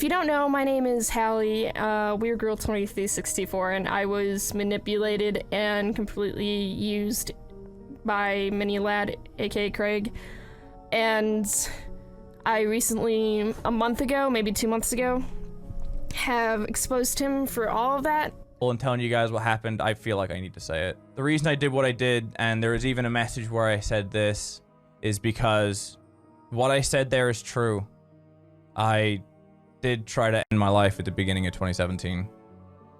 If you don't know, my name is Hallie, Weird Girl 2364, and I was manipulated and completely used by Mini Lad, aka Craig. And I recently, a month ago, maybe 2 months ago, have exposed him for all of that. And telling you guys what happened, I feel like I need to say it. The reason I did what I did, and there is even a message where I said this, is because what I said there is true. I did try to end my life at the beginning of 2017.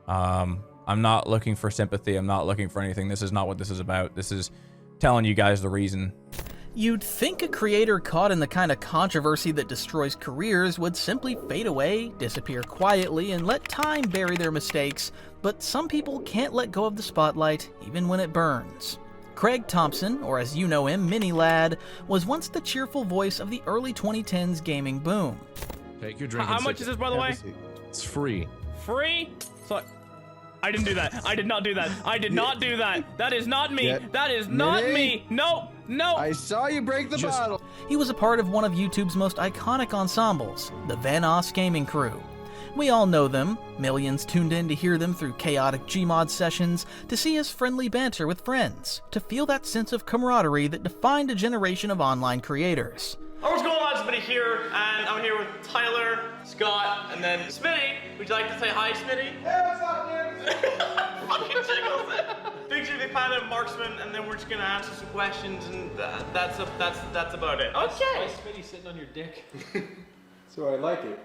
I'm not looking for sympathy. I'm not looking for anything. This is not what this is about. This is telling you guys the reason. You'd think a creator caught in the kind of controversy that destroys careers would simply fade away, disappear quietly, and let time bury their mistakes, but some people can't let go of the spotlight, even when it burns. Craig Thompson, or as you know him, Mini Lad, was once the cheerful voice of the early 2010s gaming boom. Take your drink. How much is this, by the way? It's free. Free? So I didn't do that. I did not do that. I did not do that. That is not me. That is not me. No, no. I saw you break the bottle. He was a part of one of YouTube's most iconic ensembles, the Vanoss Gaming Crew. We all know them. Millions tuned in to hear them through chaotic Gmod sessions, to see his friendly banter with friends, to feel that sense of camaraderie that defined a generation of online creators. Oh, what's going on? Smitty here, and I'm here with Tyler, Scott, and then Smitty. Would you like to say hi, Smitty? Hey, what's up, dude? Fucking jiggles it. Picture the Panda Marksman, and then we're just gonna answer some questions, and that's about it. Okay. Why is Smitty sitting on your dick? So I like it.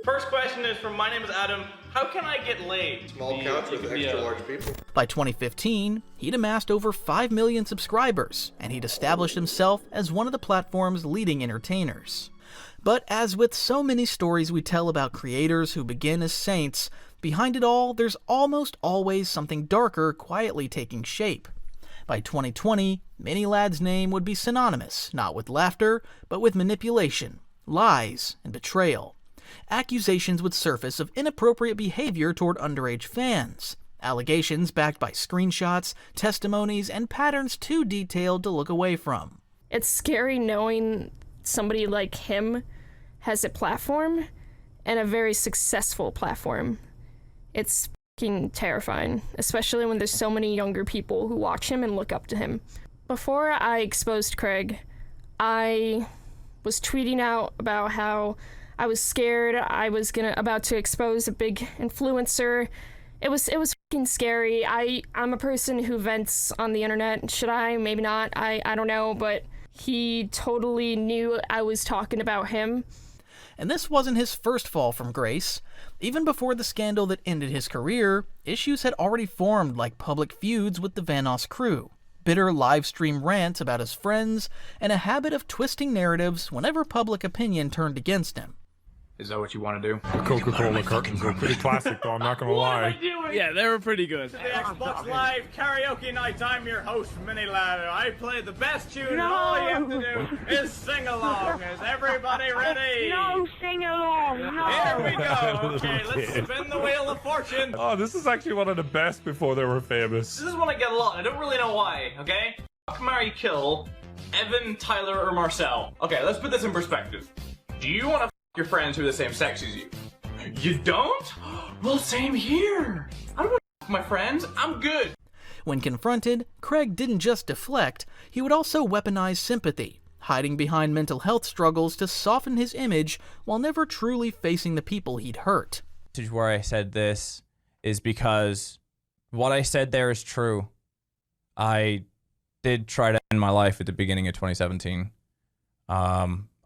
First question is from My Name is Adam. How can I get laid? Small couch with extra large people. By 2015, he'd amassed over 5 million subscribers, and he'd established himself as one of the platform's leading entertainers. But as with so many stories we tell about creators who begin as saints, behind it all, there's almost always something darker quietly taking shape. By 2020, Mini Lad's name would be synonymous, not with laughter, but with manipulation, lies, and betrayal. Accusations would surface of inappropriate behavior toward underage fans. Allegations backed by screenshots, testimonies, and patterns too detailed to look away from. It's scary knowing somebody like him has a platform, and a very successful platform. It's fucking terrifying, especially when there's so many younger people who watch him and look up to him. Before I exposed Craig, I was tweeting out about how I was scared I was about to expose a big influencer. It was fucking scary. I'm a person who vents on the internet. Should I? Maybe not. I don't know, but he totally knew I was talking about him. And this wasn't his first fall from grace. Even before the scandal that ended his career, issues had already formed, like public feuds with the Vanoss Crew, bitter livestream rants about his friends, and a habit of twisting narratives whenever public opinion turned against him. Is that what you want to do? The Coca-Cola curtains were pretty classic, though, I'm not gonna lie. Yeah, they were pretty good. The Xbox Live Karaoke Night. I'm your host, Mini Lad. I play the best tune, and all you have to do is sing along. Is everybody ready? No, sing along. No. Here we go. Okay, let's spin the wheel of fortune. Oh, this is actually one of the best before they were famous. This is one I get a lot. I don't really know why, okay? Fuck, marry, kill, Evan, Tyler, or Marcel. Okay, let's put this in perspective. Do you want to your friends who are the same sex as you? You don't? Well, same here. I don't want to my friends. I'm good. When confronted, Craig didn't just deflect, he would also weaponize sympathy, hiding behind mental health struggles to soften his image while never truly facing the people he'd hurt. Where I said this is because what I said there is true. I did try to end my life at the beginning of 2017.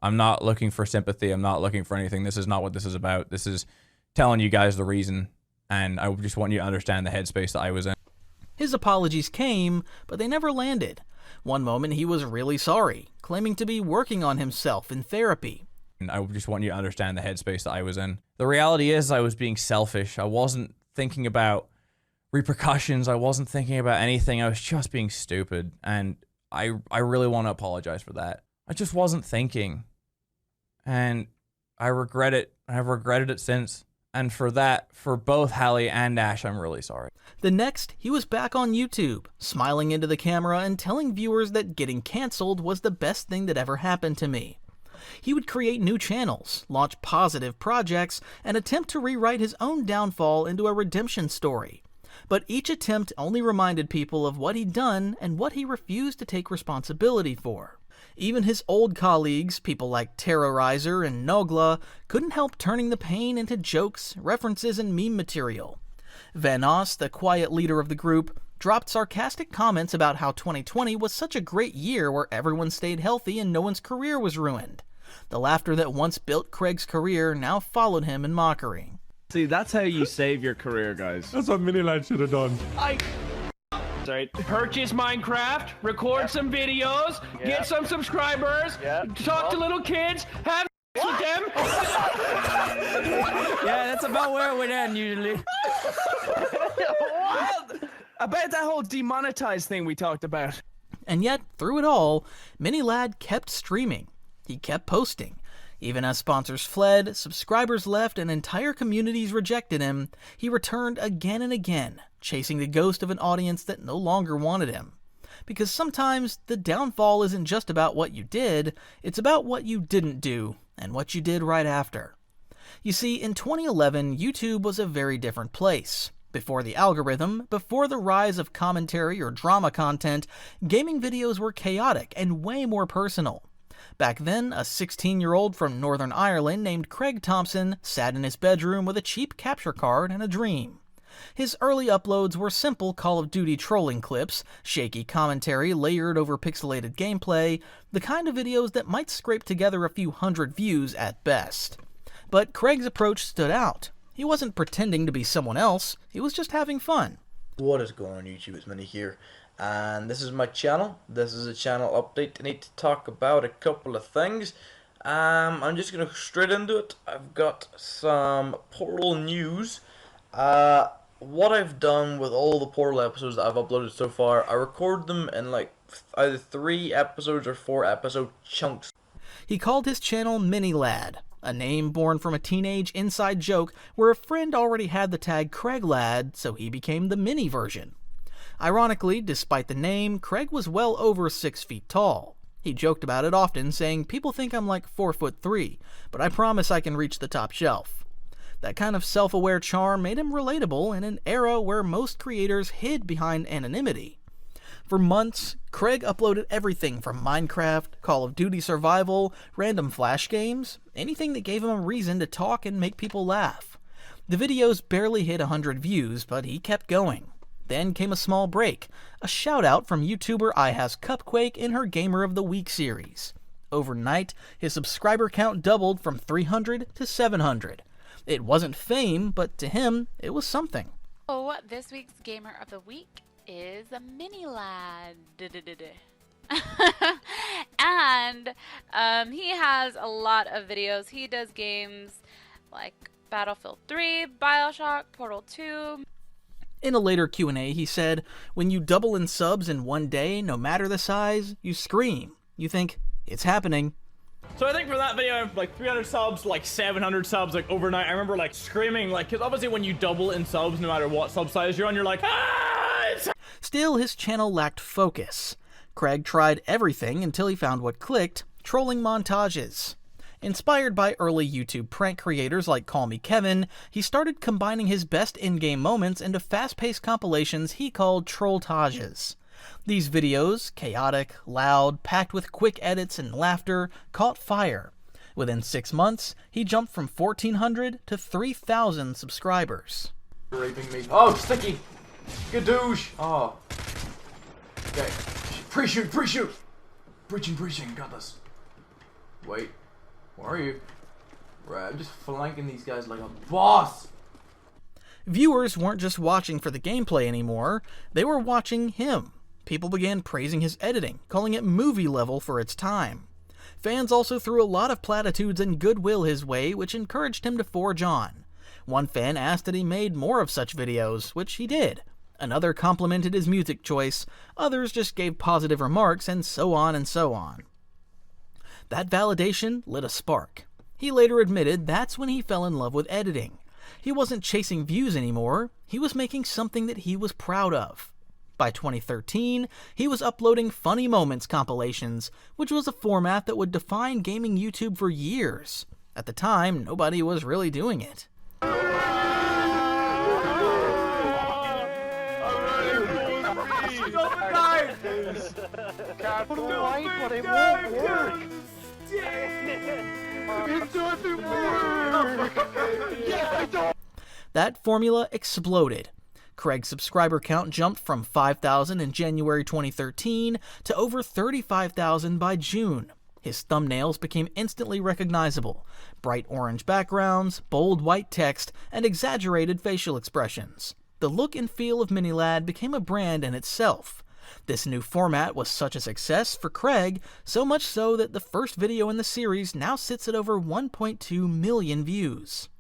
I'm not looking for sympathy. I'm not looking for anything. This is not what this is about. This is telling you guys the reason, and I just want you to understand the headspace that I was in. His apologies came, but they never landed. One moment he was really sorry, claiming to be working on himself in therapy. And I just want you to understand the headspace that I was in. The reality is I was being selfish. I wasn't thinking about repercussions. I wasn't thinking about anything. I was just being stupid, and I really want to apologize for that. I just wasn't thinking, and I regret it. I've regretted it since, and for that, for both Hallie and Ash, I'm really sorry. The next, he was back on YouTube, smiling into the camera and telling viewers that getting cancelled was the best thing that ever happened to me. He would create new channels, launch positive projects, and attempt to rewrite his own downfall into a redemption story. But each attempt only reminded people of what he'd done and what he refused to take responsibility for. Even his old colleagues, people like Terrorizer and Nogla, couldn't help turning the pain into jokes, references, and meme material. Vanoss, the quiet leader of the group, dropped sarcastic comments about how 2020 was such a great year where everyone stayed healthy and no one's career was ruined. The laughter that once built Craig's career now followed him in mockery. See, that's how you save your career, guys. That's what Minilad should have done. Right. Purchase Minecraft, record some videos, get some subscribers, talk to little kids, have with them. Yeah, that's about where it would end usually. What? About that whole demonetized thing we talked about. And yet, through it all, Minilad kept streaming. He kept posting. Even as sponsors fled, subscribers left, and entire communities rejected him, he returned again and again, chasing the ghost of an audience that no longer wanted him. Because sometimes the downfall isn't just about what you did, it's about what you didn't do, and what you did right after. You see, in 2011, YouTube was a very different place. Before the algorithm, before the rise of commentary or drama content, gaming videos were chaotic and way more personal. Back then, a 16-year-old from Northern Ireland named Craig Thompson sat in his bedroom with a cheap capture card and a dream. His early uploads were simple Call of Duty trolling clips, shaky commentary layered over pixelated gameplay, the kind of videos that might scrape together a few hundred views at best. But Craig's approach stood out. He wasn't pretending to be someone else, he was just having fun. What is going on YouTube, it's Mini here, and this is my channel. This is a channel update. I need to talk about a couple of things. I'm just going to go straight into it. I've got some Portal news. What I've done with all the Portal episodes that I've uploaded so far, I record them in like either 3 episodes or 4 episode chunks. He called his channel Minilad, a name born from a teenage inside joke where a friend already had the tag CraigLad, so he became the mini version. Ironically, despite the name, Craig was well over 6 feet tall. He joked about it often, saying, "People think I'm like 4'3", but I promise I can reach the top shelf." That kind of self-aware charm made him relatable in an era where most creators hid behind anonymity. For months, Craig uploaded everything from Minecraft, Call of Duty Survival, random Flash games, anything that gave him a reason to talk and make people laugh. The videos barely hit 100 views, but he kept going. Then came a small break, a shout-out from YouTuber iHasCupquake in her Gamer of the Week series. Overnight, his subscriber count doubled from 300 to 700. It wasn't fame, but to him, it was something. Oh, this week's Gamer of the Week is a Minilad. And he has a lot of videos. He does games like Battlefield 3, Bioshock, Portal 2. In a later Q&A, he said, "When you double in subs in one day, no matter the size, you scream. You think, it's happening." So I think for that video, like 300 subs, like 700 subs, like overnight, I remember like screaming, like, because obviously when you double in subs, no matter what sub size you're on, you're like, ah! Still, his channel lacked focus. Craig tried everything until he found what clicked, trolling montages. Inspired by early YouTube prank creators like Call Me Kevin, he started combining his best in-game moments into fast-paced compilations he called trolltages. These videos, chaotic, loud, packed with quick edits and laughter, caught fire. Within 6 months, he jumped from 1,400 to 3,000 subscribers. Raping me. Oh, sticky! Gadoosh! Oh. Okay. Pre-shoot, pre-shoot! Preaching, got this. Wait. Where are you? Right, I'm just flanking these guys like a boss! Viewers weren't just watching for the gameplay anymore, they were watching him. People began praising his editing, calling it movie level for its time. Fans also threw a lot of platitudes and goodwill his way, which encouraged him to forge on. One fan asked that he made more of such videos, which he did. Another complimented his music choice, others just gave positive remarks, and so on and so on. That validation lit a spark. He later admitted that's when he fell in love with editing. He wasn't chasing views anymore, he was making something that he was proud of. By 2013, he was uploading Funny Moments compilations, which was a format that would define gaming YouTube for years. At the time, nobody was really doing it. That formula exploded. Craig's subscriber count jumped from 5,000 in January 2013 to over 35,000 by June. His thumbnails became instantly recognizable. Bright orange backgrounds, bold white text, and exaggerated facial expressions. The look and feel of Minilad became a brand in itself. This new format was such a success for Craig, so much so that the first video in the series now sits at over 1.2 million views.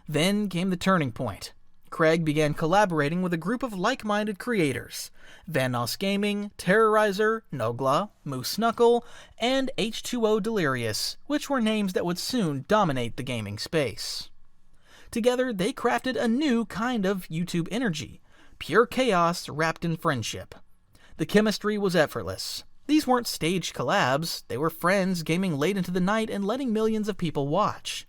Then came the turning point. Craig began collaborating with a group of like-minded creators: Vanoss Gaming, Terrorizer, Nogla, Moose Knuckle, and H2O Delirious, which were names that would soon dominate the gaming space. Together, they crafted a new kind of YouTube energy, pure chaos wrapped in friendship. The chemistry was effortless. These weren't staged collabs, they were friends gaming late into the night and letting millions of people watch.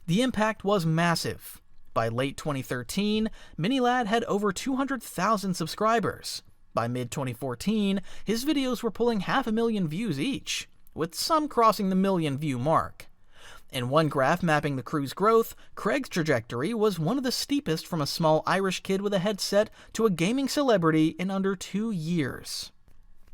The impact was massive. By late 2013, Minilad had over 200,000 subscribers. By mid-2014, his videos were pulling 500,000 views each, with some crossing the million-view mark. In one graph mapping the crew's growth, Craig's trajectory was one of the steepest from a small Irish kid with a headset to a gaming celebrity in under 2 years.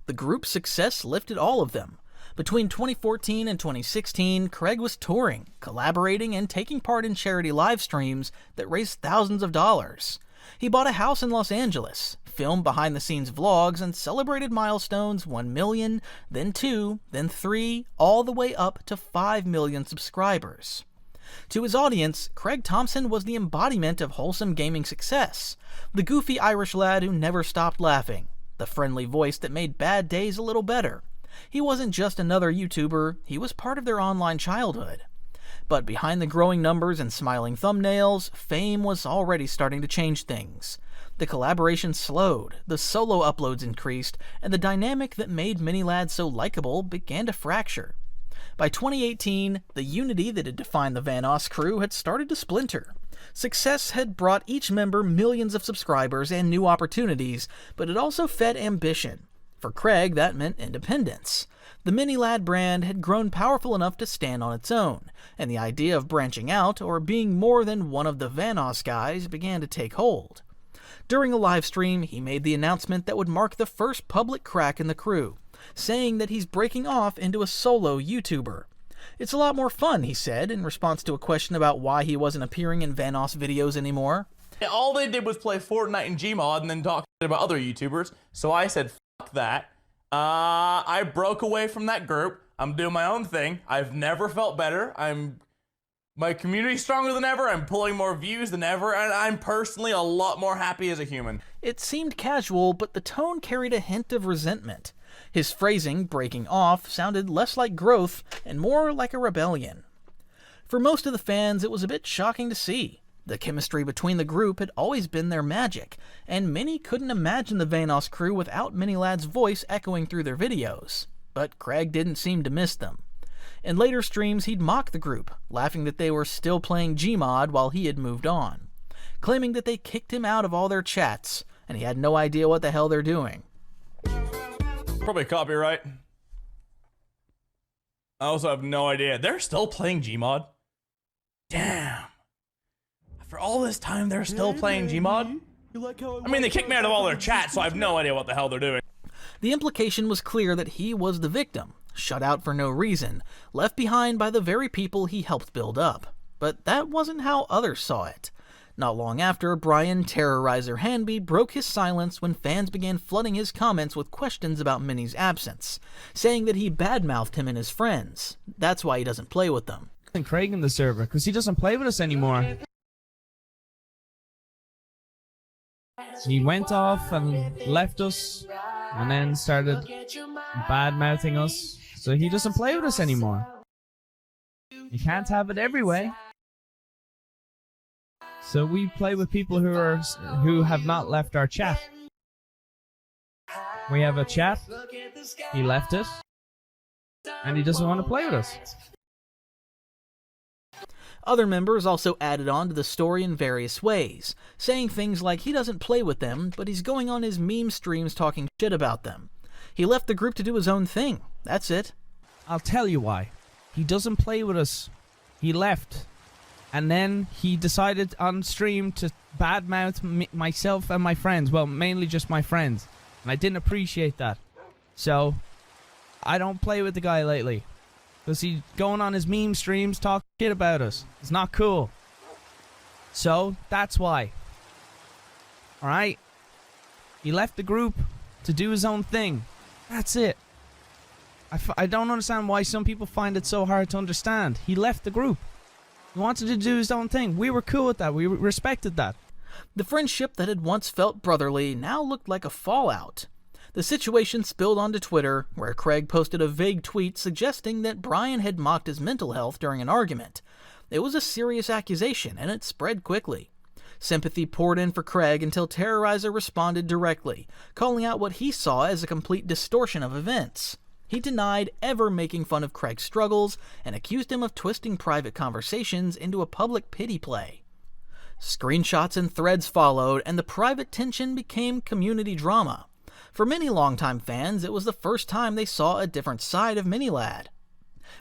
The group's success lifted all of them. Between 2014 and 2016, Craig was touring, collaborating, and taking part in charity live streams that raised thousands of dollars. He bought a house in Los Angeles, filmed behind-the-scenes vlogs, and celebrated milestones 1 million, then 2, then 3, all the way up to 5 million subscribers. To his audience, Craig Thompson was the embodiment of wholesome gaming success, the goofy Irish lad who never stopped laughing, the friendly voice that made bad days a little better. He wasn't just another YouTuber, he was part of their online childhood. But behind the growing numbers and smiling thumbnails, fame was already starting to change things. The collaboration slowed, the solo uploads increased, and the dynamic that made Minilad so likable began to fracture. By 2018, the unity that had defined the Vanoss Crew had started to splinter. Success had brought each member millions of subscribers and new opportunities, but it also fed ambition. For Craig, that meant independence. The Minilad brand had grown powerful enough to stand on its own, and the idea of branching out or being more than one of the Vanoss guys began to take hold. During a live stream, he made the announcement that would mark the first public crack in the crew, saying that he's breaking off into a solo YouTuber. "It's a lot more fun," he said, in response to a question about why he wasn't appearing in Vanoss videos anymore. All they did was play Fortnite and Gmod and then talk about other YouTubers, so I said, fuck that. I broke away from that group. I'm doing my own thing. I've never felt better. My community's stronger than ever. I'm pulling more views than ever, and I'm personally a lot more happy as a human. It seemed casual, but the tone carried a hint of resentment. His phrasing, breaking off, sounded less like growth and more like a rebellion. For most of the fans, it was a bit shocking to see. The chemistry between the group had always been their magic, and many couldn't imagine the Vanoss Crew without Minilad's voice echoing through their videos. But Craig didn't seem to miss them. In later streams, he'd mock the group, laughing that they were still playing Gmod while he had moved on, claiming that they kicked him out of all their chats, and he had no idea what the hell they're doing. Probably copyright. I also have no idea. They're still playing Gmod? Damn. For all this time, they're still playing Gmod? I mean, they kicked me out of all their chats, so I have no idea what the hell they're doing. The implication was clear that he was the victim, shut out for no reason, left behind by the very people he helped build up. But that wasn't how others saw it. Not long after, Brian Terrorizer Hanby broke his silence when fans began flooding his comments with questions about Minnie's absence, saying that he badmouthed him and his friends. That's why he doesn't play with them. And Craig in the server, because he doesn't play with us anymore. He went off and left us, and then started bad-mouthing us, so he doesn't play with us anymore. You can't have it every way. So we play with people who have not left our chat. We have a chat. He left it. And he doesn't want to play with us. Other members also added on to the story in various ways, saying things like he doesn't play with them, but he's going on his meme streams talking shit about them. He left the group to do his own thing. That's it. I'll tell you why. He doesn't play with us. He left. And then he decided on stream to badmouth myself and my friends. Well, mainly just my friends. And I didn't appreciate that. So, I don't play with the guy lately. Because he's going on his meme streams talking shit about us. It's not cool. So, that's why. Alright? He left the group to do his own thing. That's it. I don't understand why some people find it so hard to understand. He left the group. He wanted to do his own thing. We were cool with that. We respected that. The friendship that had once felt brotherly now looked like a fallout. The situation spilled onto Twitter, where Craig posted a vague tweet suggesting that Brian had mocked his mental health during an argument. It was a serious accusation, and it spread quickly. Sympathy poured in for Craig until Terrorizer responded directly, calling out what he saw as a complete distortion of events. He denied ever making fun of Craig's struggles and accused him of twisting private conversations into a public pity play. Screenshots and threads followed, and the private tension became community drama. For many longtime fans, it was the first time they saw a different side of Minilad.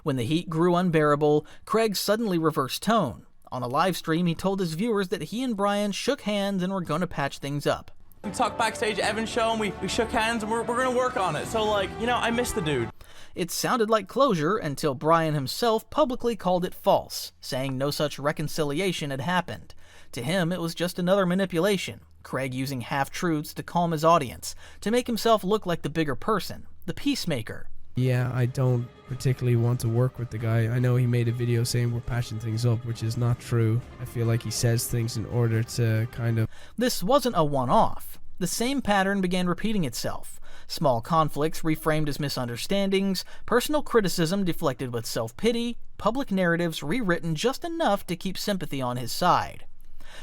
When the heat grew unbearable, Craig suddenly reversed tone. On a live stream, he told his viewers that he and Brian shook hands and were going to patch things up. We talked backstage at Evan's show and we shook hands and we're going to work on it. So, like, you know, I miss the dude. It sounded like closure until Brian himself publicly called it false, saying no such reconciliation had happened. To him, it was just another manipulation. Craig using half-truths to calm his audience, to make himself look like the bigger person, the peacemaker. Yeah, I don't particularly want to work with the guy. I know he made a video saying we're patching things up, which is not true. I feel like he says things in order to kind of... This wasn't a one-off. The same pattern began repeating itself. Small conflicts reframed as misunderstandings, personal criticism deflected with self-pity, public narratives rewritten just enough to keep sympathy on his side.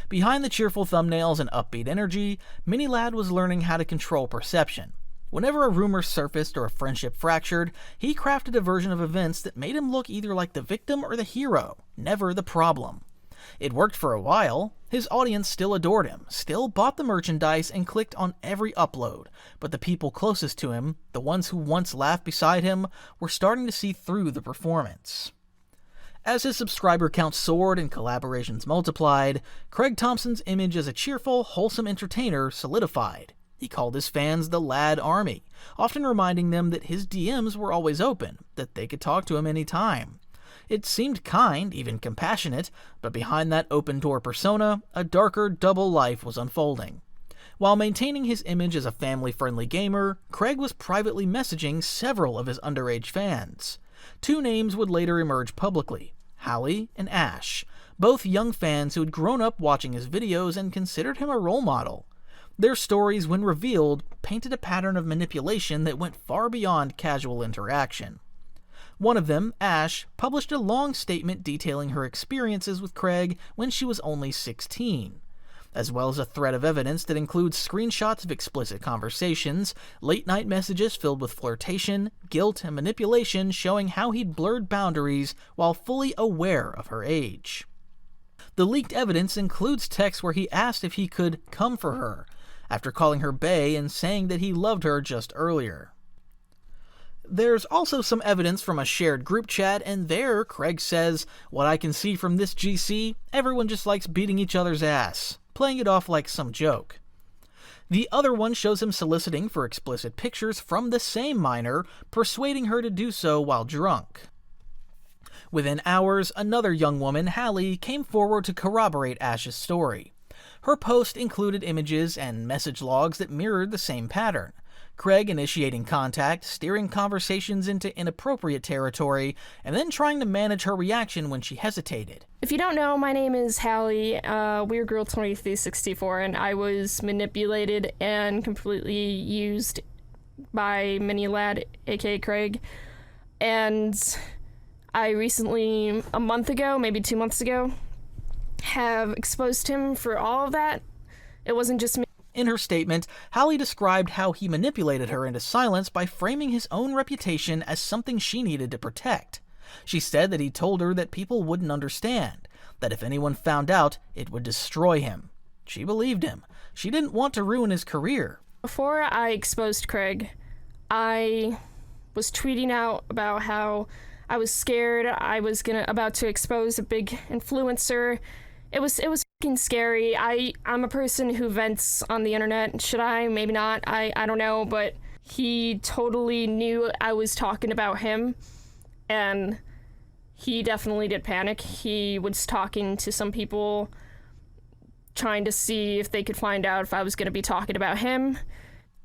Behind the cheerful thumbnails and upbeat energy, Minilad was learning how to control perception. Whenever a rumor surfaced or a friendship fractured, he crafted a version of events that made him look either like the victim or the hero, never the problem. It worked for a while. His audience still adored him, still bought the merchandise and clicked on every upload, but the people closest to him, the ones who once laughed beside him, were starting to see through the performance. As his subscriber count soared and collaborations multiplied, Craig Thompson's image as a cheerful, wholesome entertainer solidified. He called his fans the Lad Army, often reminding them that his DMs were always open, that they could talk to him anytime. It seemed kind, even compassionate, but behind that open-door persona, a darker double life was unfolding. While maintaining his image as a family-friendly gamer, Craig was privately messaging several of his underage fans. Two names would later emerge publicly, Hallie and Ash, both young fans who had grown up watching his videos and considered him a role model. Their stories, when revealed, painted a pattern of manipulation that went far beyond casual interaction. One of them, Ash, published a long statement detailing her experiences with Craig when she was only 16, as well as a thread of evidence that includes screenshots of explicit conversations, late-night messages filled with flirtation, guilt, and manipulation showing how he'd blurred boundaries while fully aware of her age. The leaked evidence includes texts where he asked if he could come for her, after calling her bae and saying that he loved her just earlier. There's also some evidence from a shared group chat, and there, Craig says, "What I can see from this GC, everyone just likes beating each other's ass," playing it off like some joke. The other one shows him soliciting for explicit pictures from the same minor, persuading her to do so while drunk. Within hours, another young woman, Hallie, came forward to corroborate Ash's story. Her post included images and message logs that mirrored the same pattern. Craig initiating contact, steering conversations into inappropriate territory, and then trying to manage her reaction when she hesitated. If you don't know, my name is Hallie, Weird Girl 2364, and I was manipulated and completely used by Minilad, aka Craig. And I recently, a month ago, maybe 2 months ago, have exposed him for all of that. It wasn't just me. In her statement, Hallie described how he manipulated her into silence by framing his own reputation as something she needed to protect. She said that he told her that people wouldn't understand, that if anyone found out, it would destroy him. She believed him. She didn't want to ruin his career. Before I exposed Craig, I was tweeting out about how I was scared I was about to expose a big influencer. It was fucking scary. I'm a person who vents on the internet. Should I? Maybe not. I don't know, but he totally knew I was talking about him, and he definitely did panic. He was talking to some people, trying to see if they could find out if I was going to be talking about him.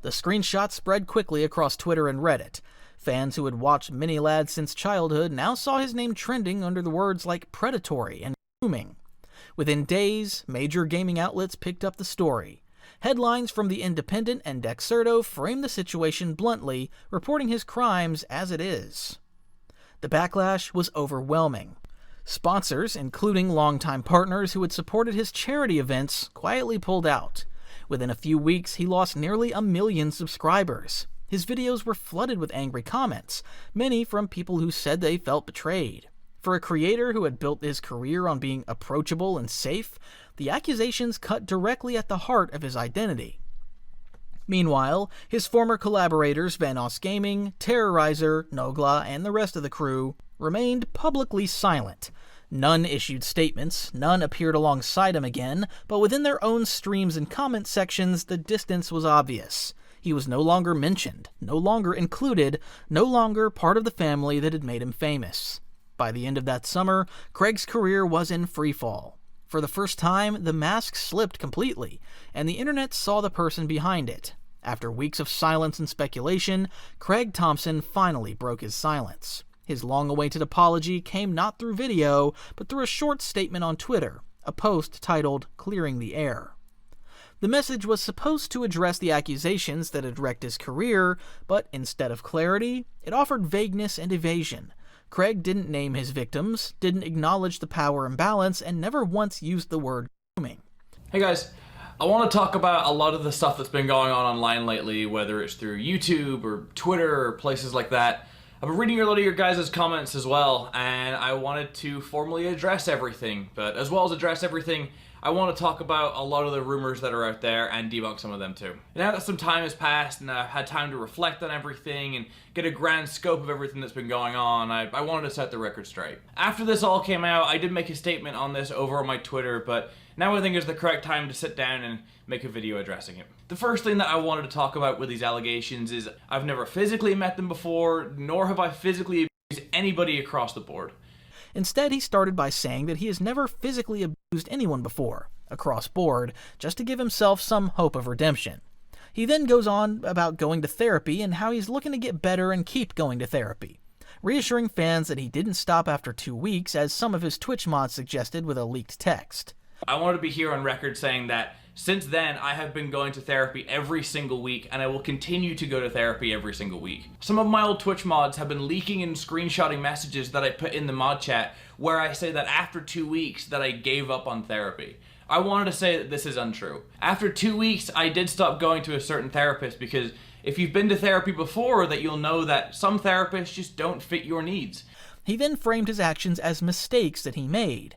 The screenshot spread quickly across Twitter and Reddit. Fans who had watched Mini-Lad since childhood now saw his name trending under the words like predatory and grooming. Within days, major gaming outlets picked up the story. Headlines from The Independent and Dexerto framed the situation bluntly, reporting his crimes as it is. The backlash was overwhelming. Sponsors, including longtime partners who had supported his charity events, quietly pulled out. Within a few weeks, he lost nearly 1 million subscribers. His videos were flooded with angry comments, many from people who said they felt betrayed. For a creator who had built his career on being approachable and safe, the accusations cut directly at the heart of his identity. Meanwhile, his former collaborators Vanoss Gaming, Terrorizer, Nogla, and the rest of the crew remained publicly silent. None issued statements, none appeared alongside him again, but within their own streams and comment sections, the distance was obvious. He was no longer mentioned, no longer included, no longer part of the family that had made him famous. By the end of that summer, Craig's career was in freefall. For the first time, the mask slipped completely, and the internet saw the person behind it. After weeks of silence and speculation, Craig Thompson finally broke his silence. His long-awaited apology came not through video, but through a short statement on Twitter, a post titled "Clearing the Air." The message was supposed to address the accusations that had wrecked his career, but instead of clarity, it offered vagueness and evasion. Craig didn't name his victims, didn't acknowledge the power imbalance, and never once used the word grooming. Hey guys, I want to talk about a lot of the stuff that's been going on online lately, whether it's through YouTube or Twitter or places like that. I've been reading a lot of your guys' comments as well, and I wanted to formally address everything. But as well as address everything, I want to talk about a lot of the rumors that are out there and debunk some of them too. Now that some time has passed and I've had time to reflect on everything and get a grand scope of everything that's been going on, I wanted to set the record straight. After this all came out, I did make a statement on this over on my Twitter, but now I think is the correct time to sit down and make a video addressing it. The first thing that I wanted to talk about with these allegations is I've never physically met them before, nor have I physically abused anybody across the board. Instead, he started by saying that he has never physically abused anyone before, across board, just to give himself some hope of redemption. He then goes on about going to therapy and how he's looking to get better and keep going to therapy, reassuring fans that he didn't stop after 2 weeks, as some of his Twitch mods suggested with a leaked text. I want to be here on record saying that since then, I have been going to therapy every single week, and I will continue to go to therapy every single week. Some of my old Twitch mods have been leaking and screenshotting messages that I put in the mod chat where I say that after 2 weeks that I gave up on therapy. I wanted to say that this is untrue. After 2 weeks, I did stop going to a certain therapist because if you've been to therapy before, that you'll know that some therapists just don't fit your needs. He then framed his actions as mistakes that he made,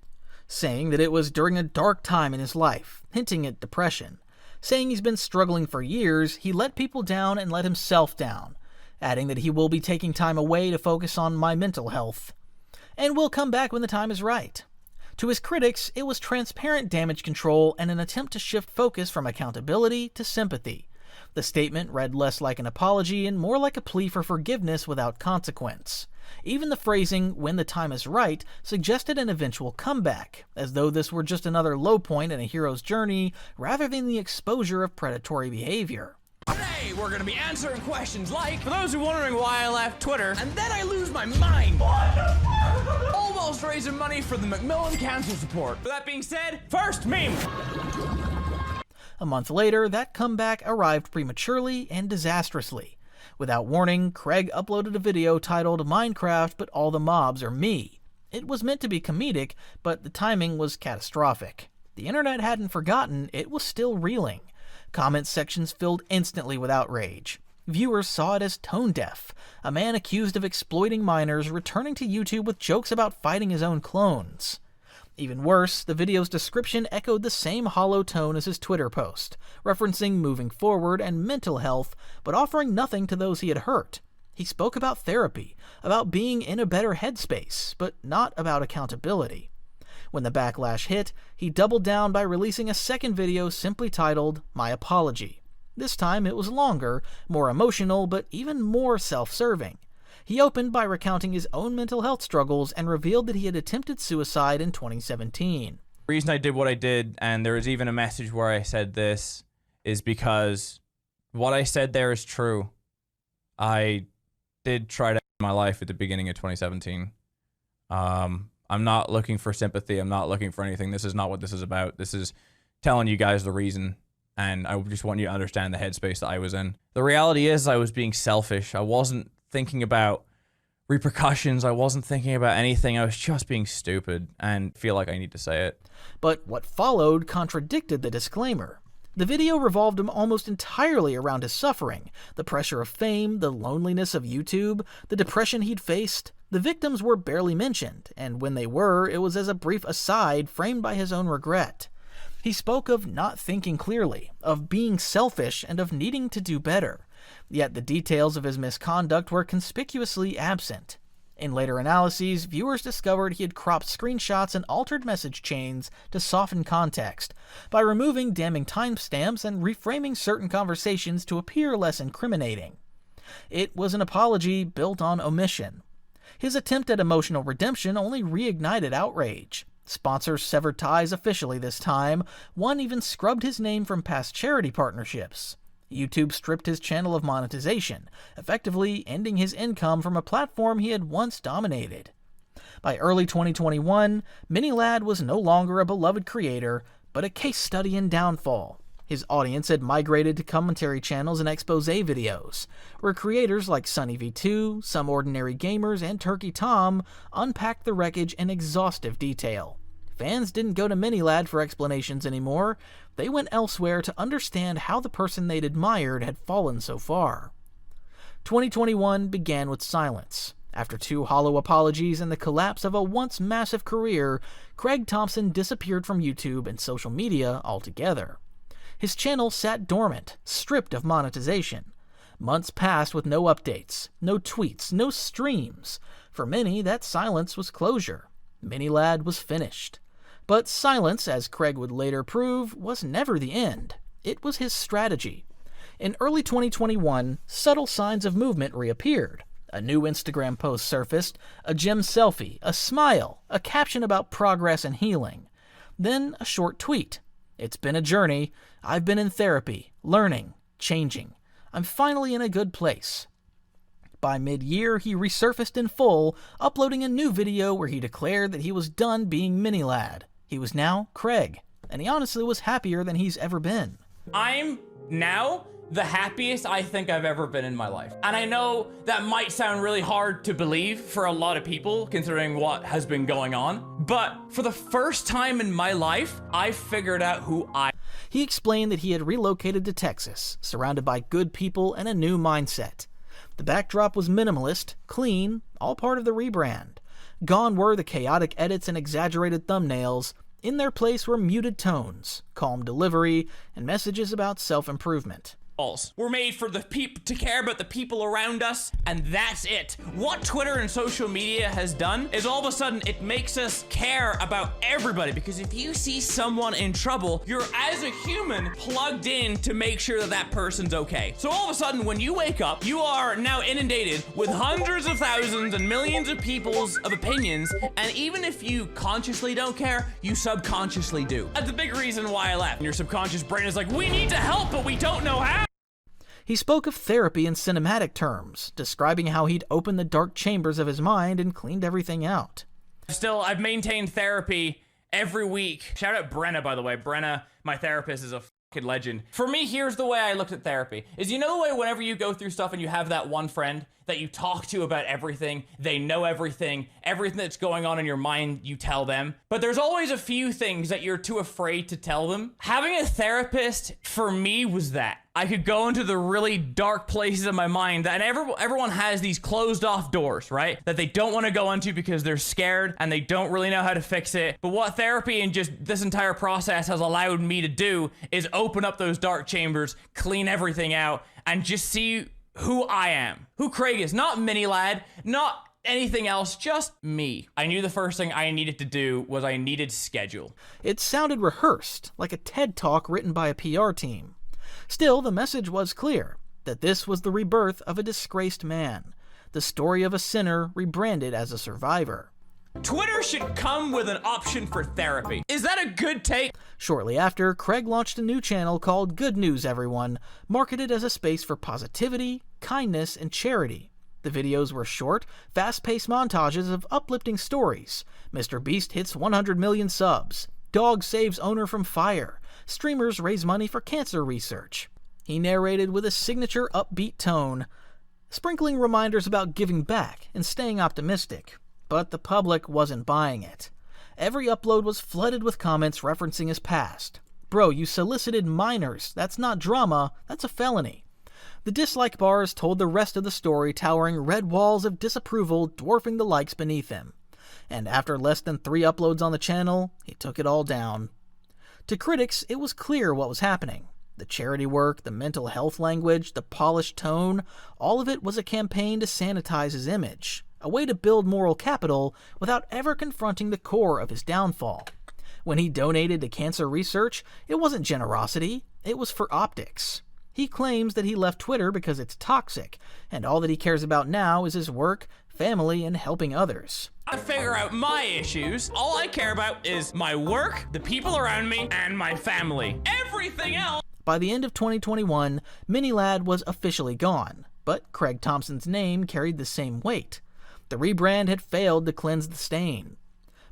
saying that it was during a dark time in his life, hinting at depression. Saying he's been struggling for years, he let people down and let himself down, adding that he will be taking time away to focus on my mental health, and will come back when the time is right. To his critics, it was transparent damage control and an attempt to shift focus from accountability to sympathy. The statement read less like an apology and more like a plea for forgiveness without consequence. Even the phrasing, "when the time is right," suggested an eventual comeback, as though this were just another low point in a hero's journey, rather than the exposure of predatory behavior. Today, we're gonna be answering questions like, for those who are wondering why I left Twitter, and then I lose my mind. Almost raising money for the Macmillan Cancer Support. With that being said, first meme. A month later, that comeback arrived prematurely and disastrously. Without warning, Craig uploaded a video titled "Minecraft, but all the mobs are me." It was meant to be comedic, but the timing was catastrophic. The internet hadn't forgotten, it was still reeling. Comment sections filled instantly with outrage. Viewers saw it as tone-deaf, a man accused of exploiting minors returning to YouTube with jokes about fighting his own clones. Even worse, the video's description echoed the same hollow tone as his Twitter post, referencing moving forward and mental health, but offering nothing to those he had hurt. He spoke about therapy, about being in a better headspace, but not about accountability. When the backlash hit, he doubled down by releasing a second video simply titled, "My Apology." This time it was longer, more emotional, but even more self-serving. He opened by recounting his own mental health struggles and revealed that he had attempted suicide in 2017. The reason I did what I did, and there was even a message where I said this, is because what I said there is true. I did try to end my life at the beginning of 2017. I'm not looking for sympathy. I'm not looking for anything. This is not what this is about. This is telling you guys the reason, and I just want you to understand the headspace that I was in. The reality is I was being selfish. I wasn't thinking about repercussions. I wasn't thinking about anything. I was just being stupid and feel like I need to say it. But what followed contradicted the disclaimer. The video revolved almost entirely around his suffering, the pressure of fame, the loneliness of YouTube, the depression he'd faced. The victims were barely mentioned, and when they were, it was as a brief aside framed by his own regret. He spoke of not thinking clearly, of being selfish, and of needing to do better. Yet the details of his misconduct were conspicuously absent. In later analyses, viewers discovered he had cropped screenshots and altered message chains to soften context, by removing damning timestamps and reframing certain conversations to appear less incriminating. It was an apology built on omission. His attempt at emotional redemption only reignited outrage. Sponsors severed ties officially this time. One even scrubbed his name from past charity partnerships. YouTube stripped his channel of monetization, effectively ending his income from a platform he had once dominated. By early 2021, MiniLad was no longer a beloved creator, but a case study in downfall. His audience had migrated to commentary channels and expose videos, where creators like SunnyV2, Some Ordinary Gamers, and Turkey Tom unpacked the wreckage in exhaustive detail. Fans didn't go to MiniLad for explanations anymore. They went elsewhere to understand how the person they'd admired had fallen so far. 2021 began with silence. After 2 hollow apologies and the collapse of a once massive career, Craig Thompson disappeared from YouTube and social media altogether. His channel sat dormant, stripped of monetization. Months passed with no updates, no tweets, no streams. For many, that silence was closure. MiniLad was finished. But silence, as Craig would later prove, was never the end. It was his strategy. In early 2021, subtle signs of movement reappeared. A new Instagram post surfaced, a gym selfie, a smile, a caption about progress and healing. Then a short tweet. "It's been a journey. I've been in therapy, learning, changing. I'm finally in a good place." By mid-year, he resurfaced in full, uploading a new video where he declared that he was done being MiniLad. He was now Craig, and he honestly was happier than he's ever been. I'm now the happiest I think I've ever been in my life. And I know that might sound really hard to believe for a lot of people, considering what has been going on. But for the first time in my life, I figured out who I... He explained that he had relocated to Texas, surrounded by good people and a new mindset. The backdrop was minimalist, clean, all part of the rebrand. Gone were the chaotic edits and exaggerated thumbnails. In their place were muted tones, calm delivery, and messages about self-improvement. We're made for the people to care about the people around us, and that's it. What Twitter and social media has done is all of a sudden it makes us care about everybody, because if you see someone in trouble, you're as a human plugged in to make sure that that person's okay. So all of a sudden when you wake up, you are now inundated with hundreds of thousands and millions of people's opinions, and even if you consciously don't care, you subconsciously do. That's the big reason why I left. Your subconscious brain is like, we need to help, but we don't know how. He spoke of therapy in cinematic terms, describing how he'd opened the dark chambers of his mind and cleaned everything out. Still, I've maintained therapy every week. Shout out Brenna, by the way. Brenna, my therapist, is a legend. For me, here's the way I looked at therapy. Is, you know the way whenever you go through stuff and you have that one friend that you talk to about everything, they know everything that's going on in your mind, you tell them. But there's always a few things that you're too afraid to tell them. Having a therapist, for me, was that. I could go into the really dark places of my mind, and everyone has these closed off doors, right? That they don't want to go into because they're scared and they don't really know how to fix it. But what therapy and just this entire process has allowed me to do is open up those dark chambers, clean everything out, and just see who I am, who Craig is. Not Mini Lad, not anything else, just me. I knew the first thing I needed to do was I needed schedule. It sounded rehearsed, like a TED Talk written by a PR team. Still, the message was clear, that this was the rebirth of a disgraced man, the story of a sinner rebranded as a survivor. Twitter should come with an option for therapy. Is that a good take? Shortly after, Craig launched a new channel called Good News Everyone, marketed as a space for positivity, kindness, and charity. The videos were short, fast-paced montages of uplifting stories. Mr. Beast hits 100 million subs. Dog saves owner from fire. Streamers raise money for cancer research. He narrated with a signature upbeat tone, sprinkling reminders about giving back and staying optimistic. But the public wasn't buying it. Every upload was flooded with comments referencing his past. Bro, you solicited minors. That's not drama, that's a felony. The dislike bars told the rest of the story, towering red walls of disapproval dwarfing the likes beneath him. And after less than 3 uploads on the channel, he took it all down. To critics, it was clear what was happening. The charity work, the mental health language, the polished tone, all of it was a campaign to sanitize his image, a way to build moral capital without ever confronting the core of his downfall. When he donated to cancer research, it wasn't generosity, it was for optics. He claims that he left Twitter because it's toxic, and all that he cares about now is his work, family, and helping others. To figure out my issues, all I care about is my work, the people around me, and my family. Everything else. By the end of 2021, Mini Lad was officially gone, but Craig Thompson's name carried the same weight. The rebrand had failed to cleanse the stain.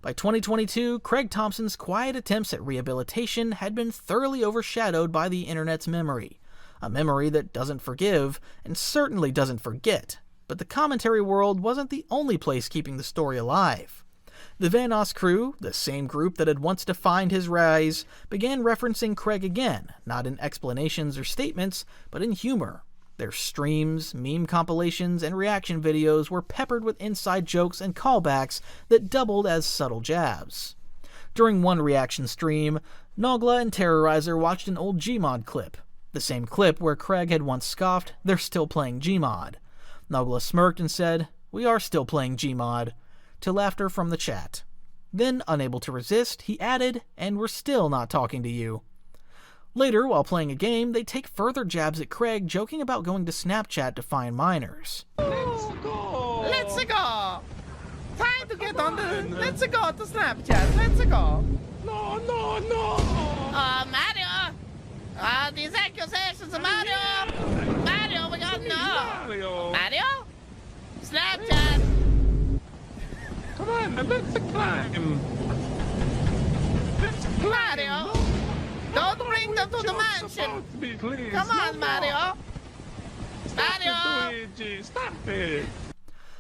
By 2022, Craig Thompson's quiet attempts at rehabilitation had been thoroughly overshadowed by the internet's memory. A memory that doesn't forgive, and certainly doesn't forget. But the commentary world wasn't the only place keeping the story alive. The Vanoss Crew, the same group that had once defined his rise, began referencing Craig again, not in explanations or statements, but in humor. Their streams, meme compilations, and reaction videos were peppered with inside jokes and callbacks that doubled as subtle jabs. During one reaction stream, Nogla and Terrorizer watched an old Gmod clip, the same clip where Craig had once scoffed, "They're still playing Gmod." Nogla smirked and said, "We are still playing Gmod," to laughter from the chat. Then, unable to resist, he added, "And we're still not talking to you." Later, while playing a game, they take further jabs at Craig, joking about going to Snapchat to find minors. Let's go! Let's go! Time to get on the... Let's go to Snapchat. Let's go! No, no, no! Mario! These accusations of Mario! Mario, we got no! Mario? Snapchat! Come on, let's climb! Mario! Don't bring them to the mansion! Come on, Mario! Mario! Luigi, stop it!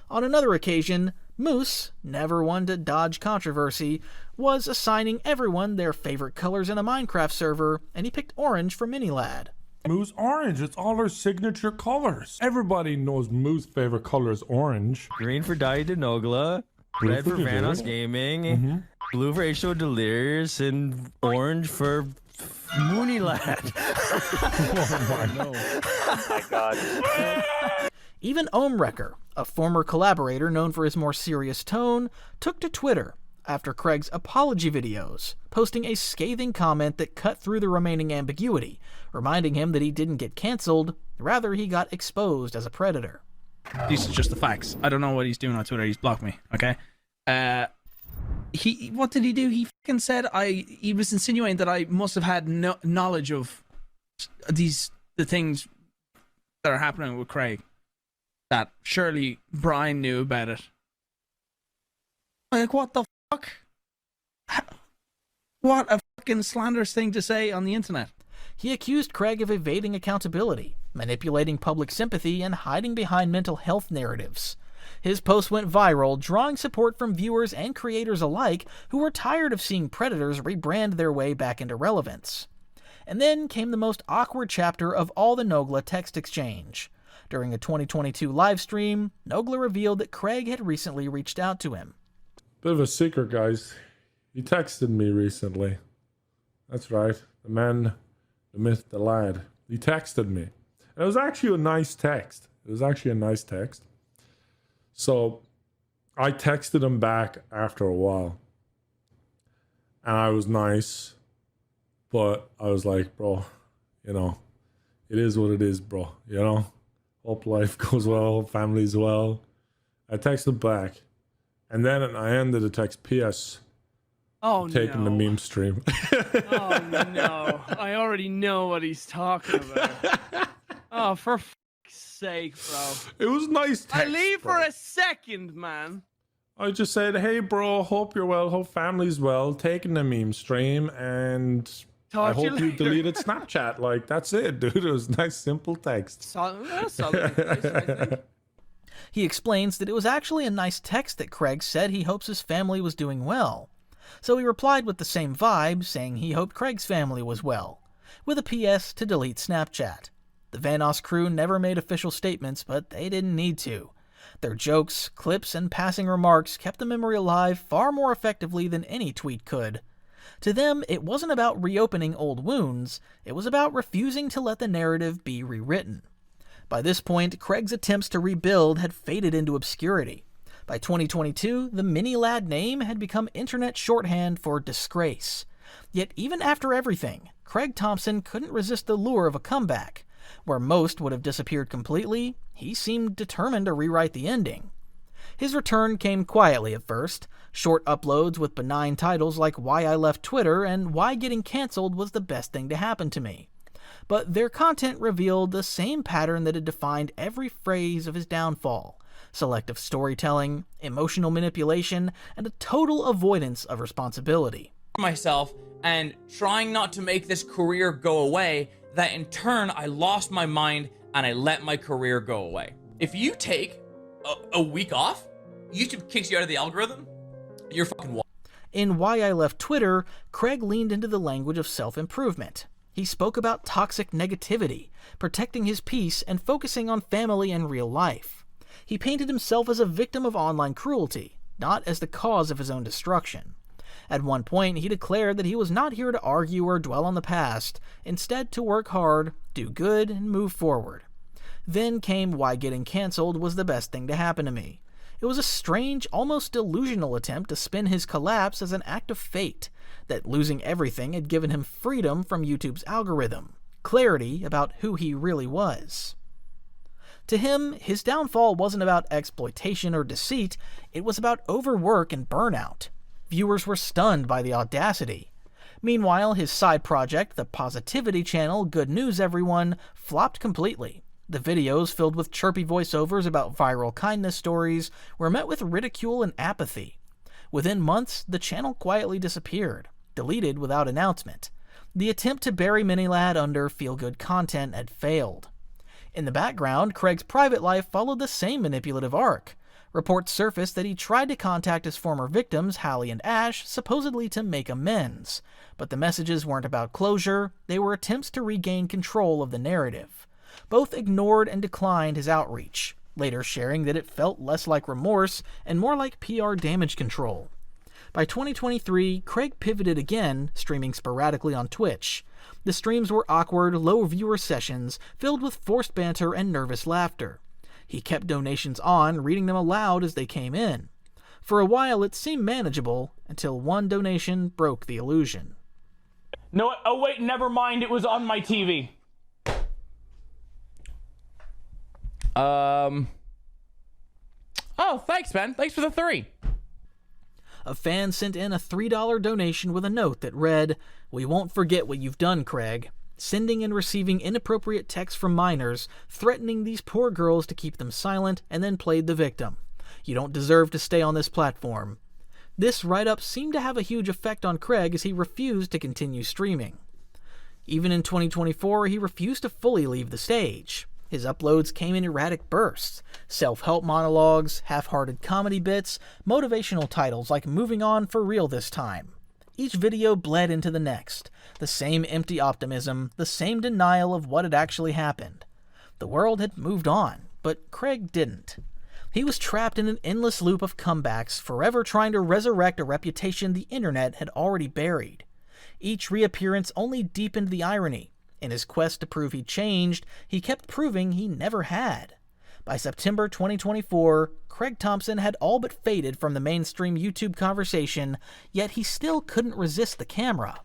On another occasion, Moose, never one to dodge controversy, was assigning everyone their favorite colors in a Minecraft server, and he picked orange for Mini Lad. Moose orange, it's all our signature colors. Everybody knows Moose's favorite color is orange. Green for Dai Denogla, red for Vanoss Gaming, blue for H2O Delirious, and orange for Mooney Lad. Oh my god. Even Ohmwrecker, a former collaborator known for his more serious tone, took to Twitter after Craig's apology videos, posting a scathing comment that cut through the remaining ambiguity, reminding him that he didn't get cancelled, rather he got exposed as a predator. These are just the facts. I don't know what he's doing on Twitter. He's blocked me, okay? What did he do? He fucking said he was insinuating that I must have had no knowledge of the things that are happening with Craig. That surely Brian knew about it. Like, what the fuck? What a fucking slanderous thing to say on the internet. He accused Craig of evading accountability, manipulating public sympathy, and hiding behind mental health narratives. His post went viral, drawing support from viewers and creators alike who were tired of seeing predators rebrand their way back into relevance. And then came the most awkward chapter of all the Nogla text exchange. During a 2022 livestream, Nogla revealed that Craig had recently reached out to him. Bit of a secret, guys. He texted me recently. That's right. The man, the myth, the lad. He texted me. And it was actually a nice text. So I texted him back after a while. And I was nice. But I was like, bro, you know, it is what it is, bro. You know? Hope life goes well, family's well. I texted back. And then I ended the text, P.S. Taking the meme stream. Oh no. I already know what he's talking about. Oh, for fuck's sake, bro. It was nice text, I leave bro. for a second, man. I just said, hey, bro, hope you're well, hope family's well, taking the meme stream, and Talk I to you hope you later. deleted Snapchat. Like, that's it, dude. It was nice, simple text. He explains that it was actually a nice text that Craig said he hopes his family was doing well. So he replied with the same vibe, saying he hoped Craig's family was well, with a PS to delete Snapchat. The Vanoss Crew never made official statements, but they didn't need to. Their jokes, clips, and passing remarks kept the memory alive far more effectively than any tweet could. To them, it wasn't about reopening old wounds, it was about refusing to let the narrative be rewritten. By this point, Craig's attempts to rebuild had faded into obscurity. By 2022, the mini-lad name had become internet shorthand for disgrace. Yet even after everything, Craig Thompson couldn't resist the lure of a comeback. Where most would have disappeared completely, he seemed determined to rewrite the ending. His return came quietly at first, short uploads with benign titles like Why I Left Twitter and Why Getting Cancelled Was the Best Thing to Happen to Me. But their content revealed the same pattern that had defined every phase of his downfall: selective storytelling, emotional manipulation, and a total avoidance of responsibility. Myself and trying not to make this career go away, that in turn I lost my mind and I let my career go away. If you take a week off, YouTube kicks you out of the algorithm, you're fucking In Why I Left Twitter, Craig leaned into the language of self-improvement. He spoke about toxic negativity, protecting his peace, and focusing on family and real life. He painted himself as a victim of online cruelty, not as the cause of his own destruction. At one point, he declared that he was not here to argue or dwell on the past, instead to work hard, do good, and move forward. Then came Why Getting Cancelled Was the Best Thing to Happen to Me. It was a strange, almost delusional attempt to spin his collapse as an act of fate, that losing everything had given him freedom from YouTube's algorithm, clarity about who he really was. To him, his downfall wasn't about exploitation or deceit, it was about overwork and burnout. Viewers were stunned by the audacity. Meanwhile, his side project, the positivity channel Good News Everyone, flopped completely. The videos, filled with chirpy voiceovers about viral kindness stories, were met with ridicule and apathy. Within months, the channel quietly disappeared, deleted without announcement. The attempt to bury Minilad under feel-good content had failed. In the background, Craig's private life followed the same manipulative arc. Reports surfaced that he tried to contact his former victims, Hallie and Ash, supposedly to make amends. But the messages weren't about closure, they were attempts to regain control of the narrative. Both ignored and declined his outreach, later sharing that it felt less like remorse and more like PR damage control. By 2023, Craig pivoted again, streaming sporadically on Twitch. The streams were awkward, low-viewer sessions, filled with forced banter and nervous laughter. He kept donations on, reading them aloud as they came in. For a while, it seemed manageable, until one donation broke the illusion. No, oh wait, never mind, it was on my TV. Oh, thanks, man. Thanks for the 3. A fan sent in a $3 donation with a note that read, "We won't forget what you've done, Craig," sending and receiving inappropriate texts from minors, threatening these poor girls to keep them silent, and then played the victim. "You don't deserve to stay on this platform." This write-up seemed to have a huge effect on Craig as he refused to continue streaming. Even in 2024, he refused to fully leave the stage. His uploads came in erratic bursts, self-help monologues, half-hearted comedy bits, motivational titles like "Moving On for Real This Time." Each video bled into the next, the same empty optimism, the same denial of what had actually happened. The world had moved on, but Craig didn't. He was trapped in an endless loop of comebacks, forever trying to resurrect a reputation the internet had already buried. Each reappearance only deepened the irony. In his quest to prove he changed, he kept proving he never had. By September 2024, Craig Thompson had all but faded from the mainstream YouTube conversation, yet he still couldn't resist the camera.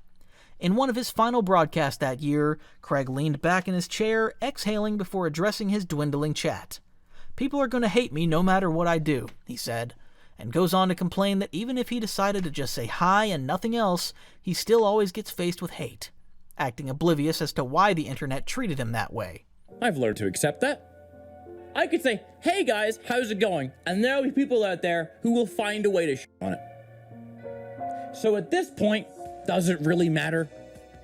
In one of his final broadcasts that year, Craig leaned back in his chair, exhaling before addressing his dwindling chat. "People are going to hate me no matter what I do," he said, and goes on to complain that even if he decided to just say hi and nothing else, he still always gets faced with hate, acting oblivious as to why the internet treated him that way. "I've learned to accept that. I could say, hey guys, how's it going? And there'll be people out there who will find a way to on it. So at this point, does it really matter?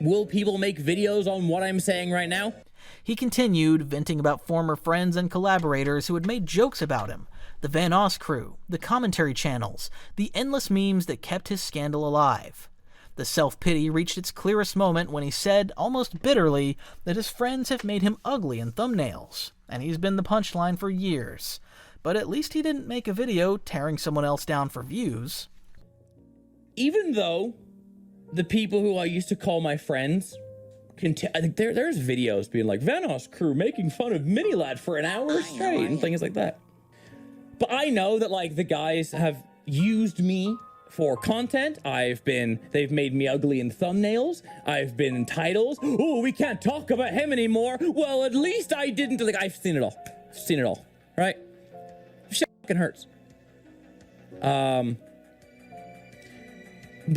Will people make videos on what I'm saying right now?" He continued, venting about former friends and collaborators who had made jokes about him, the Vanoss Crew, the commentary channels, the endless memes that kept his scandal alive. The self-pity reached its clearest moment when he said, almost bitterly, that his friends have made him ugly in thumbnails, and he's been the punchline for years. But at least he didn't make a video tearing someone else down for views. Even though the people who I used to call my friends, I think there's videos being like, Vanoss Crew making fun of Minilad for an hour straight, and things like that. But I know that, like, the guys have used me for content. They've made me ugly in thumbnails. I've been in titles. "Oh, we can't talk about him anymore." Well, at least I didn't. Like, I've seen it all. I've seen it all, right? Shit fucking hurts. But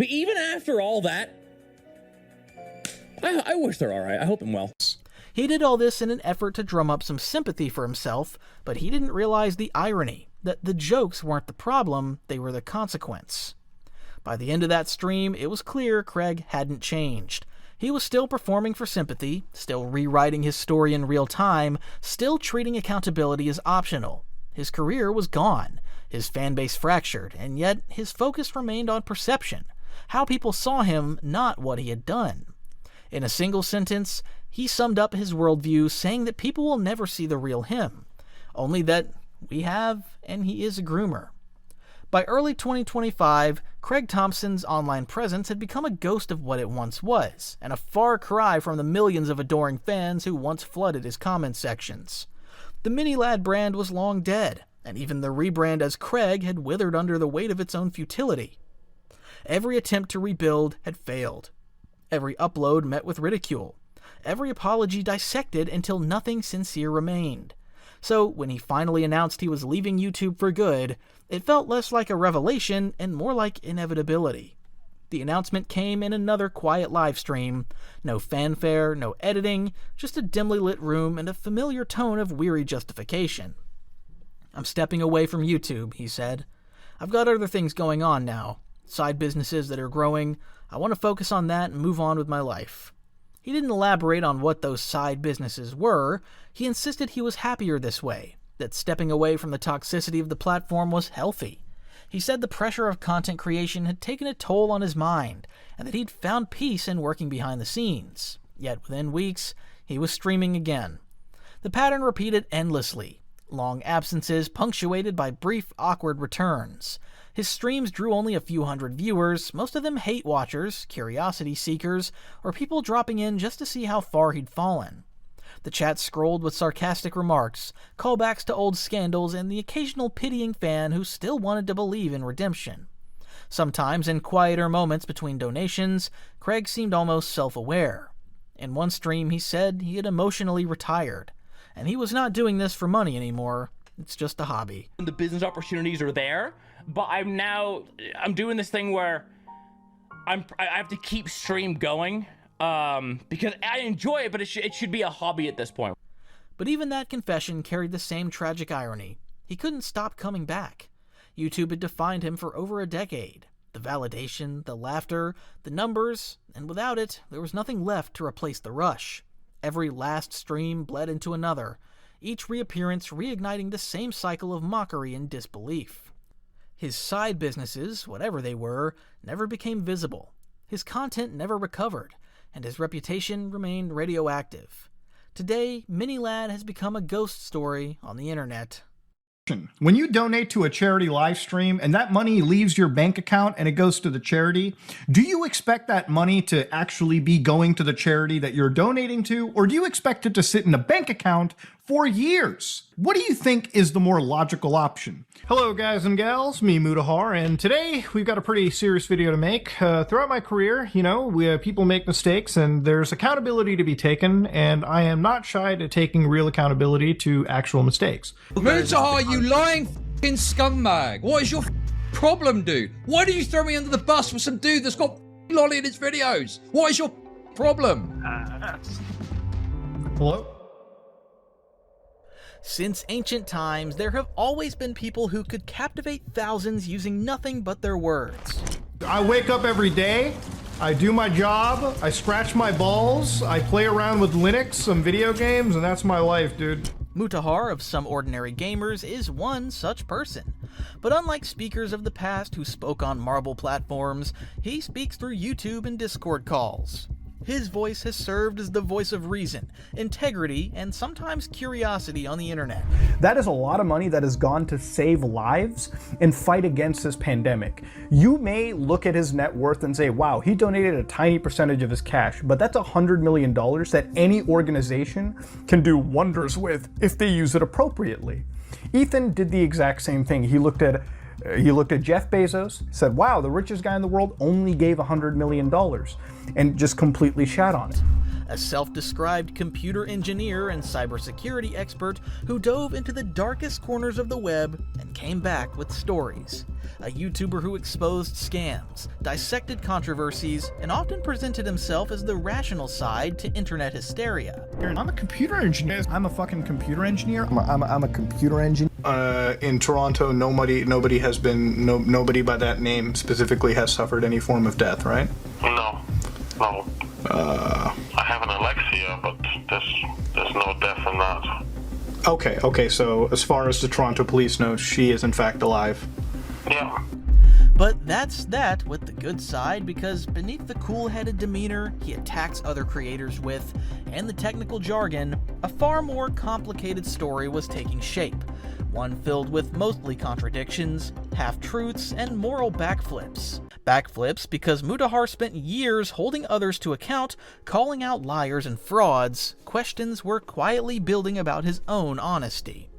even after all that, I wish they're all right. I hope I'm well. He did all this in an effort to drum up some sympathy for himself, but he didn't realize the irony, that the jokes weren't the problem, they were the consequence. By the end of that stream, it was clear Craig hadn't changed. He was still performing for sympathy, still rewriting his story in real time, still treating accountability as optional. His career was gone, his fanbase fractured, and yet his focus remained on perception, how people saw him, not what he had done. In a single sentence, he summed up his worldview, saying that people will never see the real him, only that we have, and he is a groomer. By early 2025, Craig Thompson's online presence had become a ghost of what it once was, and a far cry from the millions of adoring fans who once flooded his comment sections. The Minilad brand was long dead, and even the rebrand as Craig had withered under the weight of its own futility. Every attempt to rebuild had failed. Every upload met with ridicule. Every apology dissected until nothing sincere remained. So when he finally announced he was leaving YouTube for good, it felt less like a revelation and more like inevitability. The announcement came in another quiet livestream. No fanfare, no editing, just a dimly lit room and a familiar tone of weary justification. "I'm stepping away from YouTube," he said. "I've got other things going on now. Side businesses that are growing. I want to focus on that and move on with my life." He didn't elaborate on what those side businesses were. He insisted he was happier this way, that stepping away from the toxicity of the platform was healthy. He said the pressure of content creation had taken a toll on his mind, and that he'd found peace in working behind the scenes. Yet within weeks, he was streaming again. The pattern repeated endlessly. Long absences punctuated by brief, awkward returns. His streams drew only a few hundred viewers, most of them hate watchers, curiosity seekers, or people dropping in just to see how far he'd fallen. The chat scrolled with sarcastic remarks, callbacks to old scandals, and the occasional pitying fan who still wanted to believe in redemption. Sometimes, in quieter moments between donations, Craig seemed almost self-aware. In one stream, he said he had emotionally retired, and he was not doing this for money anymore. It's just a hobby. The business opportunities are there, but I'm doing this thing where I have to keep stream going because I enjoy it, but it should be a hobby at this point. But even that confession carried the same tragic irony. He couldn't stop coming back. YouTube had defined him for over a decade. The validation, the laughter, the numbers, and without it, there was nothing left to replace the rush. Every last stream bled into another, each reappearance reigniting the same cycle of mockery and disbelief. His side businesses, whatever they were, never became visible. His content never recovered, and his reputation remained radioactive. Today, Minilad has become a ghost story on the internet. When you donate to a charity live stream and that money leaves your bank account and it goes to the charity, do you expect that money to actually be going to the charity that you're donating to, or do you expect it to sit in a bank account for years? What do you think is the more logical option? Hello guys and gals, me Mutahar, and today we've got a pretty serious video to make. Throughout my career, people make mistakes and there's accountability to be taken, and I am not shy to taking real accountability to actual mistakes. Mutahar, you lying f***ing scumbag! What is your problem, dude? Why do you throw me under the bus with some dude that's got lolly in his videos? What is your problem? Hello? Since ancient times, there have always been people who could captivate thousands using nothing but their words. I wake up every day, I do my job, I scratch my balls, I play around with Linux, some video games, and that's my life, dude. Mutahar of Some Ordinary Gamers is one such person. But unlike speakers of the past who spoke on marble platforms, he speaks through YouTube and Discord calls. His voice has served as the voice of reason, integrity, and sometimes curiosity on the internet. That is a lot of money that has gone to save lives and fight against this pandemic. You may look at his net worth and say, wow, he donated a tiny percentage of his cash, but that's $100 million that any organization can do wonders with if they use it appropriately. Ethan did the exact same thing. He looked at Jeff Bezos, said, wow, the richest guy in the world only gave $100 million, and just completely shat on it. A self-described computer engineer and cybersecurity expert who dove into the darkest corners of the web and came back with stories. A YouTuber who exposed scams, dissected controversies, and often presented himself as the rational side to internet hysteria. I'm a computer engineer. I'm a fucking computer engineer. I'm a computer engineer. In Toronto, nobody has been, nobody by that name specifically has suffered any form of death, right? No. I have an Alexia, but there's no death in that. Okay, so as far as the Toronto police know, she is in fact alive. Yeah. But that's that with the good side, because beneath the cool-headed demeanor he attacks other creators with, and the technical jargon, a far more complicated story was taking shape. One filled with mostly contradictions, half-truths, and moral backflips. Backflips because Mutahar spent years holding others to account, calling out liars and frauds. Questions were quietly building about his own honesty.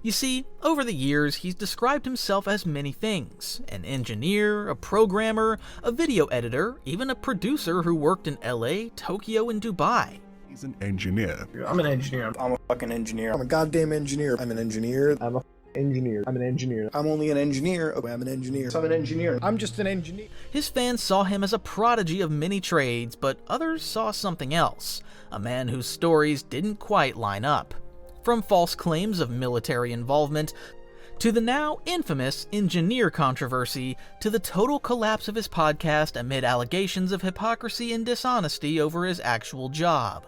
You see, over the years, he's described himself as many things. An engineer, a programmer, a video editor, even a producer who worked in LA, Tokyo, and Dubai. He's an engineer. I'm an engineer. I'm a fucking engineer. I'm a goddamn engineer. I'm an engineer. I'm a engineer. I'm an engineer. I'm only an engineer. I'm an engineer. I'm an engineer. I'm just an engineer. His fans saw him as a prodigy of many trades, but others saw something else. A man whose stories didn't quite line up. From false claims of military involvement, to the now infamous engineer controversy, to the total collapse of his podcast amid allegations of hypocrisy and dishonesty over his actual job.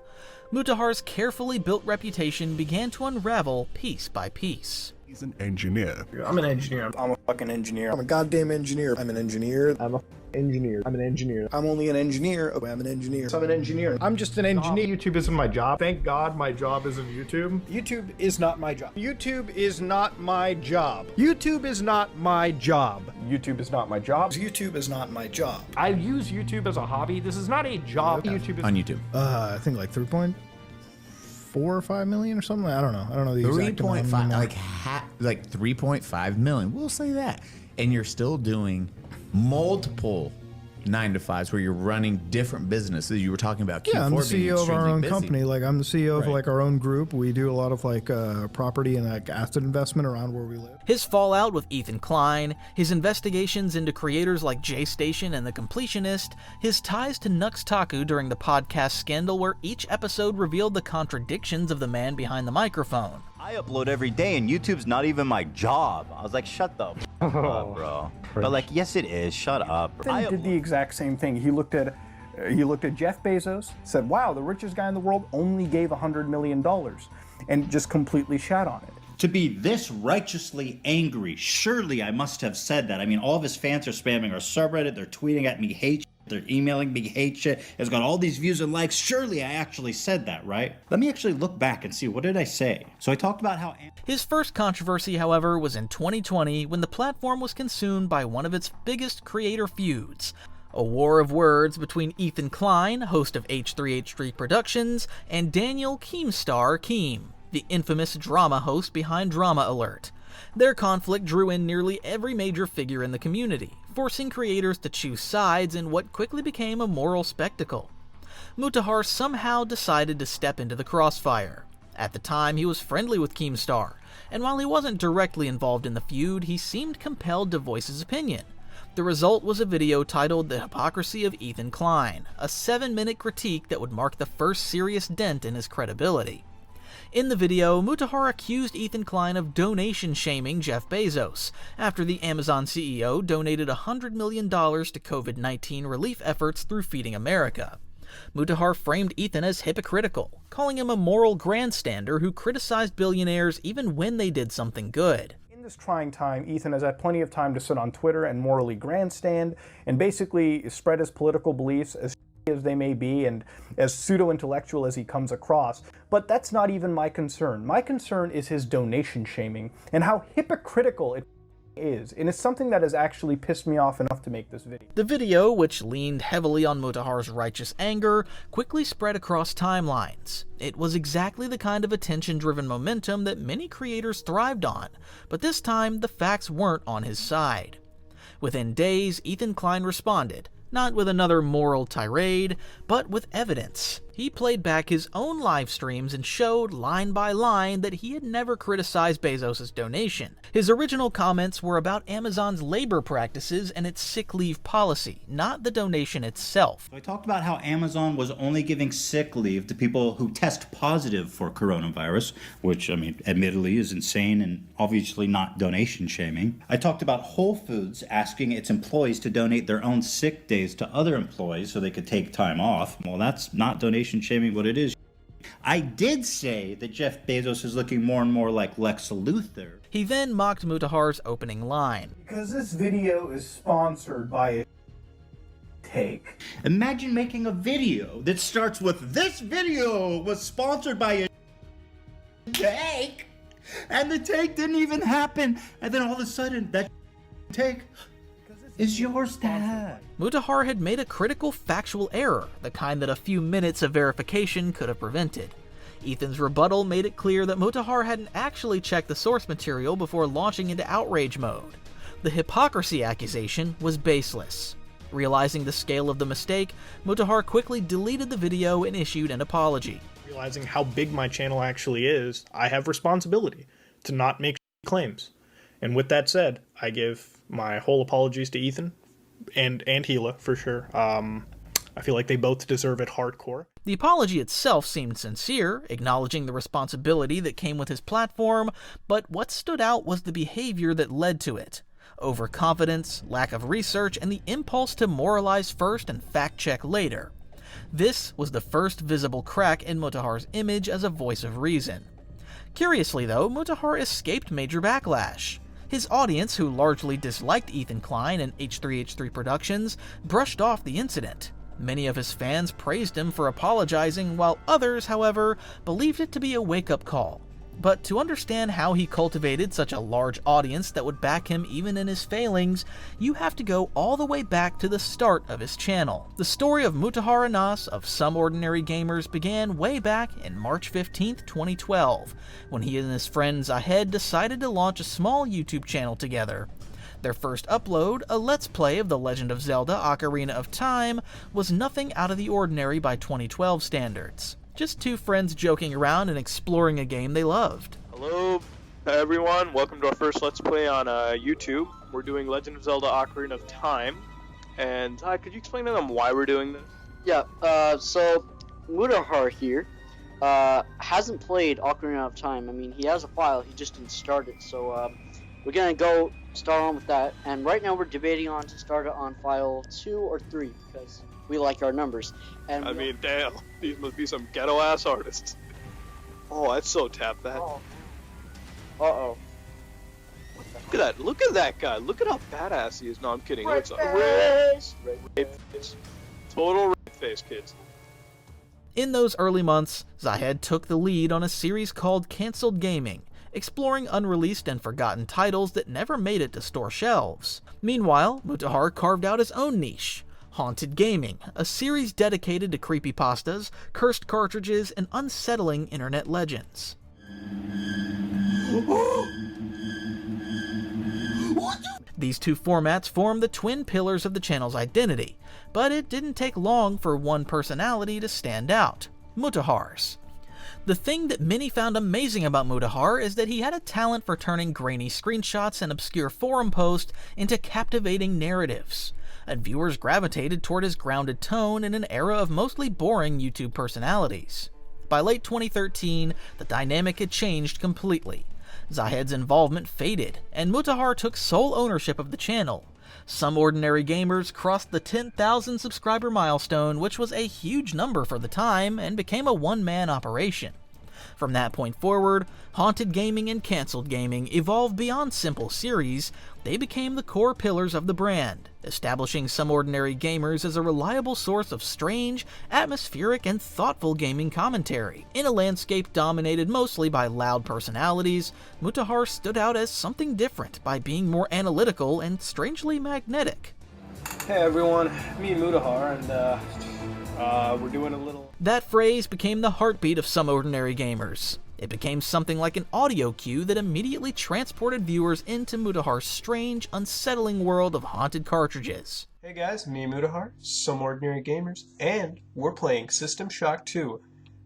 Mutahar's carefully built reputation began to unravel piece by piece. He's an engineer. I'm an engineer. I'm a fucking engineer. I'm a goddamn engineer. I'm an engineer. I'm a engineer. I'm an engineer. I'm only an engineer. I'm an engineer. I'm an engineer. I'm just an engineer. YouTube isn't my job. Thank God my job isn't YouTube. YouTube is not my job. YouTube is not my job. YouTube is not my job. YouTube is not my job. YouTube is not my job. I use YouTube as a hobby. This is not a job. YouTube is On YouTube. I think like 3.4 or 5 million or something. I don't know. I don't know the exact amount. 3.5, like 3.5 million. We'll say that. And you're still doing multiple 9-to-5s where you're running different businesses. You were talking about Q4 I'm the being CEO of our extremely own busy. company. Like I'm the CEO of Right. like our own group. We do a lot of like property and like asset investment around where we live. His fallout with Ethan Klein, his investigations into creators like J-Station and The Completionist, his ties to Nux Taku during the podcast scandal where each episode revealed the contradictions of the man behind the microphone. I upload every day and YouTube's not even my job. I was like, shut the f up, bro. But like, yes, it is. Shut up. He did the exact same thing. He looked at Jeff Bezos, said, wow, the richest guy in the world only gave $100 million, and just completely shat on it. To be this righteously angry, surely I must have said that. I mean, all of his fans are spamming our subreddit, they're tweeting at me hate shit, they're emailing me hate shit. It's got all these views and likes. Surely I actually said that, right? Let me actually look back and see, what did I say? So I talked about how... His first controversy, however, was in 2020 when the platform was consumed by one of its biggest creator feuds. A war of words between Ethan Klein, host of H3H3 Productions, and Daniel Keemstar Keem, the infamous drama host behind Drama Alert. Their conflict drew in nearly every major figure in the community, forcing creators to choose sides in what quickly became a moral spectacle. Mutahar somehow decided to step into the crossfire. At the time, he was friendly with Keemstar, and while he wasn't directly involved in the feud, he seemed compelled to voice his opinion. The result was a video titled The Hypocrisy of Ethan Klein, a 7-minute critique that would mark the first serious dent in his credibility. In the video, Mutahar accused Ethan Klein of donation shaming Jeff Bezos, after the Amazon CEO donated $100 million to COVID-19 relief efforts through Feeding America. Mutahar framed Ethan as hypocritical, calling him a moral grandstander who criticized billionaires even when they did something good. In this trying time, Ethan has had plenty of time to sit on Twitter and morally grandstand and basically spread his political beliefs as they may be and as pseudo-intellectual as he comes across. But that's not even my concern. My concern is his donation shaming and how hypocritical it is, and it's something that has actually pissed me off enough to make this video. The video, which leaned heavily on Mutahar's righteous anger, quickly spread across timelines. It was exactly the kind of attention-driven momentum that many creators thrived on, but this time the facts weren't on his side. Within days, Ethan Klein responded, not with another moral tirade, but with evidence. He played back his own live streams and showed, line by line, that he had never criticized Bezos' donation. His original comments were about Amazon's labor practices and its sick leave policy, not the donation itself. I talked about how Amazon was only giving sick leave to people who test positive for coronavirus, which, I mean, admittedly is insane and obviously not donation shaming. I talked about Whole Foods asking its employees to donate their own sick days to other employees so they could take time off. Well, that's not donation shaming what it is. I did say that Jeff Bezos is looking more and more like Lex Luthor. He then mocked Mutahar's opening line. Because this video is sponsored by a take. Imagine making a video that starts with, "This video was sponsored by a take," and the take didn't even happen, and then all of a sudden that take is yours, Dad. Mutahar had made a critical factual error, the kind that a few minutes of verification could have prevented. Ethan's rebuttal made it clear that Mutahar hadn't actually checked the source material before launching into outrage mode. The hypocrisy accusation was baseless. Realizing the scale of the mistake, Mutahar quickly deleted the video and issued an apology. Realizing how big my channel actually is, I have responsibility to not make claims. And with that said, I give my whole apologies to Ethan and Gila for sure. I feel like they both deserve it hardcore. The apology itself seemed sincere, acknowledging the responsibility that came with his platform, but what stood out was the behavior that led to it. Overconfidence, lack of research, and the impulse to moralize first and fact-check later. This was the first visible crack in Mutahar's image as a voice of reason. Curiously though, Mutahar escaped major backlash. His audience, who largely disliked Ethan Klein and H3H3 Productions, brushed off the incident. Many of his fans praised him for apologizing, while others, however, believed it to be a wake-up call. But to understand how he cultivated such a large audience that would back him even in his failings, you have to go all the way back to the start of his channel. The story of Mutahar Vanoss of Some Ordinary Gamers began way back in March 15th, 2012, when he and his friend Zahed decided to launch a small YouTube channel together. Their first upload, a Let's Play of The Legend of Zelda Ocarina of Time, was nothing out of the ordinary by 2012 standards. Just two friends joking around and exploring a game they loved. Hello everyone, welcome to our first Let's Play on YouTube. We're doing Legend of Zelda Ocarina of Time. And could you explain to them why we're doing this? Yeah, so Mutahar here hasn't played Ocarina of Time. I mean, he has a file, he just didn't start it. So we're gonna go start on with that. And right now we're debating on to start it on file 2 or 3 because we like our numbers. And I mean, damn, these must be some ghetto ass artists. Oh, I'd so tap that. Uh-oh. Look at that guy. Look at how badass he is. No, I'm kidding. Red It's a face. red face. Total red face, kids. In those early months, Zahed took the lead on a series called Cancelled Gaming, exploring unreleased and forgotten titles that never made it to store shelves. Meanwhile, Mutahar carved out his own niche, Haunted Gaming, a series dedicated to creepypastas, cursed cartridges, and unsettling internet legends. These two formats form the twin pillars of the channel's identity, but it didn't take long for one personality to stand out, Mutahar's. The thing that many found amazing about Mutahar is that he had a talent for turning grainy screenshots and obscure forum posts into captivating narratives, and viewers gravitated toward his grounded tone in an era of mostly boring YouTube personalities. By late 2013, the dynamic had changed completely. Zahed's involvement faded, and Mutahar took sole ownership of the channel. Some Ordinary Gamers crossed the 10,000 subscriber milestone, which was a huge number for the time, and became a one-man operation. From that point forward, Haunted Gaming and Cancelled Gaming evolved beyond simple series. They became the core pillars of the brand, establishing Some Ordinary Gamers as a reliable source of strange, atmospheric, and thoughtful gaming commentary. In a landscape dominated mostly by loud personalities, Mutahar stood out as something different by being more analytical and strangely magnetic. Hey everyone, me and Mutahar, and we're doing a little... That phrase became the heartbeat of Some Ordinary Gamers. It became something like an audio cue that immediately transported viewers into Mutahar's strange, unsettling world of haunted cartridges. Hey guys, me and Mutahar, Some Ordinary Gamers, and we're playing System Shock 2.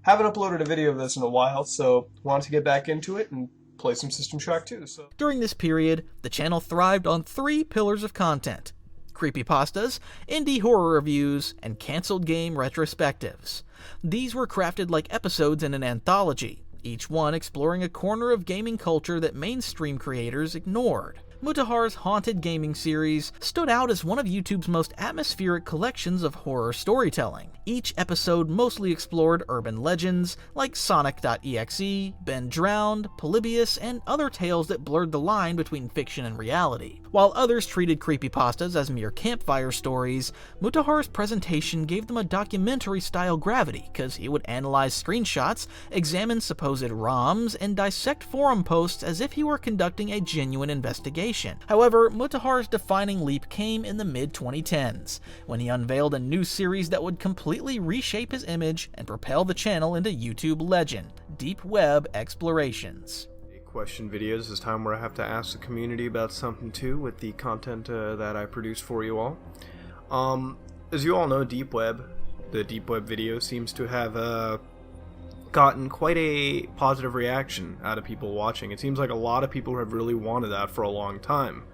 Haven't uploaded a video of this in a while, so wanted to get back into it and play some System Shock 2. During this period, the channel thrived on 3 pillars of content: creepypastas, indie horror reviews, and cancelled game retrospectives. These were crafted like episodes in an anthology, each one exploring a corner of gaming culture that mainstream creators ignored. Mutahar's Haunted Gaming series stood out as one of YouTube's most atmospheric collections of horror storytelling. Each episode mostly explored urban legends like Sonic.exe, Ben Drowned, Polybius, and other tales that blurred the line between fiction and reality. While others treated creepypastas as mere campfire stories, Mutahar's presentation gave them a documentary-style gravity, because he would analyze screenshots, examine supposed ROMs, and dissect forum posts as if he were conducting a genuine investigation. However, Mutahar's defining leap came in the mid-2010s, when he unveiled a new series that would completely reshape his image and propel the channel into YouTube legend, Deep Web Explorations. Question videos is time where I have to ask the community about something too with the content that I produce for you all. As you all know, the Deep Web video seems to have gotten quite a positive reaction out of people watching. It seems like a lot of people have really wanted that for a long time.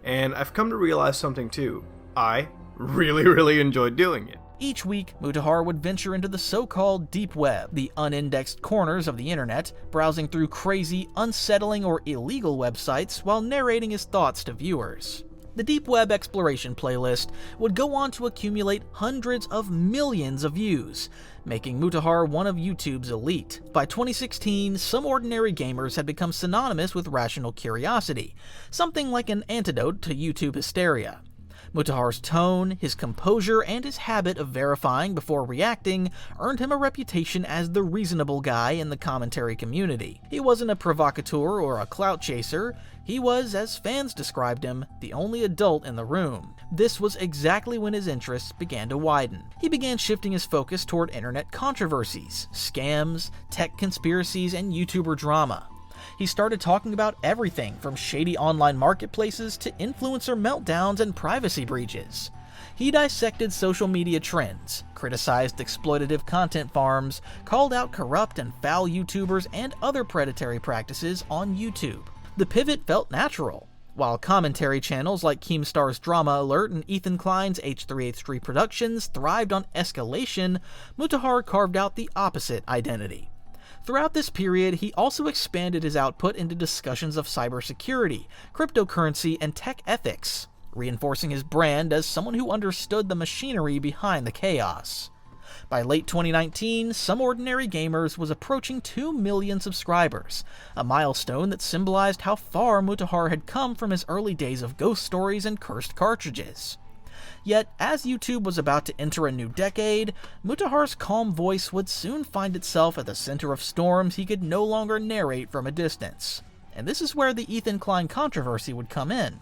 And I've come to realize something too. I really enjoyed doing it. Each week, Mutahar would venture into the so-called deep web, the unindexed corners of the internet, browsing through crazy, unsettling, or illegal websites while narrating his thoughts to viewers. The Deep Web Exploration playlist would go on to accumulate hundreds of millions of views, making Mutahar one of YouTube's elite. By 2016, Some Ordinary Gamers had become synonymous with rational curiosity, something like an antidote to YouTube hysteria. Mutahar's tone, his composure, and his habit of verifying before reacting earned him a reputation as the reasonable guy in the commentary community. He wasn't a provocateur or a clout chaser. He was, as fans described him, the only adult in the room. This was exactly when his interests began to widen. He began shifting his focus toward internet controversies, scams, tech conspiracies, and YouTuber drama. He started talking about everything from shady online marketplaces to influencer meltdowns and privacy breaches. He dissected social media trends, criticized exploitative content farms, called out corrupt and foul YouTubers and other predatory practices on YouTube. The pivot felt natural. While commentary channels like Keemstar's Drama Alert and Ethan Klein's H3H3 Productions thrived on escalation, Mutahar carved out the opposite identity: Throughout this period, he also expanded his output into discussions of cybersecurity, cryptocurrency, and tech ethics, reinforcing his brand as someone who understood the machinery behind the chaos. By late 2019, Some Ordinary Gamers was approaching 2 million subscribers, a milestone that symbolized how far Mutahar had come from his early days of ghost stories and cursed cartridges. Yet, as YouTube was about to enter a new decade, Mutahar's calm voice would soon find itself at the center of storms he could no longer narrate from a distance. And this is where the Ethan Klein controversy would come in,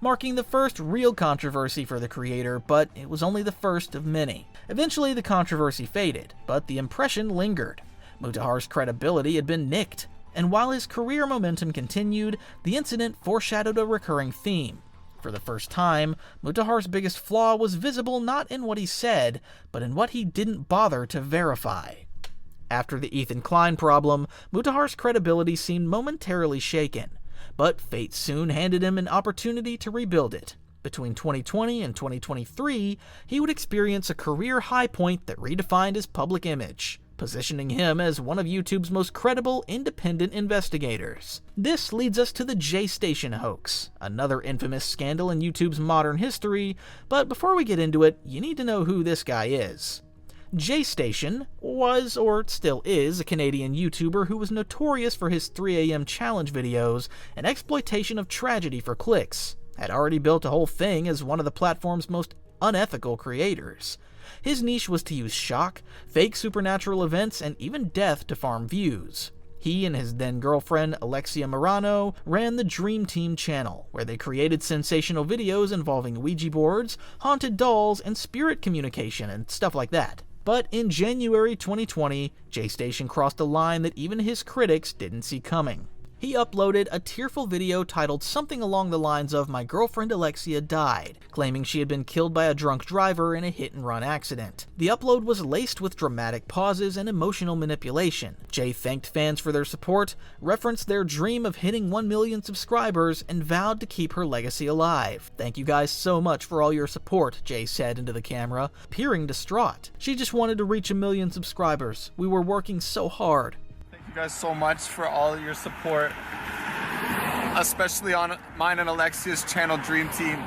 marking the first real controversy for the creator, but it was only the first of many. Eventually, the controversy faded, but the impression lingered. Mutahar's credibility had been nicked, and while his career momentum continued, the incident foreshadowed a recurring theme. For the first time, Mutahar's biggest flaw was visible not in what he said, but in what he didn't bother to verify. After the Ethan Klein problem, Mutahar's credibility seemed momentarily shaken, but fate soon handed him an opportunity to rebuild it. Between 2020 and 2023, he would experience a career high point that redefined his public image, positioning him as one of YouTube's most credible independent investigators. This leads us to the J-Station hoax, another infamous scandal in YouTube's modern history, but before we get into it, you need to know who this guy is. J-Station was, or still is, a Canadian YouTuber who was notorious for his 3 AM challenge videos and exploitation of tragedy for clicks, had already built a whole thing as one of the platform's most unethical creators. His niche was to use shock, fake supernatural events, and even death to farm views. He and his then-girlfriend, Alexia Morano, ran the Dream Team channel, where they created sensational videos involving Ouija boards, haunted dolls, and spirit communication, and stuff like that. But in January 2020, J-Station crossed a line that even his critics didn't see coming. He uploaded a tearful video titled something along the lines of "My girlfriend Alexia died," claiming she had been killed by a drunk driver in a hit-and-run accident. The upload was laced with dramatic pauses and emotional manipulation. Jay thanked fans for their support, referenced their dream of hitting 1 million subscribers, and vowed to keep her legacy alive. "Thank you guys so much for all your support," Jay said into the camera, appearing distraught. "She just wanted to reach 1 million subscribers. We were working so hard." Thank you guys so much for all your support, especially on mine and Alexia's channel, Dream Team.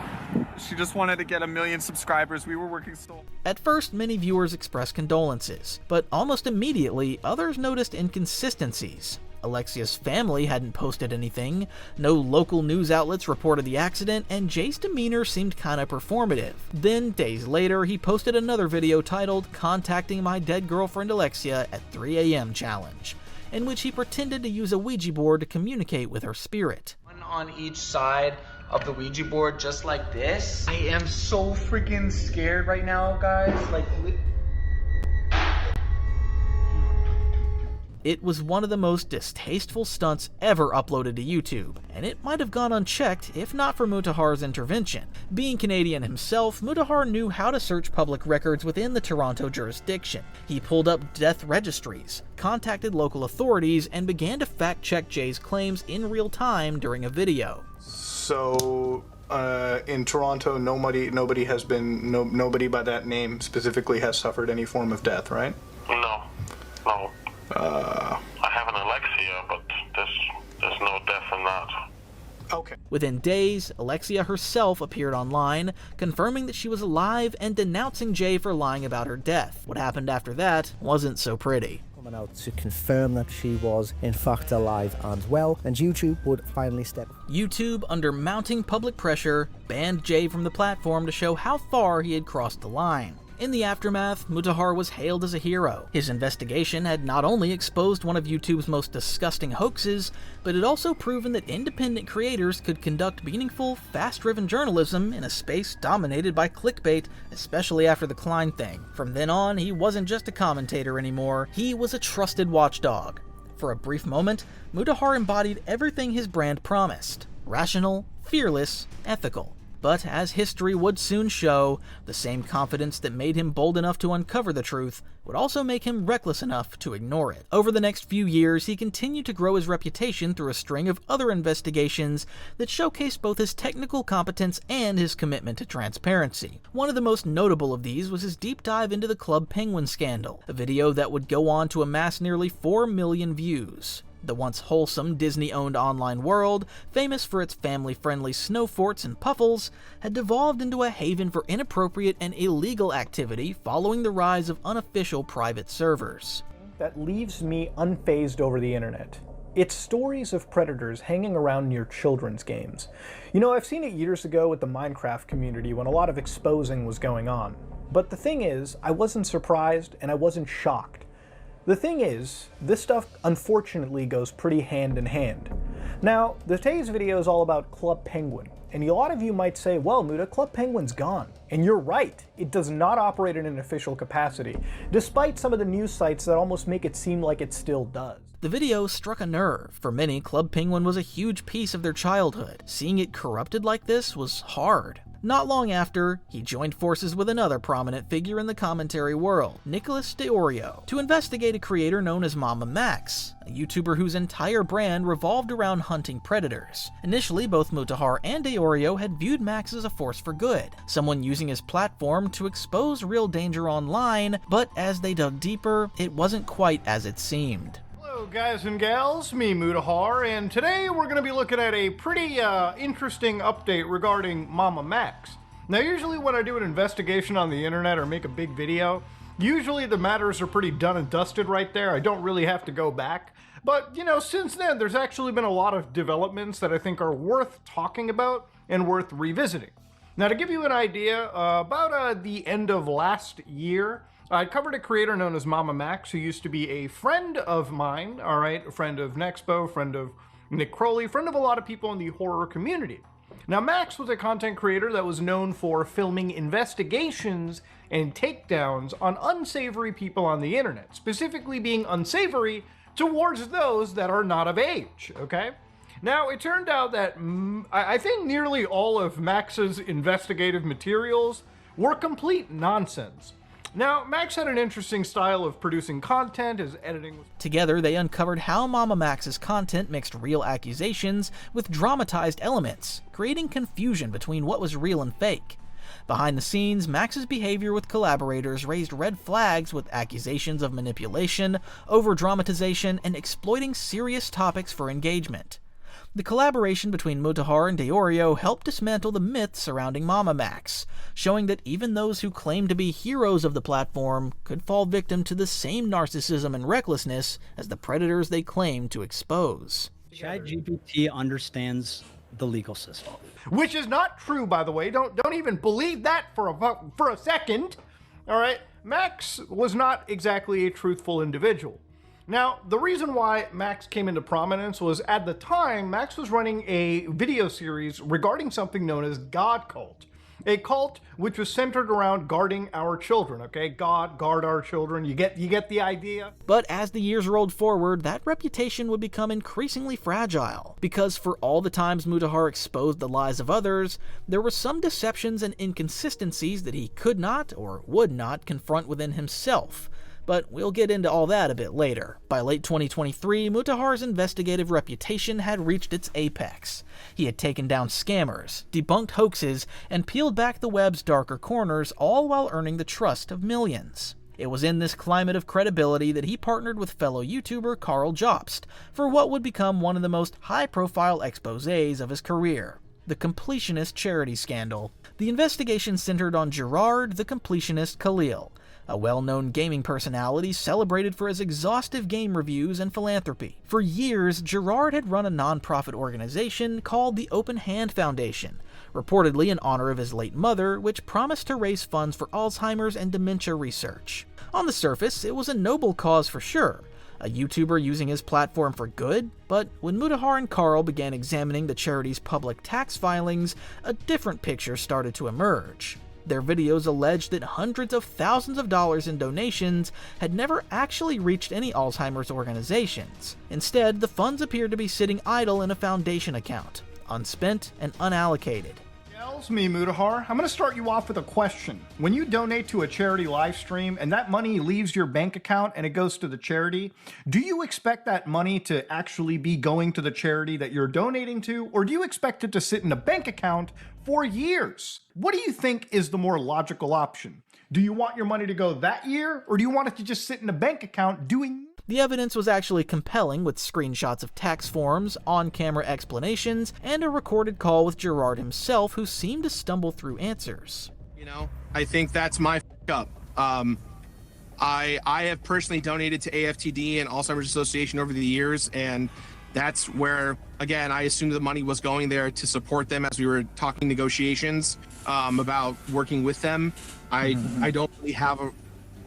She just wanted to get 1 million subscribers. We were working so... At first, many viewers expressed condolences, but almost immediately, others noticed inconsistencies. Alexia's family hadn't posted anything, no local news outlets reported the accident, and Jay's demeanor seemed kinda performative. Then, days later, he posted another video titled "Contacting My Dead Girlfriend Alexia at 3 AM Challenge," in which he pretended to use a Ouija board to communicate with her spirit. One on each side of the Ouija board, just like this. I am so freaking scared right now, guys. It was one of the most distasteful stunts ever uploaded to YouTube, and it might have gone unchecked if not for Mutahar's intervention. Being Canadian himself, Mutahar knew how to search public records within the Toronto jurisdiction. He pulled up death registries, contacted local authorities, and began to fact-check Jay's claims in real time during a video. So, in Toronto, nobody has been, nobody by that name specifically has suffered any form of death, right? No. I have an Alexia, but there's no death in that. Okay. Within days, Alexia herself appeared online, confirming that she was alive and denouncing Jay for lying about her death. What happened after that wasn't so pretty. Coming out to confirm that she was in fact alive and well, and YouTube would finally step. YouTube, under mounting public pressure, banned Jay from the platform to show how far he had crossed the line. In the aftermath, Mutahar was hailed as a hero. His investigation had not only exposed one of YouTube's most disgusting hoaxes, but had also proven that independent creators could conduct meaningful, fast-driven journalism in a space dominated by clickbait, especially after the Klein thing. From then on, he wasn't just a commentator anymore, he was a trusted watchdog. For a brief moment, Mutahar embodied everything his brand promised: rational, fearless, ethical. But as history would soon show, the same confidence that made him bold enough to uncover the truth would also make him reckless enough to ignore it. Over the next few years, he continued to grow his reputation through a string of other investigations that showcased both his technical competence and his commitment to transparency. One of the most notable of these was his deep dive into the Club Penguin scandal, a video that would go on to amass nearly 4 million views. The once wholesome Disney-owned online world, famous for its family-friendly snow forts and puffles, had devolved into a haven for inappropriate and illegal activity following the rise of unofficial private servers. That leaves me unfazed over the internet. It's stories of predators hanging around near children's games. You know, I've seen it years ago with the Minecraft community when a lot of exposing was going on. But the thing is, I wasn't surprised and I wasn't shocked. The thing is, this stuff unfortunately goes pretty hand in hand. Now, today's video is all about Club Penguin, and a lot of you might say, well, Muta, Club Penguin's gone. And you're right, it does not operate in an official capacity, despite some of the news sites that almost make it seem like it still does. The video struck a nerve. For many, Club Penguin was a huge piece of their childhood. Seeing it corrupted like this was hard. Not long after, he joined forces with another prominent figure in the commentary world, Nicholas DeOrio, to investigate a creator known as Mama Max, a YouTuber whose entire brand revolved around hunting predators. Initially, both Mutahar and DeOrio had viewed Max as a force for good, someone using his platform to expose real danger online, but as they dug deeper, it wasn't quite as it seemed. Hello guys and gals, me Mutahar, and today we're going to be looking at a pretty interesting update regarding Mama Max. Now usually when I do an investigation on the internet or make a big video, usually the matters are pretty done and dusted right there. I don't really have to go back. But, you know, since then there's actually been a lot of developments that I think are worth talking about and worth revisiting. Now to give you an idea, about the end of last year, I covered a creator known as Mama Max, who used to be a friend of mine, alright, a friend of Nexpo, friend of Nick Crowley, friend of a lot of people in the horror community. Now Max was a content creator that was known for filming investigations and takedowns on unsavory people on the internet, specifically being unsavory towards those that are not of age, okay? Now, it turned out that I think nearly all of Max's investigative materials were complete nonsense. Now, Max had an interesting style of producing content, his editing was... Together, they uncovered how Mama Max's content mixed real accusations with dramatized elements, creating confusion between what was real and fake. Behind the scenes, Max's behavior with collaborators raised red flags with accusations of manipulation, over-dramatization, and exploiting serious topics for engagement. The collaboration between Mutahar and DeOrio helped dismantle the myth surrounding Mama Max, showing that even those who claim to be heroes of the platform could fall victim to the same narcissism and recklessness as the predators they claim to expose. ChatGPT understands the legal system. Which is not true, by the way. Don't even believe that for a second. All right, Max was not exactly a truthful individual. Now, the reason why Max came into prominence was at the time, Max was running a video series regarding something known as God Cult. A cult which was centered around guarding our children, okay? God, guard our children, you get the idea? But as the years rolled forward, that reputation would become increasingly fragile, because for all the times Mutahar exposed the lies of others, there were some deceptions and inconsistencies that he could not or would not confront within himself. But we'll get into all that a bit later. By late 2023, Mutahar's investigative reputation had reached its apex. He had taken down scammers, debunked hoaxes, and peeled back the web's darker corners, all while earning the trust of millions. It was in this climate of credibility that he partnered with fellow YouTuber Carl Jobst for what would become one of the most high-profile exposés of his career, the Completionist charity scandal. The investigation centered on Gerard the Completionist Khalil, a well-known gaming personality celebrated for his exhaustive game reviews and philanthropy. For years, Gerard had run a non-profit organization called the Open Hand Foundation, reportedly in honor of his late mother, which promised to raise funds for Alzheimer's and dementia research. On the surface, it was a noble cause for sure, a YouTuber using his platform for good, but when Mutahar and Carl began examining the charity's public tax filings, a different picture started to emerge. Their videos alleged that hundreds of thousands of dollars in donations had never actually reached any Alzheimer's organizations. Instead, the funds appeared to be sitting idle in a foundation account, unspent and unallocated. Tells me, Mutahar. I'm going to start you off with a question. When you donate to a charity live stream and that money leaves your bank account and it goes to the charity, do you expect that money to actually be going to the charity that you're donating to, or do you expect it to sit in a bank account for years? What do you think is the more logical option? Do you want your money to go that year, or do you want it to just sit in a bank account doing... The evidence was actually compelling, with screenshots of tax forms, on-camera explanations, and a recorded call with Gerard himself, who seemed to stumble through answers. You know, I think that's my up. I have personally donated to AFTD and Alzheimer's Association over the years, and that's where, again, I assumed the money was going there to support them as we were talking negotiations about working with them. I don't really have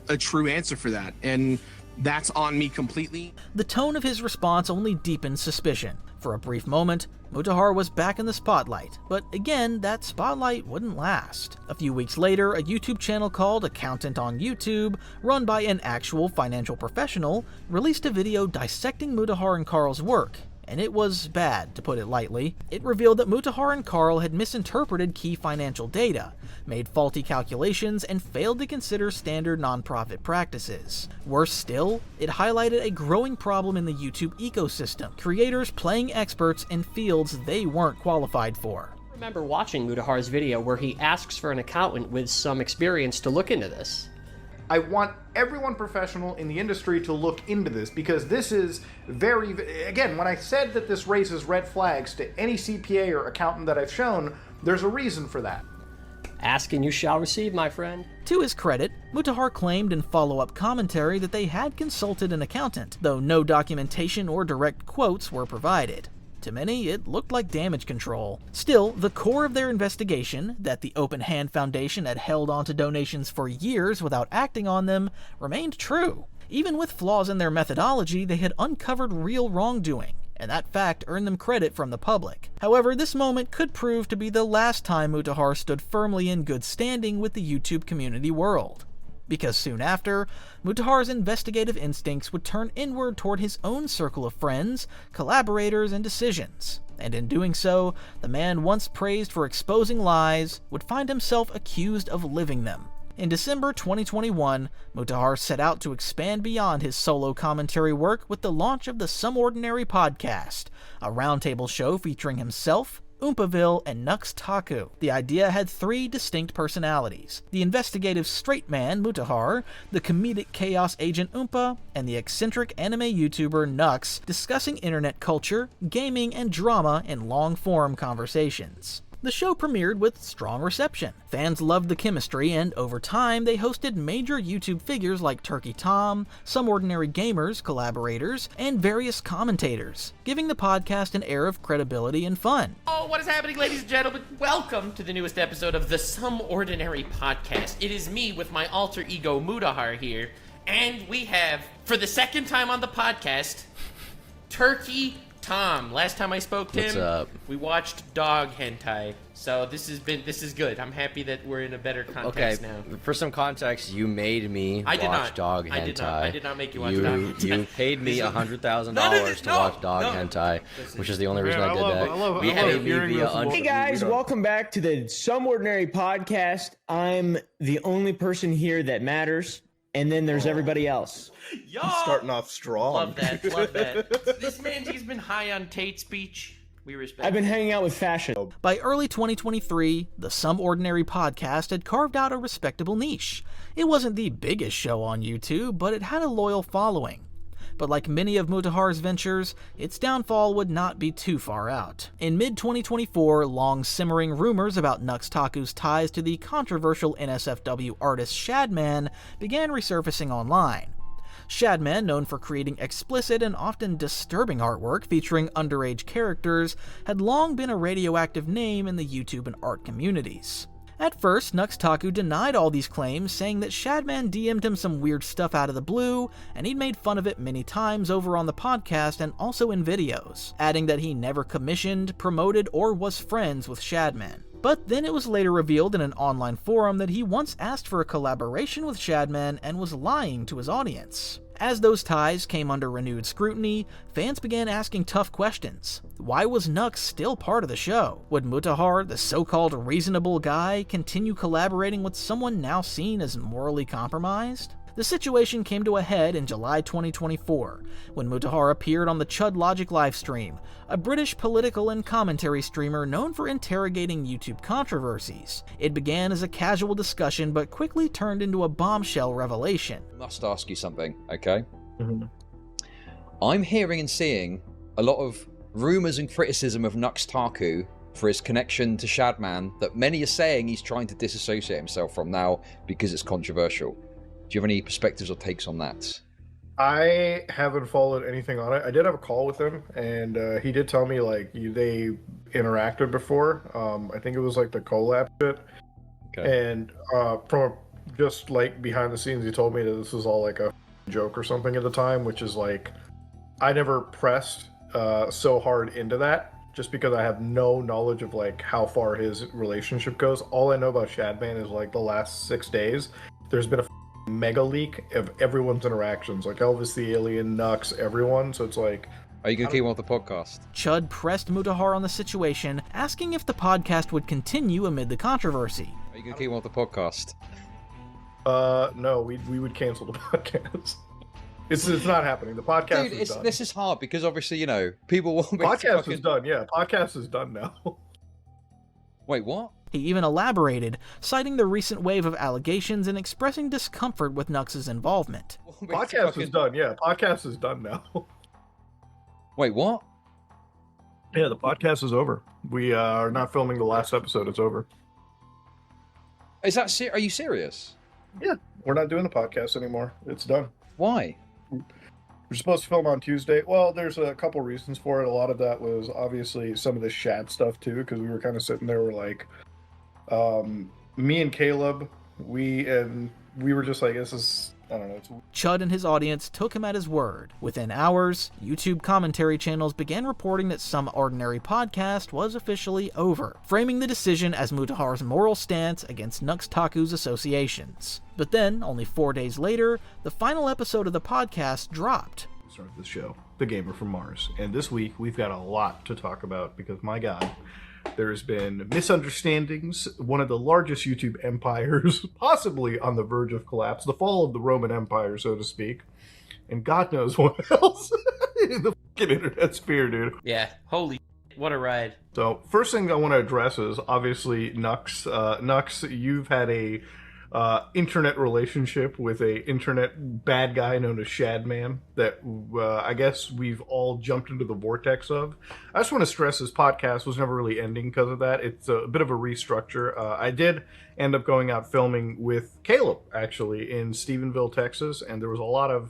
a true answer for that, and that's on me completely. The tone of his response only deepened suspicion. For a brief moment, Mutahar was back in the spotlight, but again, that spotlight wouldn't last. A few weeks later, a YouTube channel called Accountant on YouTube, run by an actual financial professional, released a video dissecting Mutahar and Carl's work. And it was bad, to put it lightly. It revealed that Mutahar and Carl had misinterpreted key financial data, made faulty calculations, and failed to consider standard nonprofit practices. Worse still, it highlighted a growing problem in the YouTube ecosystem, creators playing experts in fields they weren't qualified for. I remember watching Mutahar's video where he asks for an accountant with some experience to look into this. I want everyone professional in the industry to look into this, because this is very, again, when I said that this raises red flags to any CPA or accountant that I've shown, there's a reason for that. Ask and you shall receive, my friend. To his credit, Mutahar claimed in follow-up commentary that they had consulted an accountant, though no documentation or direct quotes were provided. To many, it looked like damage control. Still, the core of their investigation, that the Open Hand Foundation had held onto donations for years without acting on them, remained true. Even with flaws in their methodology, they had uncovered real wrongdoing, and that fact earned them credit from the public. However, this moment could prove to be the last time Mutahar stood firmly in good standing with the YouTube community world. Because soon after, Mutahar's investigative instincts would turn inward toward his own circle of friends, collaborators, and decisions. And in doing so, the man once praised for exposing lies would find himself accused of living them. In December 2021, Mutahar set out to expand beyond his solo commentary work with the launch of the Some Ordinary podcast, a roundtable show featuring himself, Oompaville, and Nux Taku. The idea had three distinct personalities: the investigative straight man, Mutahar, the comedic chaos agent Oompa, and the eccentric anime YouTuber Nux, discussing internet culture, gaming, and drama in long-form conversations. The show premiered with strong reception. Fans loved the chemistry, and over time, they hosted major YouTube figures like Turkey Tom, Some Ordinary Gamers, collaborators, and various commentators, giving the podcast an air of credibility and fun. Oh, what is happening, ladies and gentlemen? Welcome to the newest episode of the Some Ordinary Podcast. It is me with my alter ego, Mutahar, here, and we have, for the second time on the podcast, Turkey Tom. Last time I spoke to him, what's up? We watched dog hentai. So this is good. I'm happy that we're in a better context now. For some context, you made me watch dog hentai. I did not make you watch dog hentai. You paid me $100,000 to watch dog hentai, which is the only reason I did that. Hey guys, welcome back to the Some Ordinary Podcast. I'm the only person here that matters, and then there's everybody else. Y'all starting off strong. Love that. Love that. This man, he's been high on Tate speech. We respect. I've been hanging out with fashion. By early 2023, the Some Ordinary Podcast had carved out a respectable niche. It wasn't the biggest show on YouTube, but it had a loyal following. But like many of Mutahar's ventures, its downfall would not be too far out. In mid-2024, long-simmering rumors about Nux Taku's ties to the controversial NSFW artist Shadman began resurfacing online. Shadman, known for creating explicit and often disturbing artwork featuring underage characters, had long been a radioactive name in the YouTube and art communities. At first, Nux Taku denied all these claims, saying that Shadman DM'd him some weird stuff out of the blue, and he'd made fun of it many times over on the podcast and also in videos, adding that he never commissioned, promoted, or was friends with Shadman. But then it was later revealed in an online forum that he once asked for a collaboration with Shadman and was lying to his audience. As those ties came under renewed scrutiny, fans began asking tough questions. Why was Nux still part of the show? Would Mutahar, the so-called reasonable guy, continue collaborating with someone now seen as morally compromised? The situation came to a head in July 2024, when Mutahar appeared on the Chud Logic livestream, a British political and commentary streamer known for interrogating YouTube controversies. It began as a casual discussion, but quickly turned into a bombshell revelation. Must ask you something, okay? I'm hearing and seeing a lot of rumours and criticism of Nux Taku for his connection to Shadman that many are saying he's trying to disassociate himself from now because it's controversial. Do you have any perspectives or takes on that? I haven't followed anything on it. I did have a call with him, and he did tell me like they interacted before. I think it was like the collab shit. Okay. And from just like behind the scenes, he told me that this was all like a joke or something at the time, which is like I never pressed so hard into that just because I have no knowledge of like how far his relationship goes. All I know about Shadman is like the last 6 days, there's been a mega leak of everyone's interactions, like Elvis the Alien, Nux, everyone. So it's like, are you gonna keep him off the podcast? Chud pressed Mutahar on the situation, asking if the podcast would continue amid the controversy. Are you gonna keep him off the podcast? No, we would cancel the podcast. It's not happening. The podcast is done. This is hard because obviously, you know, people will be podcast is done, yeah. Podcast is done now. Wait, what? He even elaborated, citing the recent wave of allegations and expressing discomfort with Nux's involvement. Podcast is done, yeah. Podcast is done now. Wait, what? Yeah, the podcast is over. We are not filming the last episode. It's over. Is that are you serious? Yeah, we're not doing the podcast anymore. It's done. Why? We're supposed to film on Tuesday. Well, there's a couple reasons for it. A lot of that was obviously some of the Shad stuff too, because we were kind of sitting there, we're like, me and Caleb, we were just like, this is, I don't know. Chud and his audience took him at his word. Within hours, YouTube commentary channels began reporting that Some Ordinary Podcast was officially over, framing the decision as Mutahar's moral stance against Nux Taku's associations. But then, only 4 days later, the final episode of the podcast dropped. Start the show, The Gamer from Mars. And this week, we've got a lot to talk about because, my God, there's been misunderstandings, one of the largest YouTube empires, possibly on the verge of collapse, the fall of the Roman Empire, so to speak, and God knows what else in the fucking internet sphere, dude. Yeah, holy what a ride. So, first thing I want to address is, obviously, Nux. Nux, you've had a internet relationship with a internet bad guy known as Shadman that I guess we've all jumped into the vortex of. I just want to stress this podcast was never really ending because of that. It's a bit of a restructure. I did end up going out filming with Caleb, actually, in Stephenville, Texas, and there was a lot of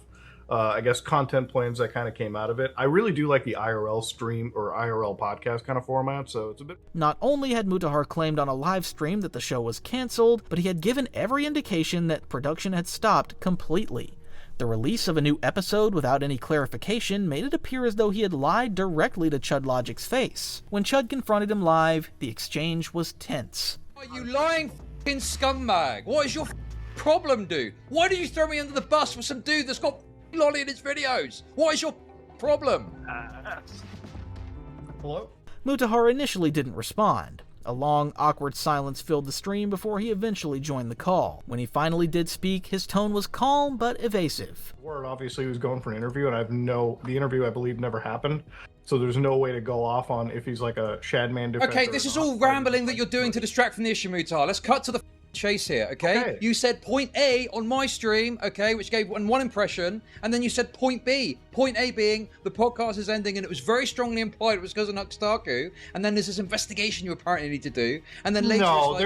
I guess content plans that kind of came out of it. I really do like the IRL stream or IRL podcast kind of format, so it's a bit... Not only had Mutahar claimed on a live stream that the show was cancelled, but he had given every indication that production had stopped completely. The release of a new episode without any clarification made it appear as though he had lied directly to Chud Logic's face. When Chud confronted him live, the exchange was tense. Are you lying f***ing scumbag? What is your problem, dude? Why do you throw me under the bus for some dude that's got lolly in his videos? What is your problem? Hello? Mutahar initially didn't respond. A long, awkward silence filled the stream before he eventually joined the call. When he finally did speak, his tone was calm but evasive. Word, obviously he was going for an interview, and the interview I believe never happened. So there's no way to go off on if he's like a Shadman defender. Okay, this is all rambling that you're doing to distract from the issue, Mutahar. Let's cut to the chase here, okay? You said point A on my stream, okay, which gave one impression, and then you said point B. Point A being the podcast is ending, and it was very strongly implied it was because of Nux Taku, and then there's this investigation you apparently need to do, and then later no, like...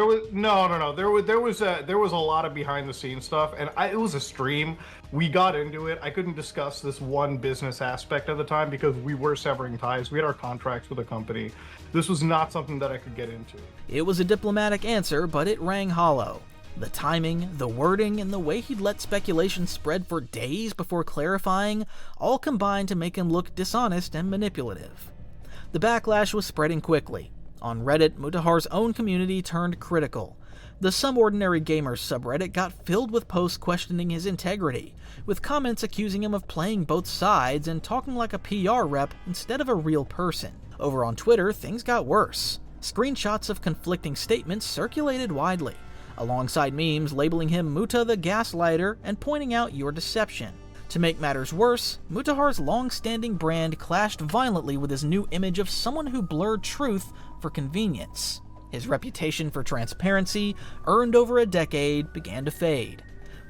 there was a lot of behind the scenes stuff, and it was a stream. We got into it. I couldn't discuss this one business aspect at the time because we were severing ties. We had our contracts with the company. This was not something that I could get into. It was a diplomatic answer, but it rang hollow. The timing, the wording, and the way he'd let speculation spread for days before clarifying all combined to make him look dishonest and manipulative. The backlash was spreading quickly. On Reddit, Mutahar's own community turned critical. The Some Ordinary Gamers subreddit got filled with posts questioning his integrity, with comments accusing him of playing both sides and talking like a PR rep instead of a real person. Over on Twitter, things got worse. Screenshots of conflicting statements circulated widely, alongside memes labeling him Muta the Gaslighter and pointing out your deception. To make matters worse, Mutahar's long-standing brand clashed violently with his new image of someone who blurred truth for convenience. His reputation for transparency, earned over a decade, began to fade.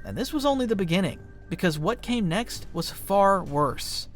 And this was only the beginning, because what came next was far worse.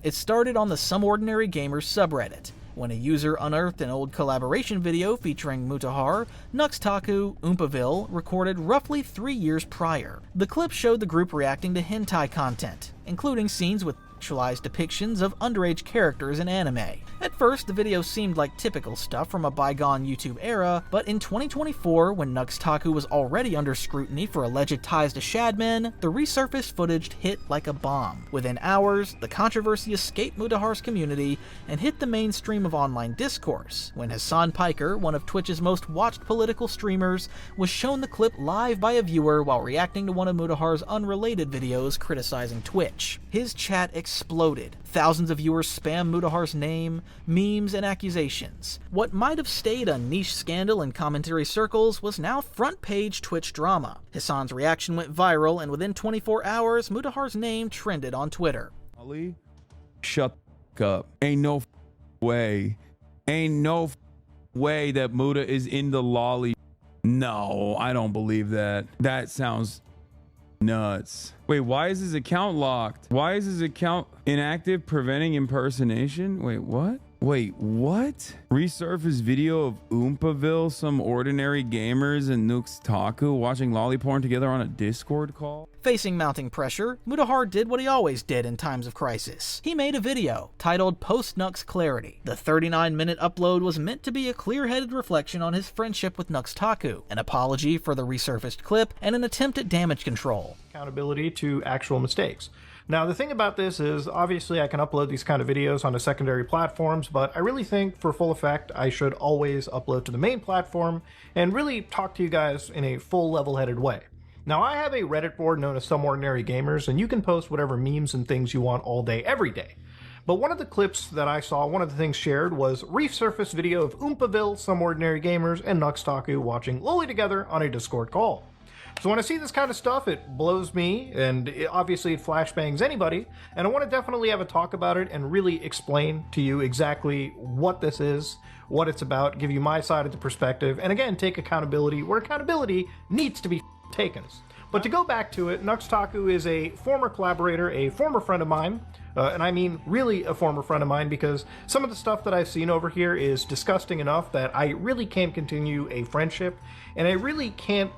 It started on the Some Ordinary Gamers subreddit, when a user unearthed an old collaboration video featuring Mutahar, Nuxtaku, Oompaville, recorded roughly 3 years prior. The clip showed the group reacting to hentai content, including scenes with sexualized depictions of underage characters in anime. At first, the video seemed like typical stuff from a bygone YouTube era, but in 2024, when Nuxtaku was already under scrutiny for alleged ties to Shadmen, the resurfaced footage hit like a bomb. Within hours, the controversy escaped Mutahar's community and hit the mainstream of online discourse, when Hassan Piker, one of Twitch's most watched political streamers, was shown the clip live by a viewer while reacting to one of Mutahar's unrelated videos criticizing Twitch. His chat exploded. Thousands of viewers spam Mutahar's name, memes, and accusations. What might have stayed a niche scandal in commentary circles was now front-page Twitch drama. Hassan's reaction went viral, and within 24 hours, Mutahar's name trended on Twitter. Ali, shut the up. Ain't no way. Ain't no way that Muta is in the lolly. No, I don't believe that. That sounds nuts. Wait, why is his account locked? Why is his account inactive, preventing impersonation? Wait, what? Wait, what? Resurface video of Oompaville, Some Ordinary Gamers, and Nuxtaku watching lolly porn together on a Discord call? Facing mounting pressure, Mutahar did what he always did in times of crisis. He made a video titled Post-Nux Clarity. The 39-minute upload was meant to be a clear-headed reflection on his friendship with Nuxtaku, an apology for the resurfaced clip, and an attempt at damage control. Accountability to actual mistakes. Now, the thing about this is, obviously I can upload these kind of videos onto secondary platforms, but I really think for full effect, I should always upload to the main platform and really talk to you guys in a full level-headed way. Now, I have a Reddit board known as Some Ordinary Gamers, and you can post whatever memes and things you want all day, every day. But one of the clips that I saw, one of the things shared, was resurfaced video of Oompaville, Some Ordinary Gamers, and Nuxtaku watching lolly together on a Discord call. So when I see this kind of stuff, it blows me, and obviously it flashbangs anybody, and I want to definitely have a talk about it and really explain to you exactly what this is, what it's about, give you my side of the perspective, and again, take accountability where accountability needs to be taken. But to go back to it, Nuxtaku is a former collaborator, a former friend of mine, and I mean really a former friend of mine, because some of the stuff that I've seen over here is disgusting enough that I really can't continue a friendship, and I really can't,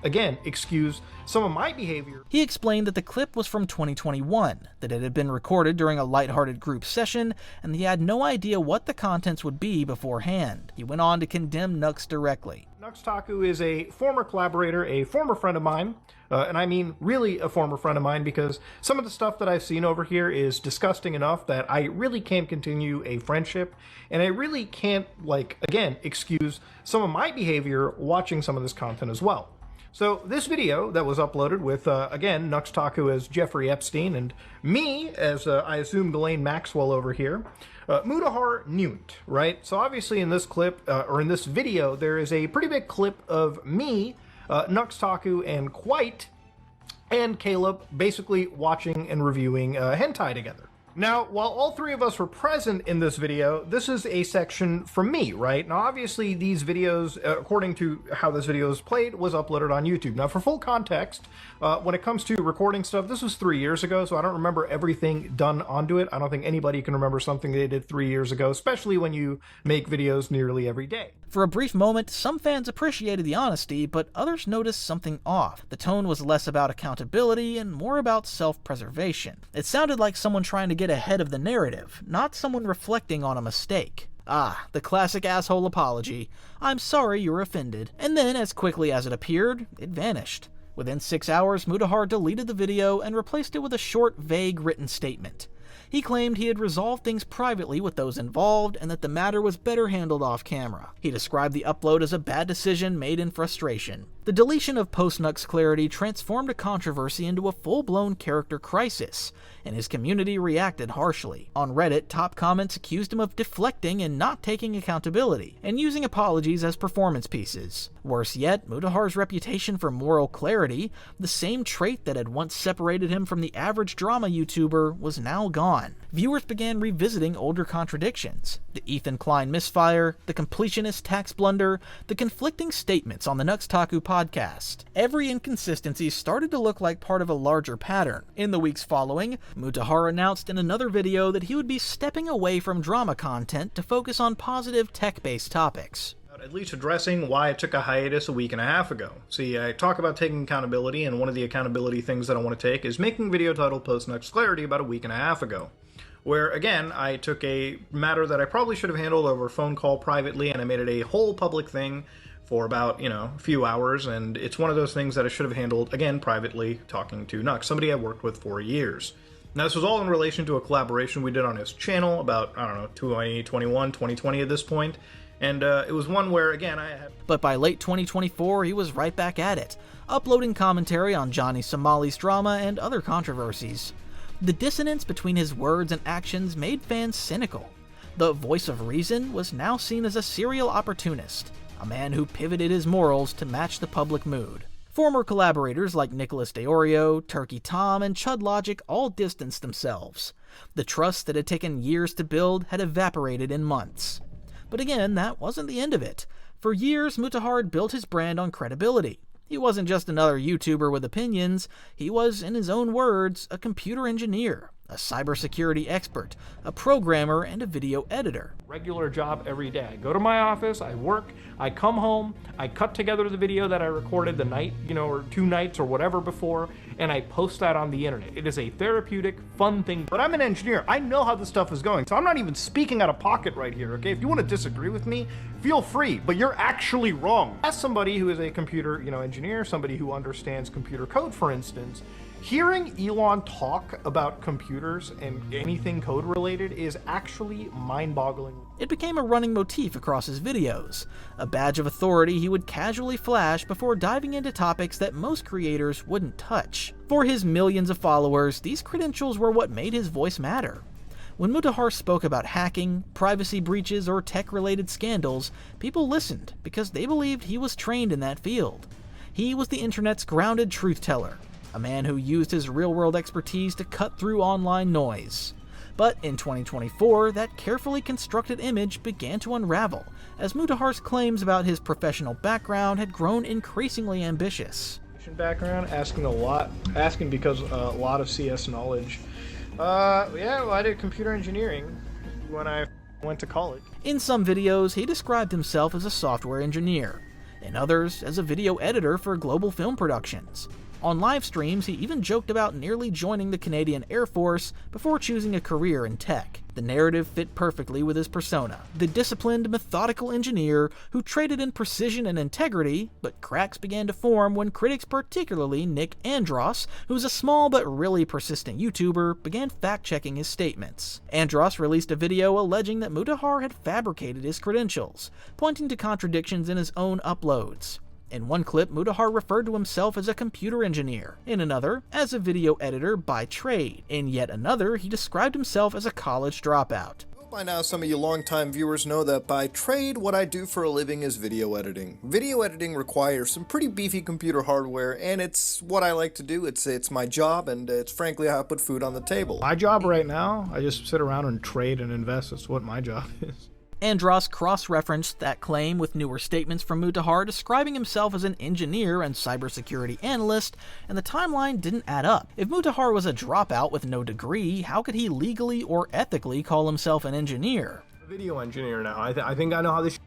again, excuse some of my behavior. He explained that the clip was from 2021, that it had been recorded during a lighthearted group session, and he had no idea what the contents would be beforehand. He went on to condemn Nux directly. Nuxtaku is a former collaborator, a former friend of mine, and I mean really a former friend of mine, because some of the stuff that I've seen over here is disgusting enough that I really can't continue a friendship, and I really can't, again, excuse some of my behavior watching some of this content as well. So this video that was uploaded with, again, Nuxtaku as Jeffrey Epstein and me as, I assume, Ghislaine Maxwell over here, Mutahar Nunt, right? So obviously in this clip, or in this video, there is a pretty big clip of me, Nuxtaku, and Quite, and Caleb basically watching and reviewing hentai together. Now, while all three of us were present in this video, this is a section from me, right? Now, obviously, these videos, according to how this video is played, was uploaded on YouTube. Now, for full context, when it comes to recording stuff, this was 3 years ago, so I don't remember everything done onto it. I don't think anybody can remember something they did 3 years ago, especially when you make videos nearly every day. For a brief moment, some fans appreciated the honesty, but others noticed something off. The tone was less about accountability and more about self-preservation. It sounded like someone trying to get ahead of the narrative, not someone reflecting on a mistake. Ah, the classic asshole apology. I'm sorry you're offended. And then, as quickly as it appeared, it vanished. Within 6 hours, Mutahar deleted the video and replaced it with a short, vague written statement. He claimed he had resolved things privately with those involved and that the matter was better handled off camera. He described the upload as a bad decision made in frustration. The deletion of post-Nux Clarity transformed a controversy into a full-blown character crisis, and his community reacted harshly. On Reddit, top comments accused him of deflecting and not taking accountability, and using apologies as performance pieces. Worse yet, Mutahar's reputation for moral clarity, the same trait that had once separated him from the average drama YouTuber, was now gone. Viewers began revisiting older contradictions. The Ethan Klein misfire, the Completionist tax blunder, the conflicting statements on the Nuxtaku podcast. Every inconsistency started to look like part of a larger pattern. In the weeks following, Mutahar announced in another video that he would be stepping away from drama content to focus on positive tech-based topics. At least addressing why I took a hiatus a week and a half ago. See, I talk about taking accountability, and one of the accountability things that I want to take is making a video titled Post-Nux Clarity about a week and a half ago, where, again, I took a matter that I probably should have handled over a phone call privately, and I made it a whole public thing for about, a few hours, and it's one of those things that I should have handled, again, privately, talking to Nux, somebody I worked with for years. Now, this was all in relation to a collaboration we did on his channel about, 2021, 2020 at this point, and it was one where, again, I had... But by late 2024, he was right back at it, uploading commentary on Johnny Somali's drama and other controversies. The dissonance between his words and actions made fans cynical. The voice of reason was now seen as a serial opportunist, a man who pivoted his morals to match the public mood. Former collaborators like Nicholas DeOrio, Turkey Tom, and Chud Logic all distanced themselves. The trust that had taken years to build had evaporated in months. But again, that wasn't the end of it. For years, Mutahar had built his brand on credibility. He wasn't just another YouTuber with opinions, he was, in his own words, a computer engineer, a cybersecurity expert, a programmer, and a video editor. Regular job every day. I go to my office, I work, I come home, I cut together the video that I recorded the night, or 2 nights or whatever before, and I post that on the internet. It is a therapeutic, fun thing. But I'm an engineer. I know how this stuff is going, so I'm not even speaking out of pocket right here, okay? If you want to disagree with me, feel free, but you're actually wrong. As somebody who is a computer, engineer, somebody who understands computer code, for instance, hearing Elon talk about computers and anything code related is actually mind-boggling. It became a running motif across his videos, a badge of authority he would casually flash before diving into topics that most creators wouldn't touch. For his millions of followers, these credentials were what made his voice matter. When Mutahar spoke about hacking, privacy breaches, or tech-related scandals, people listened because they believed he was trained in that field. He was the internet's grounded truth-teller, a man who used his real-world expertise to cut through online noise. But in 2024, that carefully constructed image began to unravel, as Mutahar's claims about his professional background had grown increasingly ambitious. Background, asking because a lot of CS knowledge. I did computer engineering when I went to college. In some videos, he described himself as a software engineer, in others as a video editor for global film productions. On live streams, he even joked about nearly joining the Canadian Air Force before choosing a career in tech. The narrative fit perfectly with his persona, the disciplined, methodical engineer who traded in precision and integrity, but cracks began to form when critics, particularly Nick Andros, who's a small but really persistent YouTuber, began fact-checking his statements. Andros released a video alleging that Mutahar had fabricated his credentials, pointing to contradictions in his own uploads. In one clip, Mutahar referred to himself as a computer engineer. In another, as a video editor by trade. In yet another, he described himself as a college dropout. By now, some of you longtime viewers know that by trade, what I do for a living is video editing. Video editing requires some pretty beefy computer hardware, and it's what I like to do. It's my job, and it's frankly how I put food on the table. My job right now, I just sit around and trade and invest. That's what my job is. Andros cross-referenced that claim with newer statements from Mutahar describing himself as an engineer and cybersecurity analyst, and the timeline didn't add up. If Mutahar was a dropout with no degree, how could he legally or ethically call himself an engineer? I'm a video engineer now. I think I know how this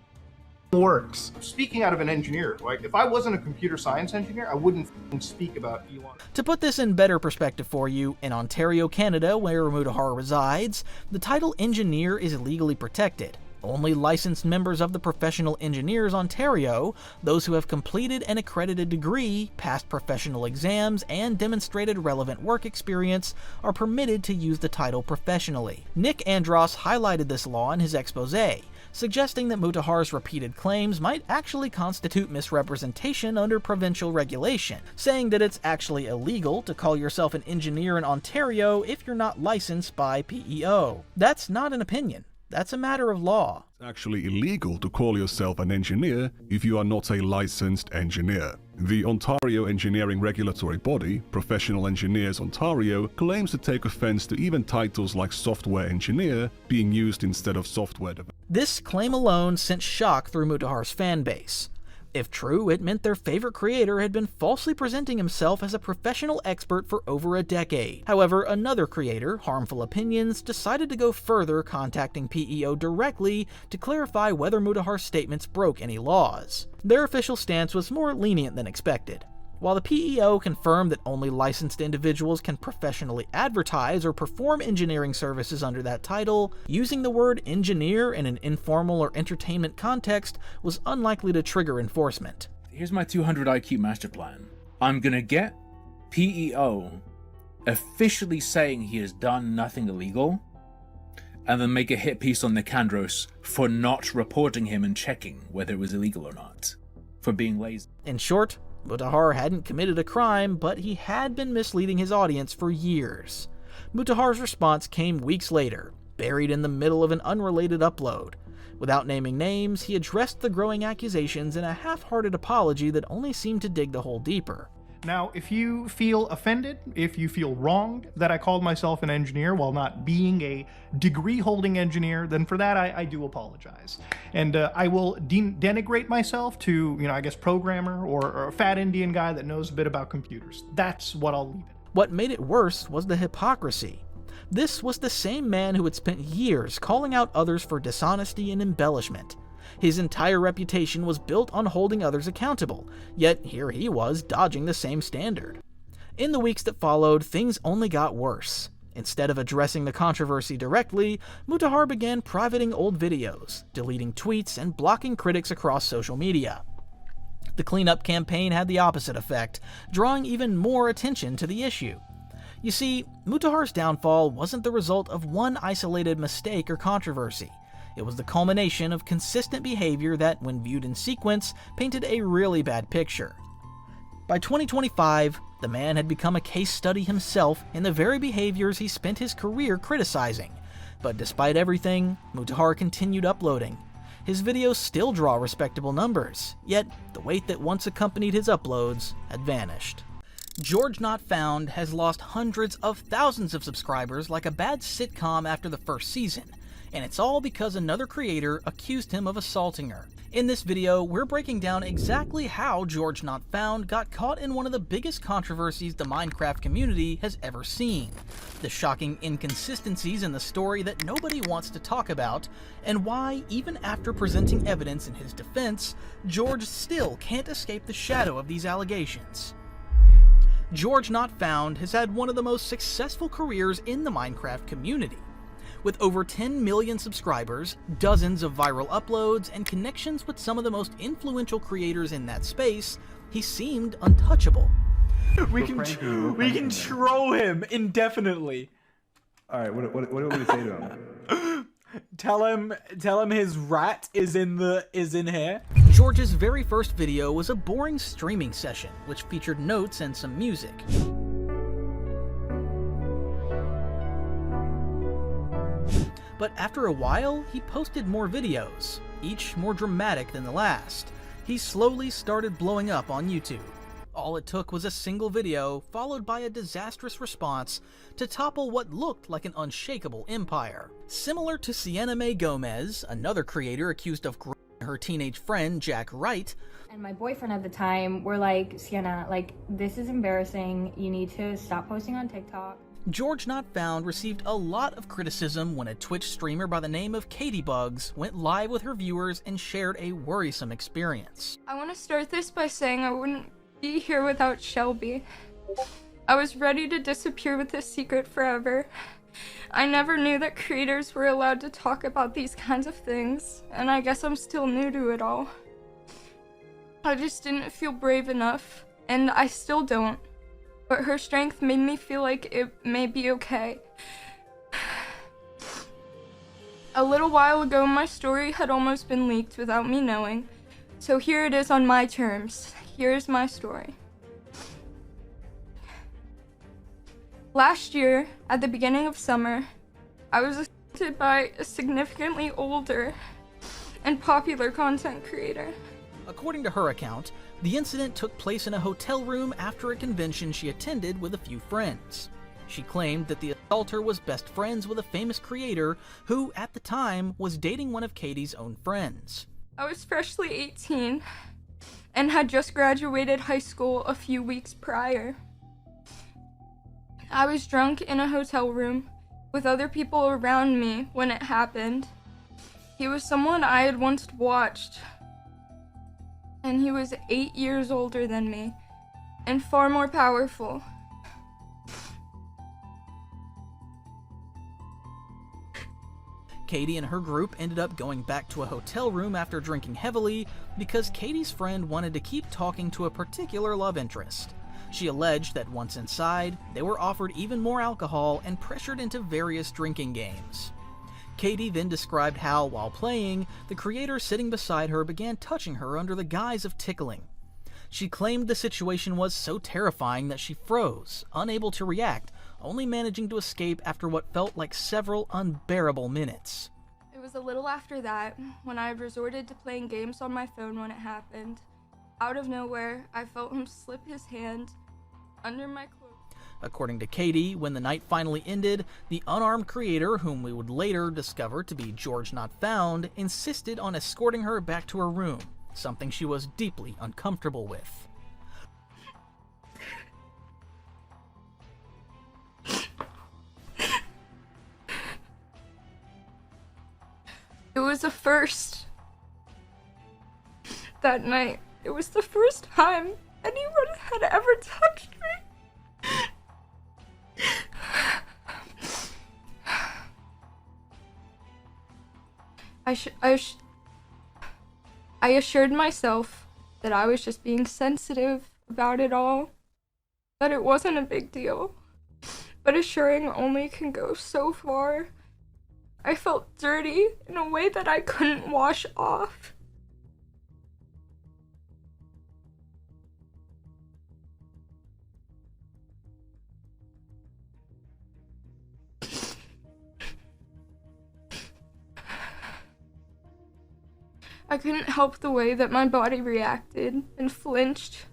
works. Speaking out of an engineer, like if I wasn't a computer science engineer, I wouldn't speak about Elon. To put this in better perspective for you, in Ontario, Canada, where Mutahar resides, the title engineer is legally protected. Only licensed members of the Professional Engineers Ontario, those who have completed an accredited degree, passed professional exams, and demonstrated relevant work experience, are permitted to use the title professionally. Nick Andros highlighted this law in his exposé, suggesting that Mutahar's repeated claims might actually constitute misrepresentation under provincial regulation, saying that it's actually illegal to call yourself an engineer in Ontario if you're not licensed by PEO. That's not an opinion. That's a matter of law. It's actually illegal to call yourself an engineer if you are not a licensed engineer. The Ontario engineering regulatory body, Professional Engineers Ontario, claims to take offense to even titles like software engineer being used instead of software developer. This claim alone sent shock through Mutahar's fan base. If true, it meant their favorite creator had been falsely presenting himself as a professional expert for over a decade. However, another creator, Harmful Opinions, decided to go further, contacting PEO directly to clarify whether Mutahar's statements broke any laws. Their official stance was more lenient than expected. While the PEO confirmed that only licensed individuals can professionally advertise or perform engineering services under that title, using the word engineer in an informal or entertainment context was unlikely to trigger enforcement. Here's my 200 IQ master plan. I'm gonna get PEO officially saying he has done nothing illegal, and then make a hit piece on Nicandros for not reporting him and checking whether it was illegal or not, for being lazy. In short, Mutahar hadn't committed a crime, but he had been misleading his audience for years. Mutahar's response came weeks later, buried in the middle of an unrelated upload. Without naming names, he addressed the growing accusations in a half-hearted apology that only seemed to dig the hole deeper. Now, if you feel offended, if you feel wronged that I called myself an engineer while not being a degree-holding engineer, then for that I do apologize. And I will denigrate myself to, I guess programmer or a fat Indian guy that knows a bit about computers. That's what I'll leave it. What made it worse was the hypocrisy. This was the same man who had spent years calling out others for dishonesty and embellishment. His entire reputation was built on holding others accountable, yet here he was dodging the same standard. In the weeks that followed, things only got worse. Instead of addressing the controversy directly, Mutahar began privating old videos, deleting tweets, and blocking critics across social media. The cleanup campaign had the opposite effect, drawing even more attention to the issue. You see, Mutahar's downfall wasn't the result of one isolated mistake or controversy. It was the culmination of consistent behavior that, when viewed in sequence, painted a really bad picture. By 2025, the man had become a case study himself in the very behaviors he spent his career criticizing. But despite everything, Mutahar continued uploading. His videos still draw respectable numbers, yet the weight that once accompanied his uploads had vanished. George Not Found has lost hundreds of thousands of subscribers like a bad sitcom after the first season, and it's all because another creator accused him of assaulting her. In this video, we're breaking down exactly how George Not Found got caught in one of the biggest controversies the Minecraft community has ever seen, the shocking inconsistencies in the story that nobody wants to talk about, and why, even after presenting evidence in his defense, George still can't escape the shadow of these allegations. George Not Found has had one of the most successful careers in the Minecraft community. With over 10 million subscribers, dozens of viral uploads, and connections with some of the most influential creators in that space, he seemed untouchable. We can troll him indefinitely. All right, what do we say to him? Tell him his rat is in here. George's very first video was a boring streaming session, which featured notes and some music. But after a while, he posted more videos, each more dramatic than the last. He slowly started blowing up on YouTube. All it took was a single video, followed by a disastrous response, to topple what looked like an unshakable empire. Similar to Sienna Mae Gomez, another creator accused of groping her teenage friend, Jack Wright, and my boyfriend at the time were like, Sienna, this is embarrassing, you need to stop posting on TikTok. George Not Found received a lot of criticism when a Twitch streamer by the name of Katybugs went live with her viewers and shared a worrisome experience. I want to start this by saying I wouldn't be here without Shelby. I was ready to disappear with this secret forever, I never knew that creators were allowed to talk about these kinds of things, and I guess I'm still new to it all. I just didn't feel brave enough, and I still don't. But her strength made me feel like it may be okay. A little while ago, my story had almost been leaked without me knowing, so here it is on my terms. Here's my story. Last year, at the beginning of summer, I was assaulted by a significantly older and popular content creator. According to her account, the incident took place in a hotel room after a convention she attended with a few friends. She claimed that the assaulter was best friends with a famous creator who, at the time, was dating one of Katie's own friends. I was freshly 18 and had just graduated high school a few weeks prior. I was drunk in a hotel room with other people around me when it happened. He was someone I had once watched, and he was 8 years older than me and far more powerful. Katie and her group ended up going back to a hotel room after drinking heavily because Katie's friend wanted to keep talking to a particular love interest. She alleged that once inside, they were offered even more alcohol and pressured into various drinking games. Katie then described how, while playing, the creator sitting beside her began touching her under the guise of tickling. She claimed the situation was so terrifying that she froze, unable to react, only managing to escape after what felt like several unbearable minutes. It was a little after that, when I had resorted to playing games on my phone when it happened. Out of nowhere, I felt him slip his hand under my clothes. According to Katie, when the night finally ended, the unarmed creator, whom we would later discover to be George Not Found, insisted on escorting her back to her room, something she was deeply uncomfortable with. It was a first. That night, it was the first time anyone had ever touched me. I assured myself that I was just being sensitive about it all, that it wasn't a big deal, but assuring only can go so far. I felt dirty in a way that I couldn't wash off. I couldn't help the way that my body reacted and flinched.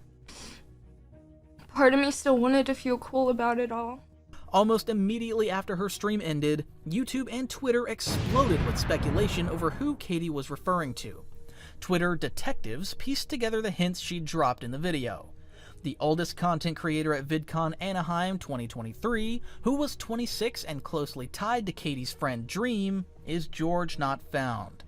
Part of me still wanted to feel cool about it all. Almost immediately after her stream ended, YouTube and Twitter exploded with speculation over who Katie was referring to. Twitter detectives pieced together the hints she'd dropped in the video. The oldest content creator at VidCon Anaheim 2023, who was 26 and closely tied to Katie's friend Dream, is George Not Found.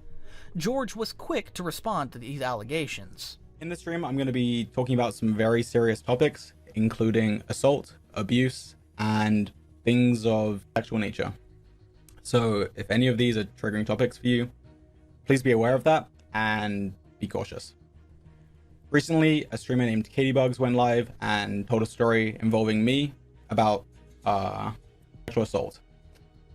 George was quick to respond to these allegations. In this stream, I'm going to be talking about some very serious topics, including assault, abuse, and things of sexual nature. So if any of these are triggering topics for you, please be aware of that and be cautious. Recently, a streamer named Katiebugs went live and told a story involving me about sexual assault.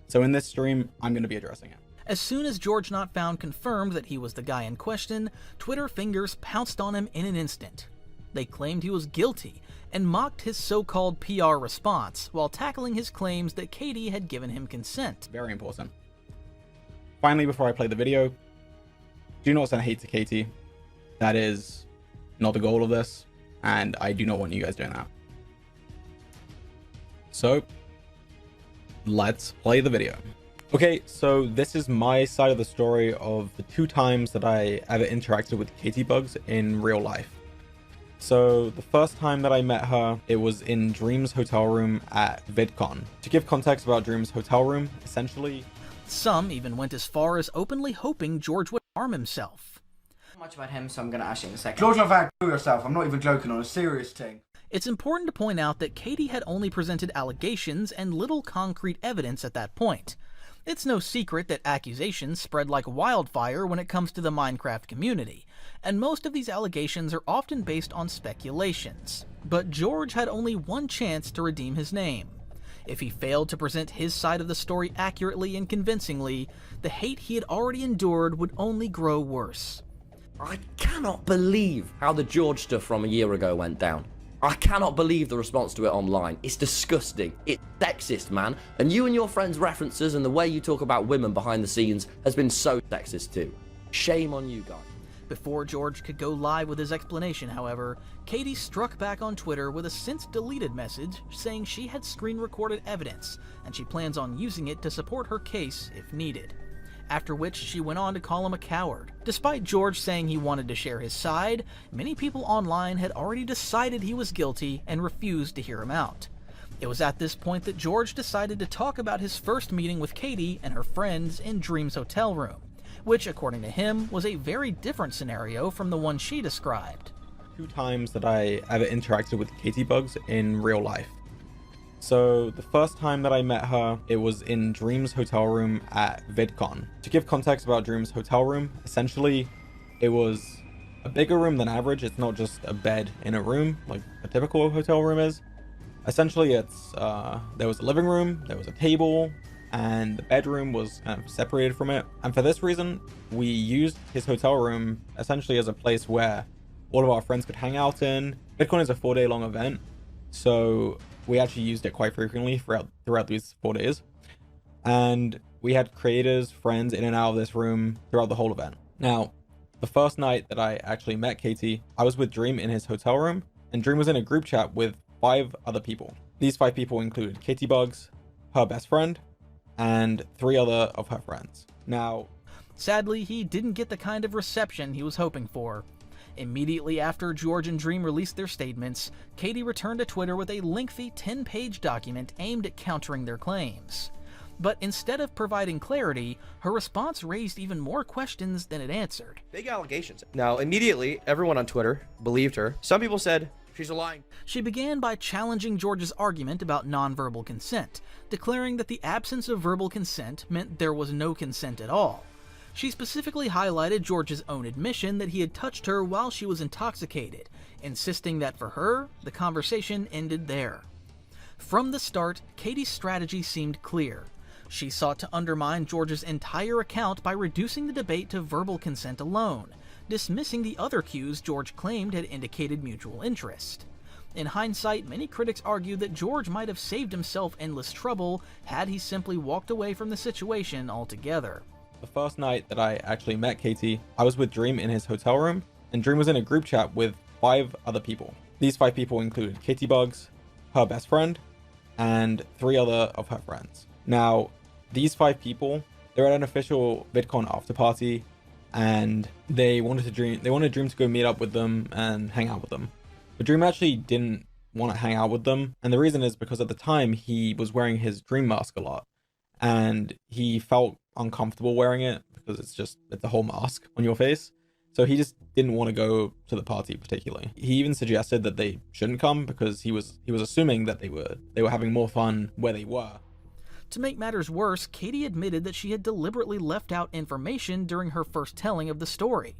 So in this stream, I'm going to be addressing it. As soon as George Not Found confirmed that he was the guy in question, Twitter fingers pounced on him in an instant. They claimed he was guilty and mocked his so-called PR response while tackling his claims that Katie had given him consent. Very important. Finally, before I play the video, do not send hate to Katie. That is not the goal of this, and I do not want you guys doing that. So, let's play the video. Okay, so this is my side of the story of the 2 times that I ever interacted with Katiebugs in real life. So the first time that I met her, it was in Dream's hotel room at VidCon. To give context about Dream's hotel room, essentially... Some even went as far as openly hoping George would harm himself. Not much about him, so I'm gonna ask you in a second. George, I've had to yourself. I'm not even joking, on a serious thing. It's important to point out that Katie had only presented allegations and little concrete evidence at that point. It's no secret that accusations spread like wildfire when it comes to the Minecraft community, and most of these allegations are often based on speculations. But George had only one chance to redeem his name. If he failed to present his side of the story accurately and convincingly, the hate he had already endured would only grow worse. I cannot believe how the George stuff from a year ago went down. I cannot believe the response to it online. It's disgusting. It's sexist, man. And you and your friends' references and the way you talk about women behind the scenes has been so sexist too. Shame on you guys. Before George could go live with his explanation, however, Katie struck back on Twitter with a since-deleted message saying she had screen-recorded evidence, and she plans on using it to support her case if needed. After which she went on to call him a coward. Despite George saying he wanted to share his side, many people online had already decided he was guilty and refused to hear him out. It was at this point that George decided to talk about his first meeting with Katie and her friends in Dream's hotel room, which, according to him, was a very different scenario from the one she described. 2 times that I ever interacted with Katie Bugs in real life. So the first time that I met her, it was in Dream's hotel room at VidCon. To give context about Dream's hotel room, essentially it was a bigger room than average. It's not just a bed in a room like a typical hotel room is. Essentially it's there was a living room, there was a table, and the bedroom was kind of separated from it. And for this reason, we used his hotel room essentially as a place where all of our friends could hang out in. VidCon is a 4-day long event, so we actually used it quite frequently throughout these 4 days. And we had creators, friends in and out of this room throughout the whole event. Now, the first night that I actually met Katie, I was with Dream in his hotel room, and Dream was in a group chat with 5 other people. These 5 people included Katie Bugs, her best friend, and 3 other of her friends. Now, sadly, he didn't get the kind of reception he was hoping for. Immediately after George and Dream released their statements, Katie returned to Twitter with a lengthy 10-page document aimed at countering their claims. But instead of providing clarity, her response raised even more questions than it answered. Big allegations. Now, immediately, everyone on Twitter believed her. Some people said she's lying. She began by challenging George's argument about nonverbal consent, declaring that the absence of verbal consent meant there was no consent at all. She specifically highlighted George's own admission that he had touched her while she was intoxicated, insisting that for her, the conversation ended there. From the start, Katie's strategy seemed clear. She sought to undermine George's entire account by reducing the debate to verbal consent alone, dismissing the other cues George claimed had indicated mutual interest. In hindsight, many critics argue that George might have saved himself endless trouble had he simply walked away from the situation altogether. The first night that I actually met Katie, I was with Dream in his hotel room, and Dream was in a group chat with 5 other people. These 5 people included Katie Bugs, her best friend, and 3 other of her friends. Now, these 5 people, they're at an official VidCon after party, and they wanted Dream to go meet up with them and hang out with them. But Dream actually didn't want to hang out with them, and the reason is because at the time he was wearing his Dream mask a lot, and he felt uncomfortable wearing it because it's a whole mask on your face. So he just didn't want to go to the party particularly. He even suggested that they shouldn't come because he was assuming that they were having more fun where they were. To make matters worse, Katie admitted that she had deliberately left out information during her first telling of the story.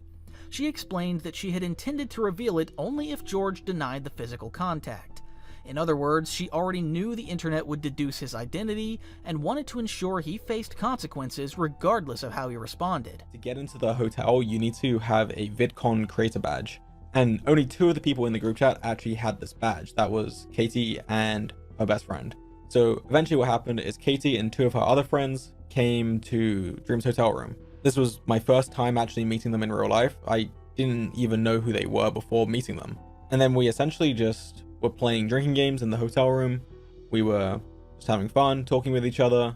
She explained that she had intended to reveal it only if George denied the physical contact. In other words, she already knew the internet would deduce his identity and wanted to ensure he faced consequences regardless of how he responded. To get into the hotel, you need to have a VidCon creator badge. And only 2 of the people in the group chat actually had this badge. That was Katie and her best friend. So eventually what happened is Katie and 2 of her other friends came to Dream's hotel room. This was my first time actually meeting them in real life. I didn't even know who they were before meeting them. And then we essentially just were playing drinking games in the hotel room. We were just having fun, talking with each other.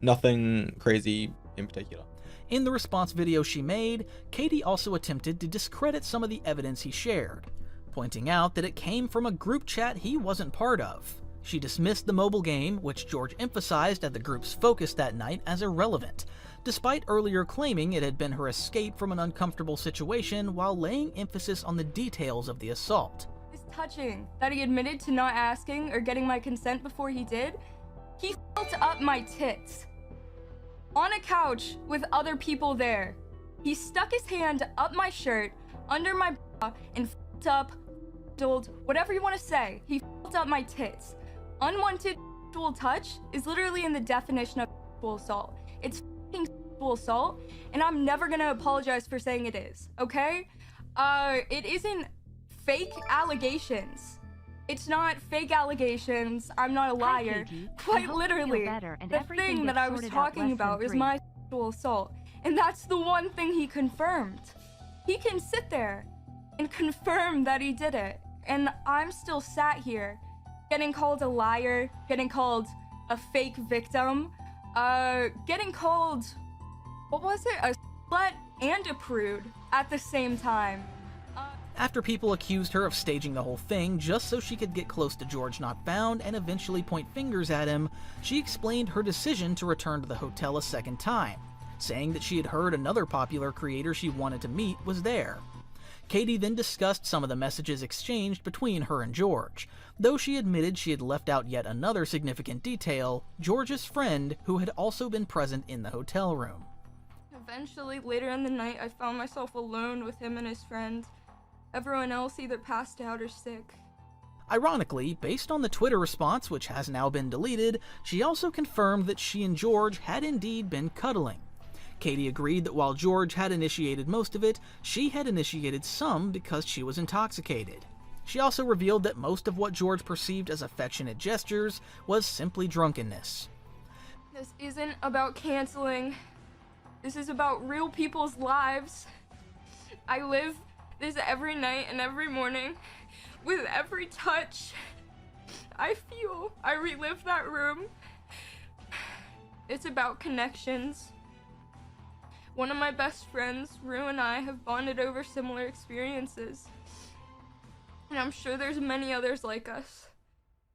Nothing crazy in particular. In the response video she made, Katie also attempted to discredit some of the evidence he shared, pointing out that it came from a group chat he wasn't part of. She dismissed the mobile game, which George emphasized at the group's focus that night, as irrelevant, despite earlier claiming it had been her escape from an uncomfortable situation while laying emphasis on the details of the assault. is touching that he admitted to not asking or getting my consent before he did. He felt up my tits on a couch with other people there. He stuck his hand up my shirt, under my bra, and felt up, whatever you want to say. He felt up my tits. Unwanted sexual touch is literally in the definition of sexual assault. It's fucking sexual assault, and I'm never gonna apologize for saying it is, okay? It isn't fake allegations. It's not fake allegations. I'm not a liar. Quite literally, the thing that I was talking about is my sexual assault. And that's the one thing he confirmed. He can sit there and confirm that he did it. And I'm still sat here getting called a liar, getting called a fake victim, getting called, what was it? A slut and a prude at the same time. After people accused her of staging the whole thing just so she could get close to George Not Found and eventually point fingers at him, she explained her decision to return to the hotel a second time, saying that she had heard another popular creator she wanted to meet was there. Katie then discussed some of the messages exchanged between her and George, though she admitted she had left out yet another significant detail, George's friend who had also been present in the hotel room. Eventually, later in the night, I found myself alone with him and his friend. Everyone else either passed out or sick. Ironically, based on the Twitter response, which has now been deleted, she also confirmed that she and George had indeed been cuddling. Katie agreed that while George had initiated most of it, she had initiated some because she was intoxicated. She also revealed that most of what George perceived as affectionate gestures was simply drunkenness. This isn't about canceling. This is about real people's lives. I live this every night and every morning. With every touch I feel, I relive that room. It's about connections. One of my best friends, Rue, and I have bonded over similar experiences. And I'm sure there's many others like us.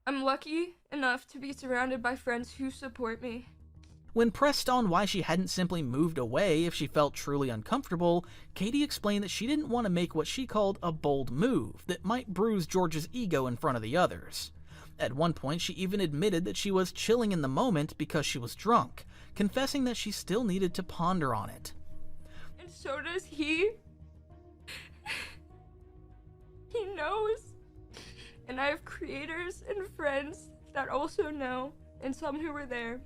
I'm lucky enough to be surrounded by friends who support me. When pressed on why she hadn't simply moved away if she felt truly uncomfortable, Katie explained that she didn't want to make what she called a bold move that might bruise George's ego in front of the others. At one point, she even admitted that she was chilling in the moment because she was drunk, confessing that she still needed to ponder on it. And so does he. He knows. And I have creators and friends that also know, and some who were there.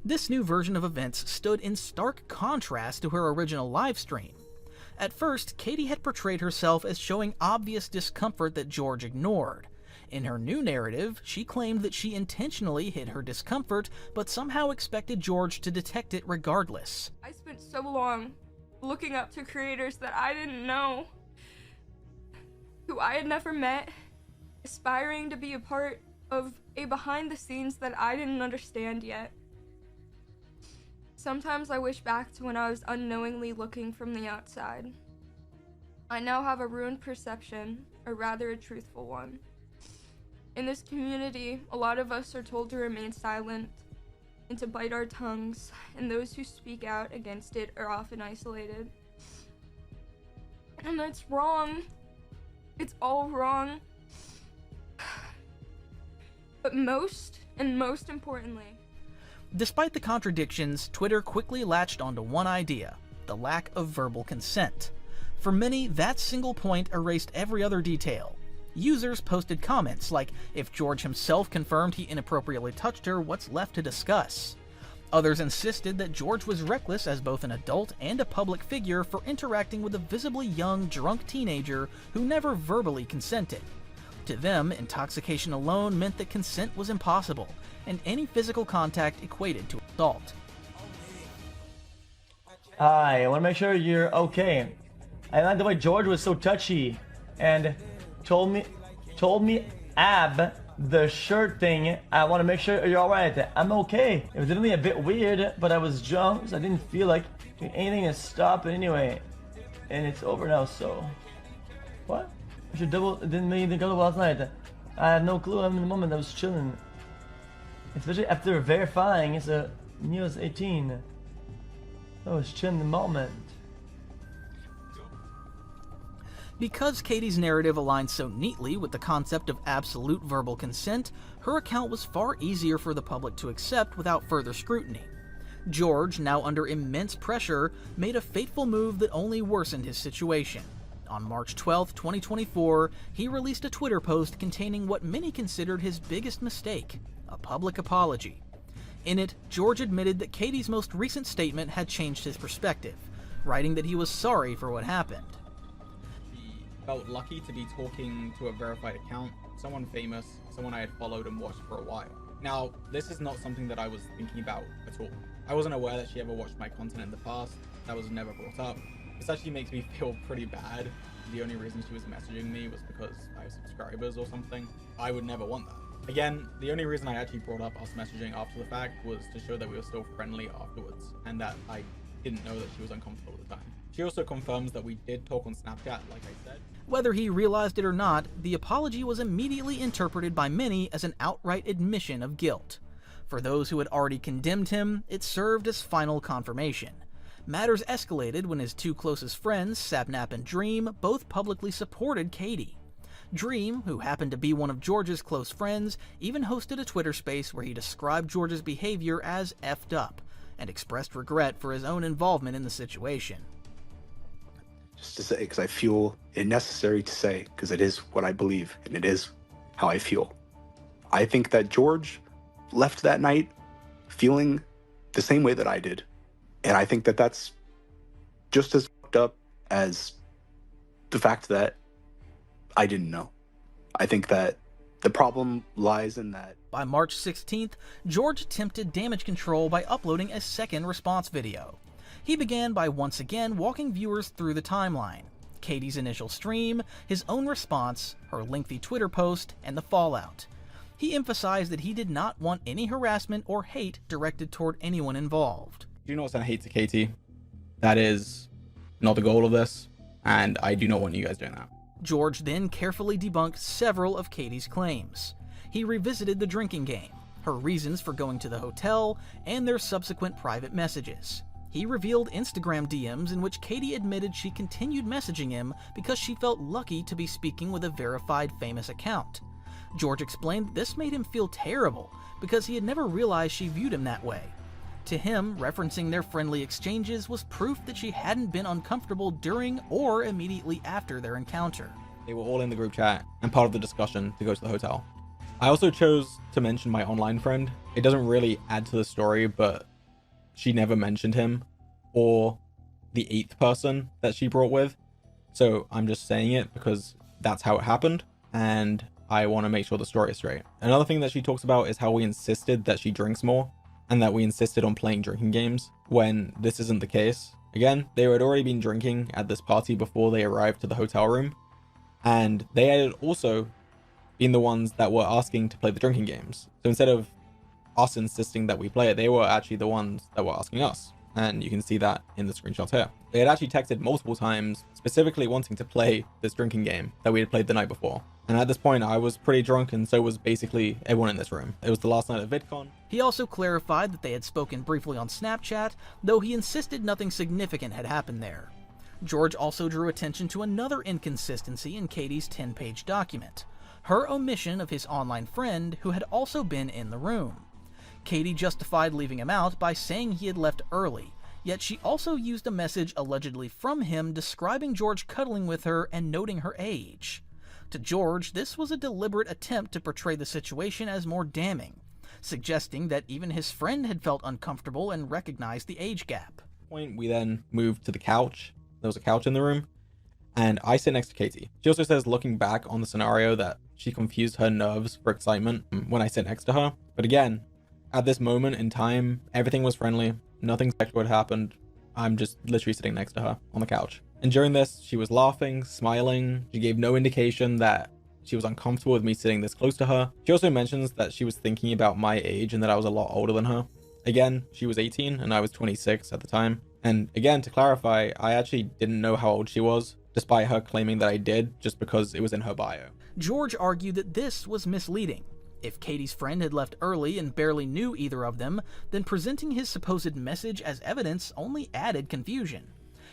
This new version of events stood in stark contrast to her original livestream. At first, Katie had portrayed herself as showing obvious discomfort that George ignored. In her new narrative, she claimed that she intentionally hid her discomfort, but somehow expected George to detect it regardless. I spent so long looking up to creators that I didn't know, who I had never met, aspiring to be a part of a behind the scenes that I didn't understand yet. Sometimes I wish back to when I was unknowingly looking from the outside. I now have a ruined perception, or rather a truthful one. In this community, a lot of us are told to remain silent and to bite our tongues, and those who speak out against it are often isolated. And that's wrong. It's all wrong. But most importantly, despite the contradictions, Twitter quickly latched onto one idea: the lack of verbal consent. For many, that single point erased every other detail. Users posted comments like, if George himself confirmed he inappropriately touched her, what's left to discuss? Others insisted that George was reckless as both an adult and a public figure for interacting with a visibly young, drunk teenager who never verbally consented. To them, intoxication alone meant that consent was impossible, and any physical contact equated to assault. Hi, I want to make sure you're okay. I like the way George was so touchy and told me ab the shirt thing. I want to make sure you're alright. I'm okay. It was definitely a bit weird, but I was drunk, so I didn't feel like doing anything to stop it anyway. And it's over now, so what? I should didn't make anything last night. I had no clue. I'm in the moment. I was chilling. Especially after verifying it's a news 18. I was chilling in the moment. Because Katie's narrative aligned so neatly with the concept of absolute verbal consent, her account was far easier for the public to accept without further scrutiny. George, now under immense pressure, made a fateful move that only worsened his situation. On March 12, 2024, he released a Twitter post containing what many considered his biggest mistake, a public apology. In it, George admitted that Katie's most recent statement had changed his perspective, writing that he was sorry for what happened. Felt lucky to be talking to a verified account, someone famous, someone I had followed and watched for a while. Now, this is not something that I was thinking about at all. I wasn't aware that she ever watched my content in the past. That was never brought up. This actually makes me feel pretty bad. The only reason she was messaging me was because I have subscribers or something. I would never want that. Again, the only reason I actually brought up us messaging after the fact was to show that we were still friendly afterwards, and that I didn't know that she was uncomfortable at the time. She also confirms that we did talk on Snapchat, like I said. Whether he realized it or not, the apology was immediately interpreted by many as an outright admission of guilt. For those who had already condemned him, it served as final confirmation. Matters escalated when his two closest friends, Sapnap and Dream, both publicly supported Katie. Dream, who happened to be one of George's close friends, even hosted a Twitter space where he described George's behavior as effed up, and expressed regret for his own involvement in the situation. Just to say, because I feel it necessary to say, because it is what I believe, and it is how I feel. I think that George left that night feeling the same way that I did. And I think that that's just as fucked up as the fact that I didn't know. I think that the problem lies in that. By March 16th, George attempted damage control by uploading a second response video. He began by once again walking viewers through the timeline. Katie's initial stream, his own response, her lengthy Twitter post, and the fallout. He emphasized that he did not want any harassment or hate directed toward anyone involved. Do not send hate to Katie. That is not the goal of this, and I do not want you guys doing that. George then carefully debunked several of Katie's claims. He revisited the drinking game, her reasons for going to the hotel, and their subsequent private messages. He revealed Instagram DMs in which Katie admitted she continued messaging him because she felt lucky to be speaking with a verified famous account. George explained this made him feel terrible because he had never realized she viewed him that way. To him, referencing their friendly exchanges was proof that she hadn't been uncomfortable during or immediately after their encounter. They were all in the group chat and part of the discussion to go to the hotel. I also chose to mention my online friend. It doesn't really add to the story, but she never mentioned him or the 8th person that she brought with. So I'm just saying it because that's how it happened, and I want to make sure the story is straight. Another thing that she talks about is how we insisted that she drinks more, and that we insisted on playing drinking games when this isn't the case. Again, they had already been drinking at this party before they arrived to the hotel room, and they had also been the ones that were asking to play the drinking games. So instead of us insisting that we play it, they were actually the ones that were asking us, and you can see that in the screenshot here. They had actually texted multiple times, specifically wanting to play this drinking game that we had played the night before. And at this point, I was pretty drunk, and so was basically everyone in this room. It was the last night of VidCon. He also clarified that they had spoken briefly on Snapchat, though he insisted nothing significant had happened there. George also drew attention to another inconsistency in Katie's 10-page document, her omission of his online friend who had also been in the room. Katie justified leaving him out by saying he had left early, yet she also used a message allegedly from him describing George cuddling with her and noting her age. To George, this was a deliberate attempt to portray the situation as more damning, suggesting that even his friend had felt uncomfortable and recognized the age gap. We then moved to the couch. There was a couch in the room, and I sit next to Katie. She also says, looking back on the scenario, that she confused her nerves for excitement when I sit next to her. But again, at this moment in time, everything was friendly. Nothing sexual had happened. I'm just literally sitting next to her on the couch. And during this, she was laughing, smiling. She gave no indication that she was uncomfortable with me sitting this close to her. She also mentions that she was thinking about my age and that I was a lot older than her. Again, she was 18 and I was 26 at the time. And again, to clarify, I actually didn't know how old she was, despite her claiming that I did, just because it was in her bio. George argued that this was misleading. If Katie's friend had left early and barely knew either of them, then presenting his supposed message as evidence only added confusion.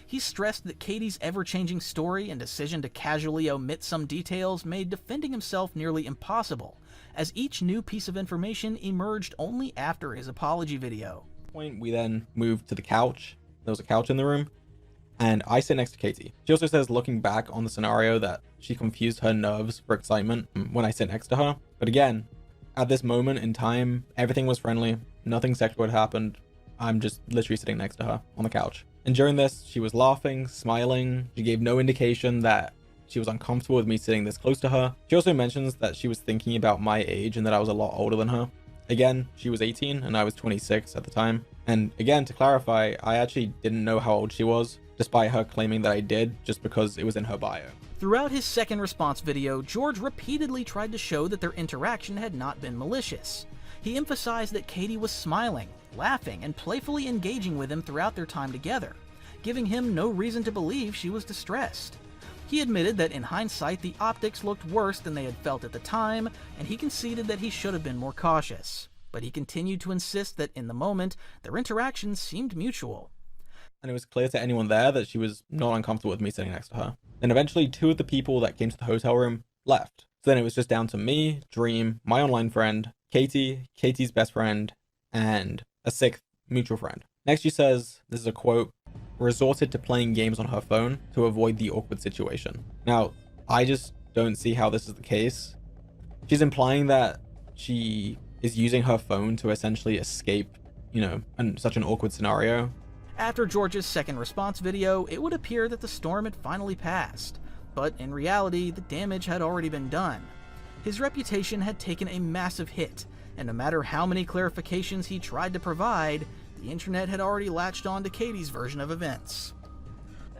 He stressed that Katie's ever-changing story and decision to casually omit some details made defending himself nearly impossible, as each new piece of information emerged only after his apology video. We then moved to the couch. There was a couch in the room, and I sit next to Katie. She also says, looking back on the scenario, that she confused her nerves for excitement when I sit next to her. But again, at this moment in time, everything was friendly. Nothing sexual had happened. I'm just literally sitting next to her on the couch. And during this, she was laughing, smiling. She gave no indication that she was uncomfortable with me sitting this close to her. She also mentions that she was thinking about my age and that I was a lot older than her. Again, she was 18 and I was 26 at the time. And again, to clarify, I actually didn't know how old she was, despite her claiming that I did, just because it was in her bio. Throughout his second response video, George repeatedly tried to show that their interaction had not been malicious. He emphasized that Katie was smiling, laughing, and playfully engaging with him throughout their time together, giving him no reason to believe she was distressed. He admitted that in hindsight the optics looked worse than they had felt at the time, and he conceded that he should have been more cautious. But he continued to insist that in the moment, their interactions seemed mutual. And it was clear to anyone there that she was not uncomfortable with me sitting next to her. And eventually 2 of the people that came to the hotel room left. So then it was just down to me, Dream, my online friend, Katie, Katie's best friend, and a 6th mutual friend. Next she says, this is a quote, resorted to playing games on her phone to avoid the awkward situation. Now, I just don't see how this is the case. She's implying that she is using her phone to essentially escape, such an awkward scenario. After George's second response video, it would appear that the storm had finally passed. But in reality, the damage had already been done. His reputation had taken a massive hit, and no matter how many clarifications he tried to provide, the internet had already latched on to Katie's version of events.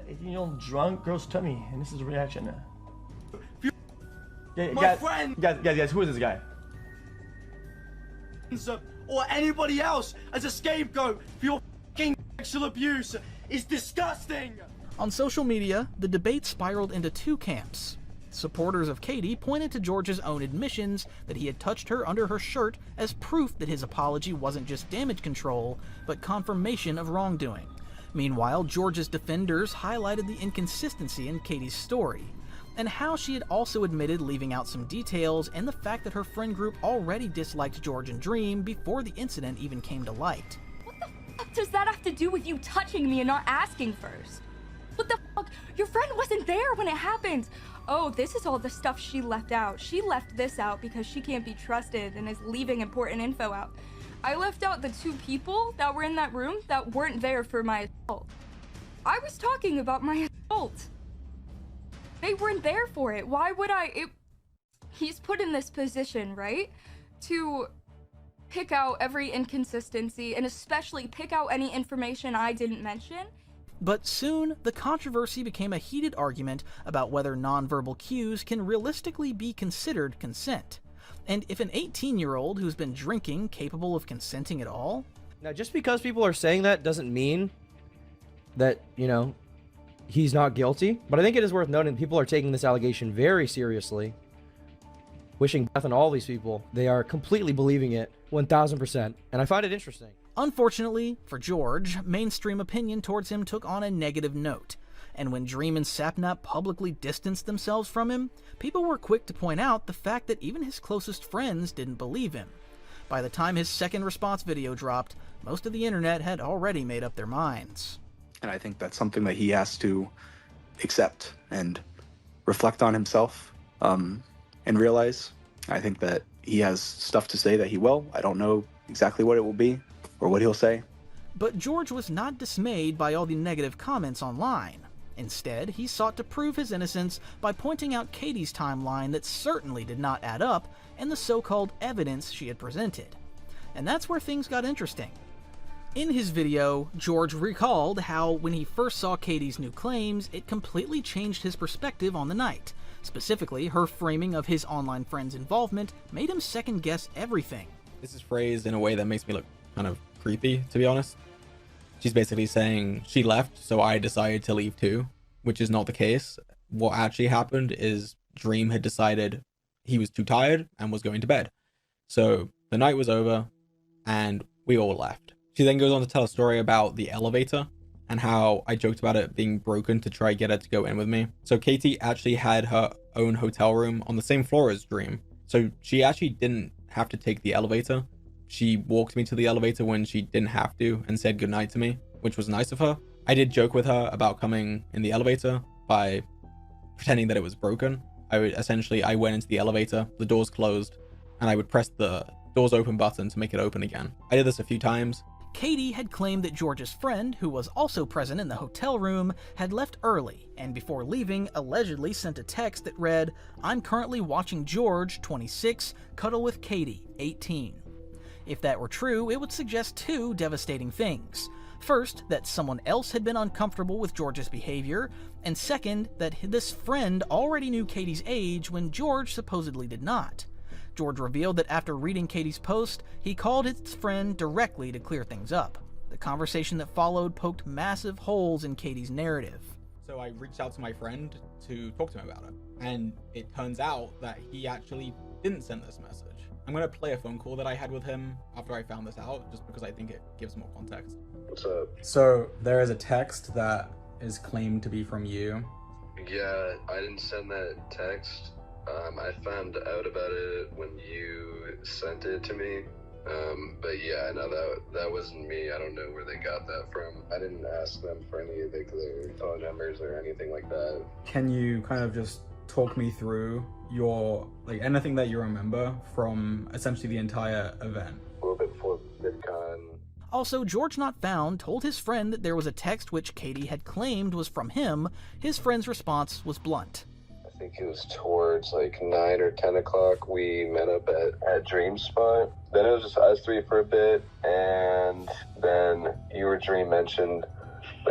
18-year-old drunk girl's tummy, and this is a reaction. Friend! Guys, who is this guy? Or anybody else as a scapegoat for your fucking sexual abuse is disgusting! On social media, the debate spiraled into 2 camps. Supporters of Katie pointed to George's own admissions that he had touched her under her shirt as proof that his apology wasn't just damage control, but confirmation of wrongdoing. Meanwhile, George's defenders highlighted the inconsistency in Katie's story, and how she had also admitted leaving out some details and the fact that her friend group already disliked George and Dream before the incident even came to light. What the fuck does that have to do with you touching me and not asking first? What the fuck? Your friend wasn't there when it happened. Oh, this is all the stuff she left out. She left this out because she can't be trusted and is leaving important info out. I left out the 2 people that were in that room that weren't there for my assault. I was talking about my assault. They weren't there for it. Why would I? He's put in this position, right? To pick out every inconsistency and especially pick out any information I didn't mention. But soon, the controversy became a heated argument about whether nonverbal cues can realistically be considered consent. And if an 18-year-old who's been drinking capable of consenting at all? Now, just because people are saying that doesn't mean that, he's not guilty. But I think it is worth noting people are taking this allegation very seriously. Wishing death on all these people. They are completely believing it, 1000%. And I find it interesting. Unfortunately, for George, mainstream opinion towards him took on a negative note, and when Dream and Sapnap publicly distanced themselves from him, people were quick to point out the fact that even his closest friends didn't believe him. By the time his second response video dropped, most of the internet had already made up their minds. And I think that's something that he has to accept and reflect on himself, and realize. I think that he has stuff to say that he will. I don't know exactly what it will be or what he'll say. But George was not dismayed by all the negative comments online. Instead, he sought to prove his innocence by pointing out Katie's timeline that certainly did not add up and the so-called evidence she had presented. And that's where things got interesting. In his video, George recalled how when he first saw Katie's new claims, it completely changed his perspective on the night. Specifically, her framing of his online friend's involvement made him second-guess everything. This is phrased in a way that makes me look kind of creepy, to be honest. She's basically saying she left, so I decided to leave too, which is not the case. What actually happened is Dream had decided he was too tired and was going to bed. So the night was over and we all left. She then goes on to tell a story about the elevator and how I joked about it being broken to try get her to go in with me. So Katie actually had her own hotel room on the same floor as Dream. So she actually didn't have to take the elevator. She walked me to the elevator when she didn't have to and said goodnight to me, which was nice of her. I did joke with her about coming in the elevator by pretending that it was broken. I went into the elevator, the doors closed, and I would press the doors open button to make it open again. I did this a few times. Katie had claimed that George's friend, who was also present in the hotel room, had left early, and before leaving, allegedly sent a text that read, "I'm currently watching George, 26, cuddle with Katie, 18. If that were true, it would suggest two devastating things. First, that someone else had been uncomfortable with George's behavior, and second, that this friend already knew Katie's age when George supposedly did not. George revealed that after reading Katie's post, he called his friend directly to clear things up. The conversation that followed poked massive holes in Katie's narrative. So I reached out to my friend to talk to him about it, and it turns out that he actually didn't send this message. I'm going to play a phone call that I had with him after I found this out, just because I think it gives more context. What's up? So there is a text that is claimed to be from you. Yeah, I didn't send that text. I found out about it when you sent it to me. But yeah, no, that wasn't me. I don't know where they got that from. I didn't ask them for any of their phone numbers or anything like that. Can you kind of just talk me through your, anything that you remember from essentially the entire event? A little bit before VidCon. Also, George Not Found told his friend that there was a text which Katie had claimed was from him. His friend's response was blunt. I think it was towards 9 or 10 o'clock. We met up at Dream Spot. Then it was just us three for a bit, and then you or Dream mentioned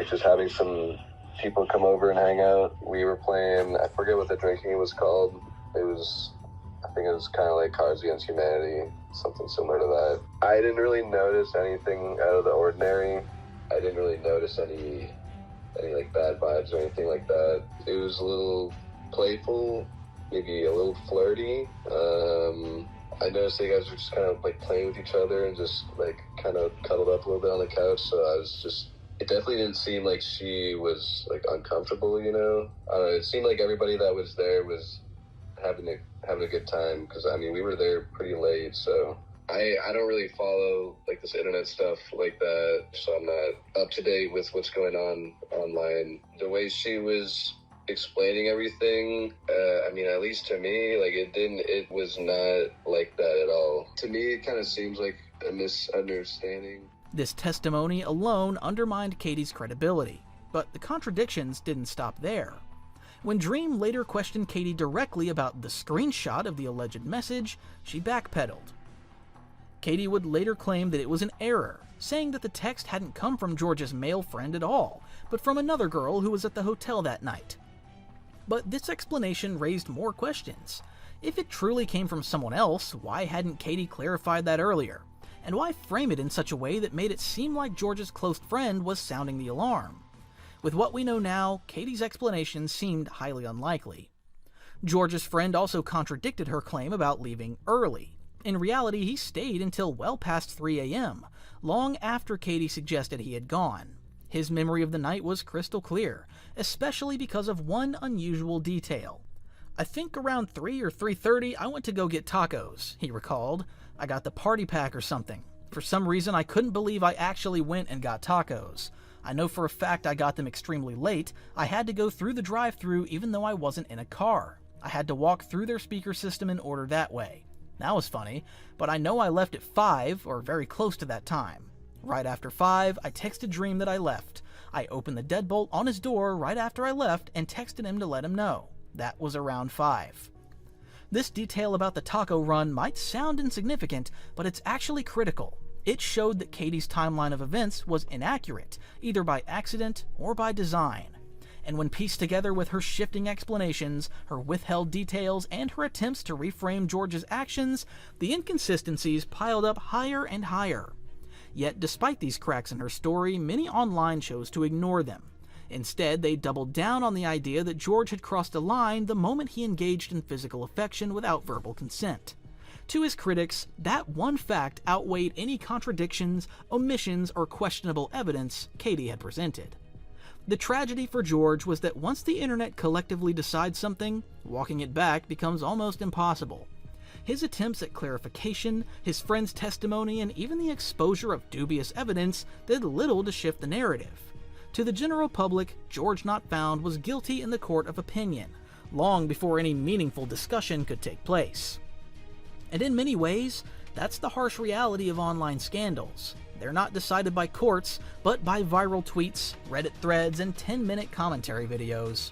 just having some people come over and hang out. We were playing, I forget what the drinking was called. I think it was kind of like Cards Against Humanity, something similar to that. I didn't really notice anything out of the ordinary. I didn't really notice any bad vibes or anything like that. It was a little playful, maybe a little flirty. I noticed you guys were just kind of playing with each other and just kind of cuddled up a little bit on the couch. So I was just, it definitely didn't seem like she was uncomfortable, you know? I don't know, it seemed like everybody that was there was having a good time, because I mean we were there pretty late, so I don't really follow this internet stuff like that, so I'm not up to date with what's going on online. The way she was explaining everything, I mean, at least to me, it was not like that at all. To me, it kind of seems like a misunderstanding. This testimony alone undermined Katie's credibility, but the contradictions didn't stop there. When Dream later questioned Katie directly about the screenshot of the alleged message, she backpedaled. Katie would later claim that it was an error, saying that the text hadn't come from George's male friend at all, but from another girl who was at the hotel that night. But this explanation raised more questions. If it truly came from someone else, why hadn't Katie clarified that earlier? And why frame it in such a way that made it seem like George's close friend was sounding the alarm? With what we know now, Katie's explanation seemed highly unlikely. George's friend also contradicted her claim about leaving early. In reality, he stayed until well past 3 a.m., long after Katie suggested he had gone. His memory of the night was crystal clear, especially because of one unusual detail. "I think around 3 or 3:30 I went to go get tacos," he recalled. "I got the party pack or something. For some reason I couldn't believe I actually went and got tacos. I know for a fact I got them extremely late. I had to go through the drive-thru even though I wasn't in a car. I had to walk through their speaker system and order that way. That was funny, but I know I left at 5 or very close to that time. Right after 5, I texted Dream that I left. I opened the deadbolt on his door right after I left and texted him to let him know. That was around 5. This detail about the taco run might sound insignificant, but it's actually critical. It showed that Katie's timeline of events was inaccurate, either by accident or by design. And when pieced together with her shifting explanations, her withheld details, and her attempts to reframe George's actions, the inconsistencies piled up higher and higher. Yet, despite these cracks in her story, many online chose to ignore them. Instead, they doubled down on the idea that George had crossed a line the moment he engaged in physical affection without verbal consent. To his critics, that one fact outweighed any contradictions, omissions, or questionable evidence Katie had presented. The tragedy for George was that once the internet collectively decides something, walking it back becomes almost impossible. His attempts at clarification, his friend's testimony, and even the exposure of dubious evidence did little to shift the narrative. To the general public, George Not Found was guilty in the court of opinion, long before any meaningful discussion could take place. And in many ways, that's the harsh reality of online scandals. They're not decided by courts, but by viral tweets, Reddit threads, and 10-minute commentary videos.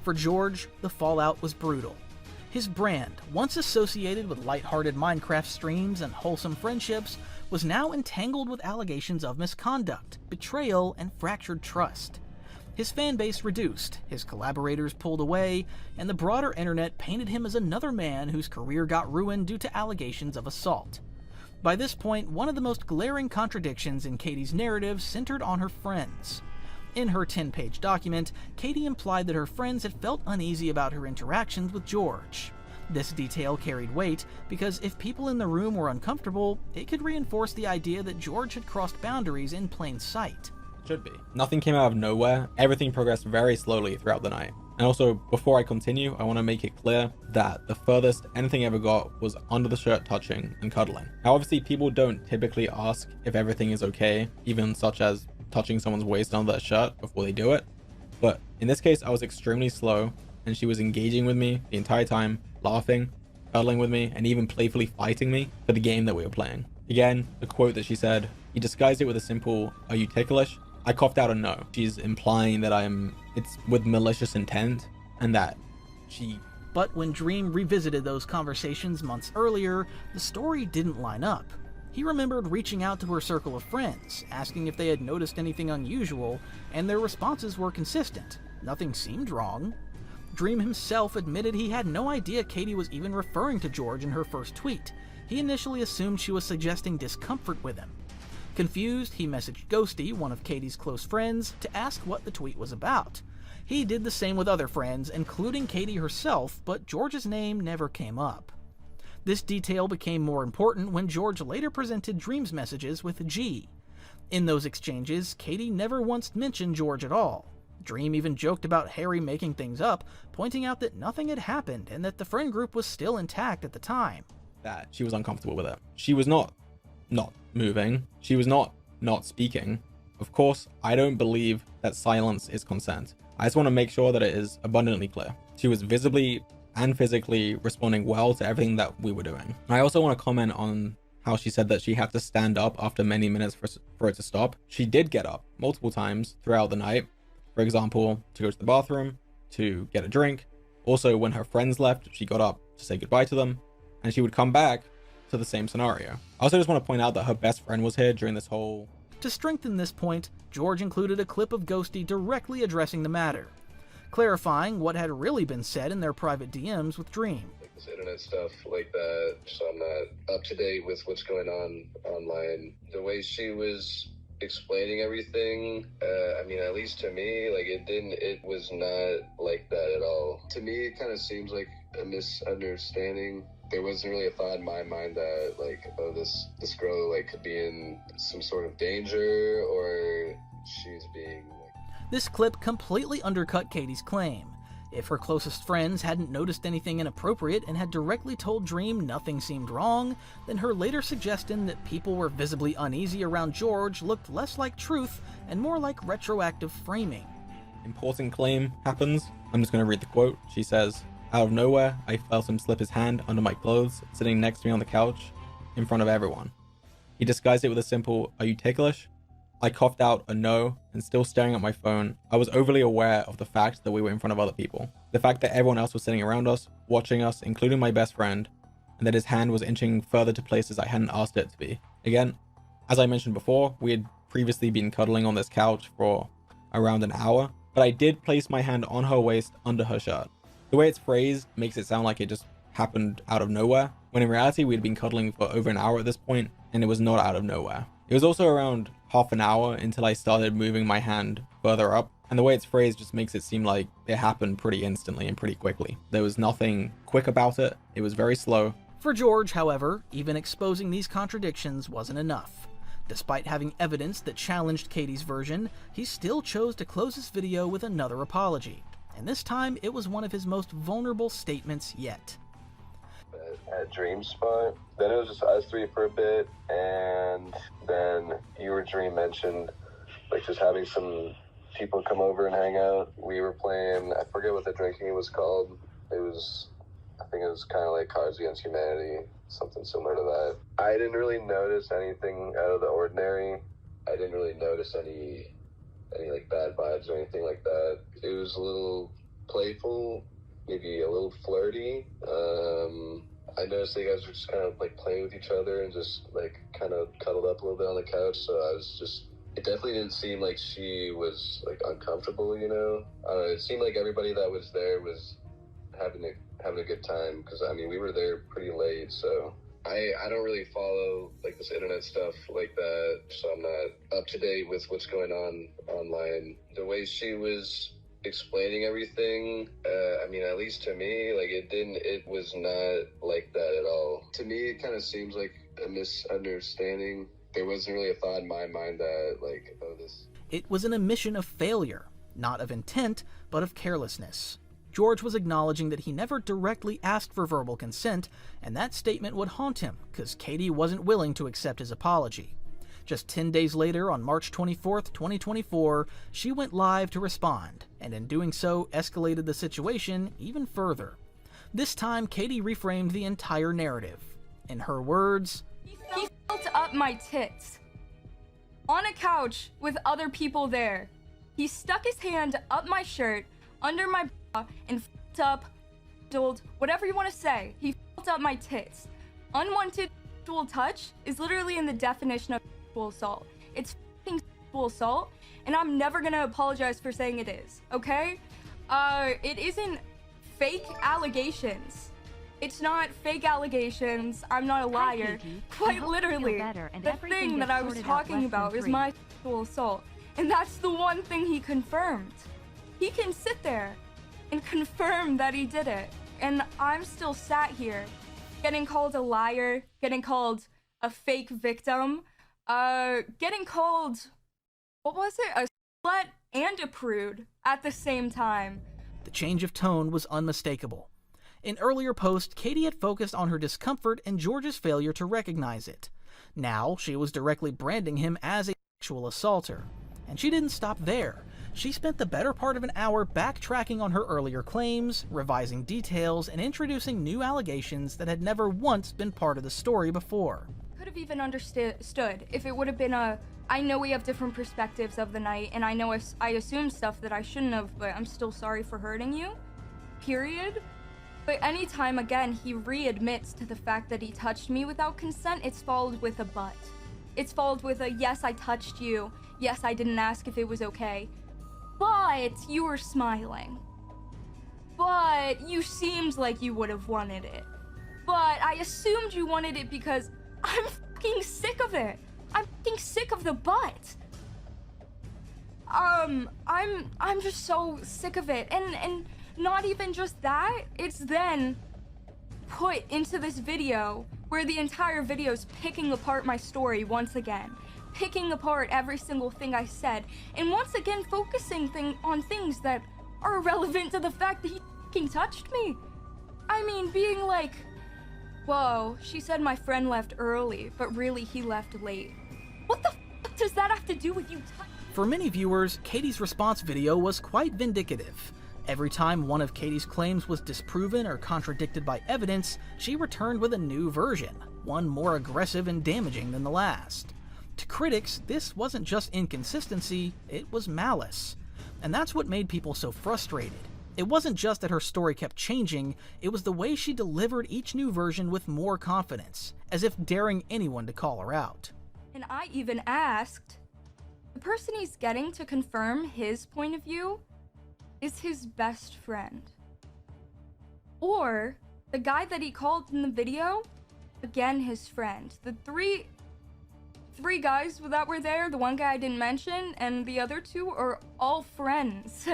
For George, the fallout was brutal. His brand, once associated with lighthearted Minecraft streams and wholesome friendships, was now entangled with allegations of misconduct, betrayal, and fractured trust. His fanbase reduced, his collaborators pulled away, and the broader internet painted him as another man whose career got ruined due to allegations of assault. By this point, one of the most glaring contradictions in Katie's narrative centered on her friends. In her 10-page document, Katie implied that her friends had felt uneasy about her interactions with George. This detail carried weight because if people in the room were uncomfortable, it could reinforce the idea that George had crossed boundaries in plain sight. Should be. Nothing came out of nowhere. Everything progressed very slowly throughout the night. And also, before I continue, I want to make it clear that the furthest anything ever got was under the shirt touching and cuddling. Now, obviously, people don't typically ask if everything is okay, even such as touching someone's waist under their shirt before they do it. But in this case, I was extremely slow, and she was engaging with me the entire time, laughing, cuddling with me, and even playfully fighting me for the game that we were playing. Again, the quote that she said, he disguised it with a simple, "Are you ticklish?" I coughed out a no. She's implying that it's with malicious intent, and that she... But when Dream revisited those conversations months earlier, the story didn't line up. He remembered reaching out to her circle of friends, asking if they had noticed anything unusual, and their responses were consistent. Nothing seemed wrong. Dream himself admitted he had no idea Katie was even referring to George in her first tweet. He initially assumed she was suggesting discomfort with him. Confused, he messaged Ghosty, one of Katie's close friends, to ask what the tweet was about. He did the same with other friends, including Katie herself, but George's name never came up. This detail became more important when George later presented Dream's messages with G. In those exchanges, Katie never once mentioned George at all. Dream even joked about Harry making things up, pointing out that nothing had happened and that the friend group was still intact at the time. That she was uncomfortable with it. She was not moving. She was not speaking. Of course, I don't believe that silence is consent. I just want to make sure that it is abundantly clear. She was visibly and physically responding well to everything that we were doing. I also want to comment on how she said that she had to stand up after many minutes for it to stop. She did get up multiple times throughout the night. For example, to go to the bathroom, to get a drink. Also, when her friends left, she got up to say goodbye to them, and she would come back to the same scenario. I also just want to point out that her best friend was here during this whole... To strengthen this point, George included a clip of Ghosty directly addressing the matter, clarifying what had really been said in their private DMs with Dream. This internet stuff like that, so I'm not up to date with what's going on online. The way she was explaining everything, I mean, at least to me, like it was not like that at all. To me, it kind of seems like a misunderstanding. There wasn't really a thought in my mind that, like, oh, this girl, like, could be in some sort of danger, or she's being... This clip completely undercut Katie's claim. If her closest friends hadn't noticed anything inappropriate and had directly told Dream nothing seemed wrong, then her later suggestion that people were visibly uneasy around George looked less like truth and more like retroactive framing. Important claim happens. I'm just going to read the quote. She says, "Out of nowhere, I felt him slip his hand under my clothes, sitting next to me on the couch, in front of everyone. He disguised it with a simple, 'Are you ticklish?' I coughed out a no, and still staring at my phone, I was overly aware of the fact that we were in front of other people. The fact that everyone else was sitting around us, watching us, including my best friend, and that his hand was inching further to places I hadn't asked it to be. Again, as I mentioned before, we had previously been cuddling on this couch for around an hour, but I did place my hand on her waist under her shirt. The way it's phrased makes it sound like it just happened out of nowhere, when in reality we had been cuddling for over an hour at this point, and it was not out of nowhere. It was also around half an hour until I started moving my hand further up, and the way it's phrased just makes it seem like it happened pretty instantly and pretty quickly. There was nothing quick about it, it was very slow. For George, however, even exposing these contradictions wasn't enough. Despite having evidence that challenged Katie's version, he still chose to close his video with another apology, and this time it was one of his most vulnerable statements yet. At Dream Spot, then it was just us three for a bit, and then you or Dream mentioned like just having some people come over and hang out. We were playing, I forget what the drinking was called. I think it was kind of like Cards Against Humanity, something similar to that. I didn't really notice anything out of the ordinary. I didn't really notice any like bad vibes or anything like that. It was a little playful, maybe a little flirty. I noticed that you guys were just kind of like playing with each other and just like kind of cuddled up a little bit on the couch. So it definitely didn't seem like she was like uncomfortable, you know? I don't know, it seemed like everybody that was there was having a good time, because I mean we were there pretty late, so I don't really follow like this internet stuff like that, so I'm not up to date with what's going on online. The way she was explaining everything, I mean, at least to me, like it was not like that at all. To me, it kind of seems like a misunderstanding. There wasn't really a thought in my mind that like, oh, this. It was an admission of failure, not of intent, but of carelessness. George was acknowledging that he never directly asked for verbal consent, and that statement would haunt him, because Katie wasn't willing to accept his apology. Just 10 days later, on March 24th, 2024, she went live to respond, and in doing so, escalated the situation even further. This time, Katie reframed the entire narrative. In her words, He felt up my tits. On a couch with other people there. He stuck his hand up my shirt, under my bra, and f***ed up, whatever you want to say. He f***ed up my tits. Unwanted sexual touch is literally in the definition of sexual assault. It's f***ing sexual assault, and I'm never gonna apologize for saying it is, okay? It isn't fake allegations. It's not fake allegations. I'm not a liar. Quite literally, the thing that I was talking about is my sexual assault, and that's the one thing he confirmed. He can sit there and confirm that he did it, and I'm still sat here getting called a liar, getting called a fake victim, getting called, what was it, a slut and a prude at the same time. The change of tone was unmistakable. In earlier posts, Katie had focused on her discomfort and George's failure to recognize it. Now, she was directly branding him as a sexual assaulter. And she didn't stop there. She spent the better part of an hour backtracking on her earlier claims, revising details, and introducing new allegations that had never once been part of the story before. Could have even understood if it would have been I know we have different perspectives of the night, and I know I assumed stuff that I shouldn't have, but I'm still sorry for hurting you. Period. But anytime, again, he readmits to the fact that he touched me without consent, it's followed with a but. It's followed with a, yes, I touched you. Yes, I didn't ask if it was okay. But you were smiling. But you seemed like you would have wanted it. But I assumed you wanted it because I'm fucking sick of it. I'm fucking sick of the but. I'm just so sick of it. And not even just that, it's then put into this video where the entire video's picking apart my story once again. Picking apart every single thing I said, and once again focusing on things that are irrelevant to the fact that he fucking touched me. I mean, being like, whoa, she said my friend left early, but really he left late. What the fuck does that have to do with you? For many viewers, Katie's response video was quite vindicative. Every time one of Katie's claims was disproven or contradicted by evidence, she returned with a new version, one more aggressive and damaging than the last. To critics, this wasn't just inconsistency, it was malice. And that's what made people so frustrated. It wasn't just that her story kept changing, it was the way she delivered each new version with more confidence, as if daring anyone to call her out. And I even asked, the person he's getting to confirm his point of view is his best friend. Or the guy that he called in the video, again his friend. The three guys that were there, the one guy I didn't mention, and the other two are all friends.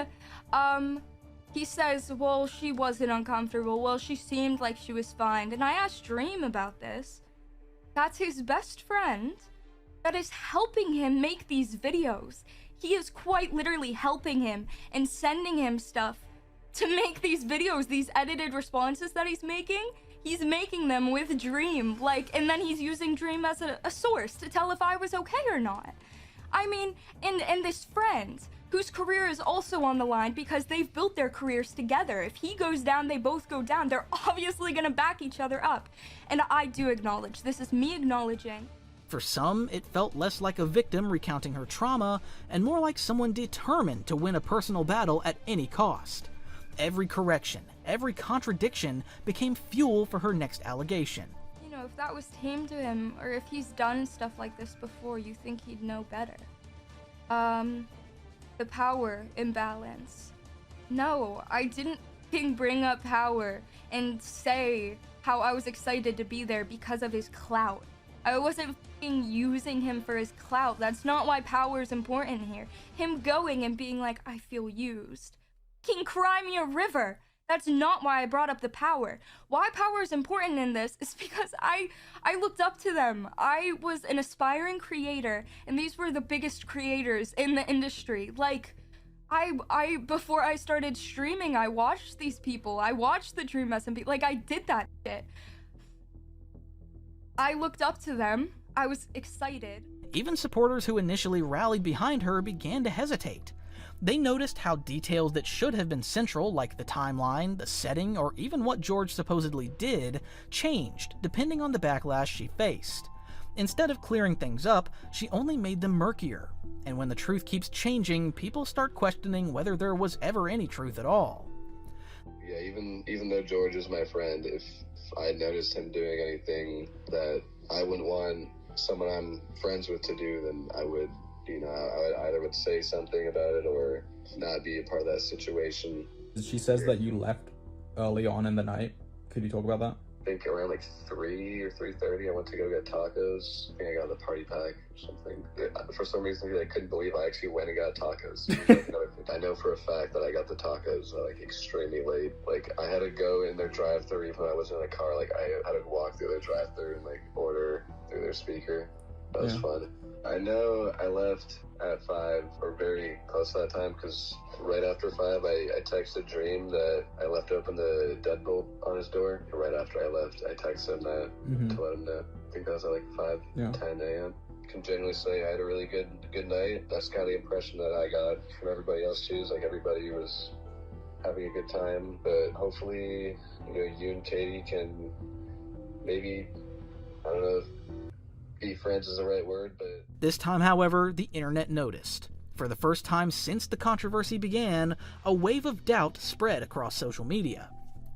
He says, well, she wasn't uncomfortable. Well, she seemed like she was fine. And I asked Dream about this. That's his best friend. that is helping him make these videos. He is quite literally helping him and sending him stuff to make these videos, these edited responses that he's making them with Dream, like, and then he's using Dream as a source to tell if I was okay or not. I mean, and this friend, whose career is also on the line because they've built their careers together. If he goes down, they both go down. They're obviously gonna back each other up. And I do acknowledge, this is me acknowledging. For some, it felt less like a victim recounting her trauma and more like someone determined to win a personal battle at any cost. Every correction, every contradiction became fuel for her next allegation. You know, if that was tame to him, or if he's done stuff like this before, you think he'd know better. The power imbalance. No, I didn't bring up power and say how I was excited to be there because of his clout. I wasn't using him for his clout. That's not why power is important here. Him going and being like, I feel used. Cry me a river. That's not why I brought up the power. Why power is important in this is because I looked up to them. I was an aspiring creator, and these were the biggest creators in the industry. Like, I before I started streaming, I watched these people. I watched the Dream SMP. Like, I did that shit. I looked up to them. I was excited. Even supporters who initially rallied behind her began to hesitate. They noticed how details that should have been central, like the timeline, the setting, or even what George supposedly did, changed depending on the backlash she faced. Instead of clearing things up, she only made them murkier. And when the truth keeps changing, people start questioning whether there was ever any truth at all. Yeah, even though George is my friend, if I noticed him doing anything that I wouldn't want someone I'm friends with to do, then I would, I either would say something about it or not be a part of that situation. She says that you left early on in the night. Could you talk about that? I think around like 3 or 3:30, I went to go get tacos. I think I got the party pack or something. For some reason, I couldn't believe I actually went and got tacos. I know for a fact that I got the tacos like extremely late. Like, I had to go in their drive-thru even when I was in a car. Like, I had to walk through their drive-thru and like order through their speaker. That was fun. I know I left at 5 or very close to that time because right after 5, I texted Dream that I left open the deadbolt on his door. Right after I left, I texted him that to let him know. I think that was at like 5:10 a.m. I can genuinely say I had a really good night. That's kind of the impression that I got from everybody else too. Like, everybody was having a good time, but hopefully, you and Katie can maybe, I don't know if be friends is the right word, but... This time, however, the internet noticed. For the first time since the controversy began, a wave of doubt spread across social media.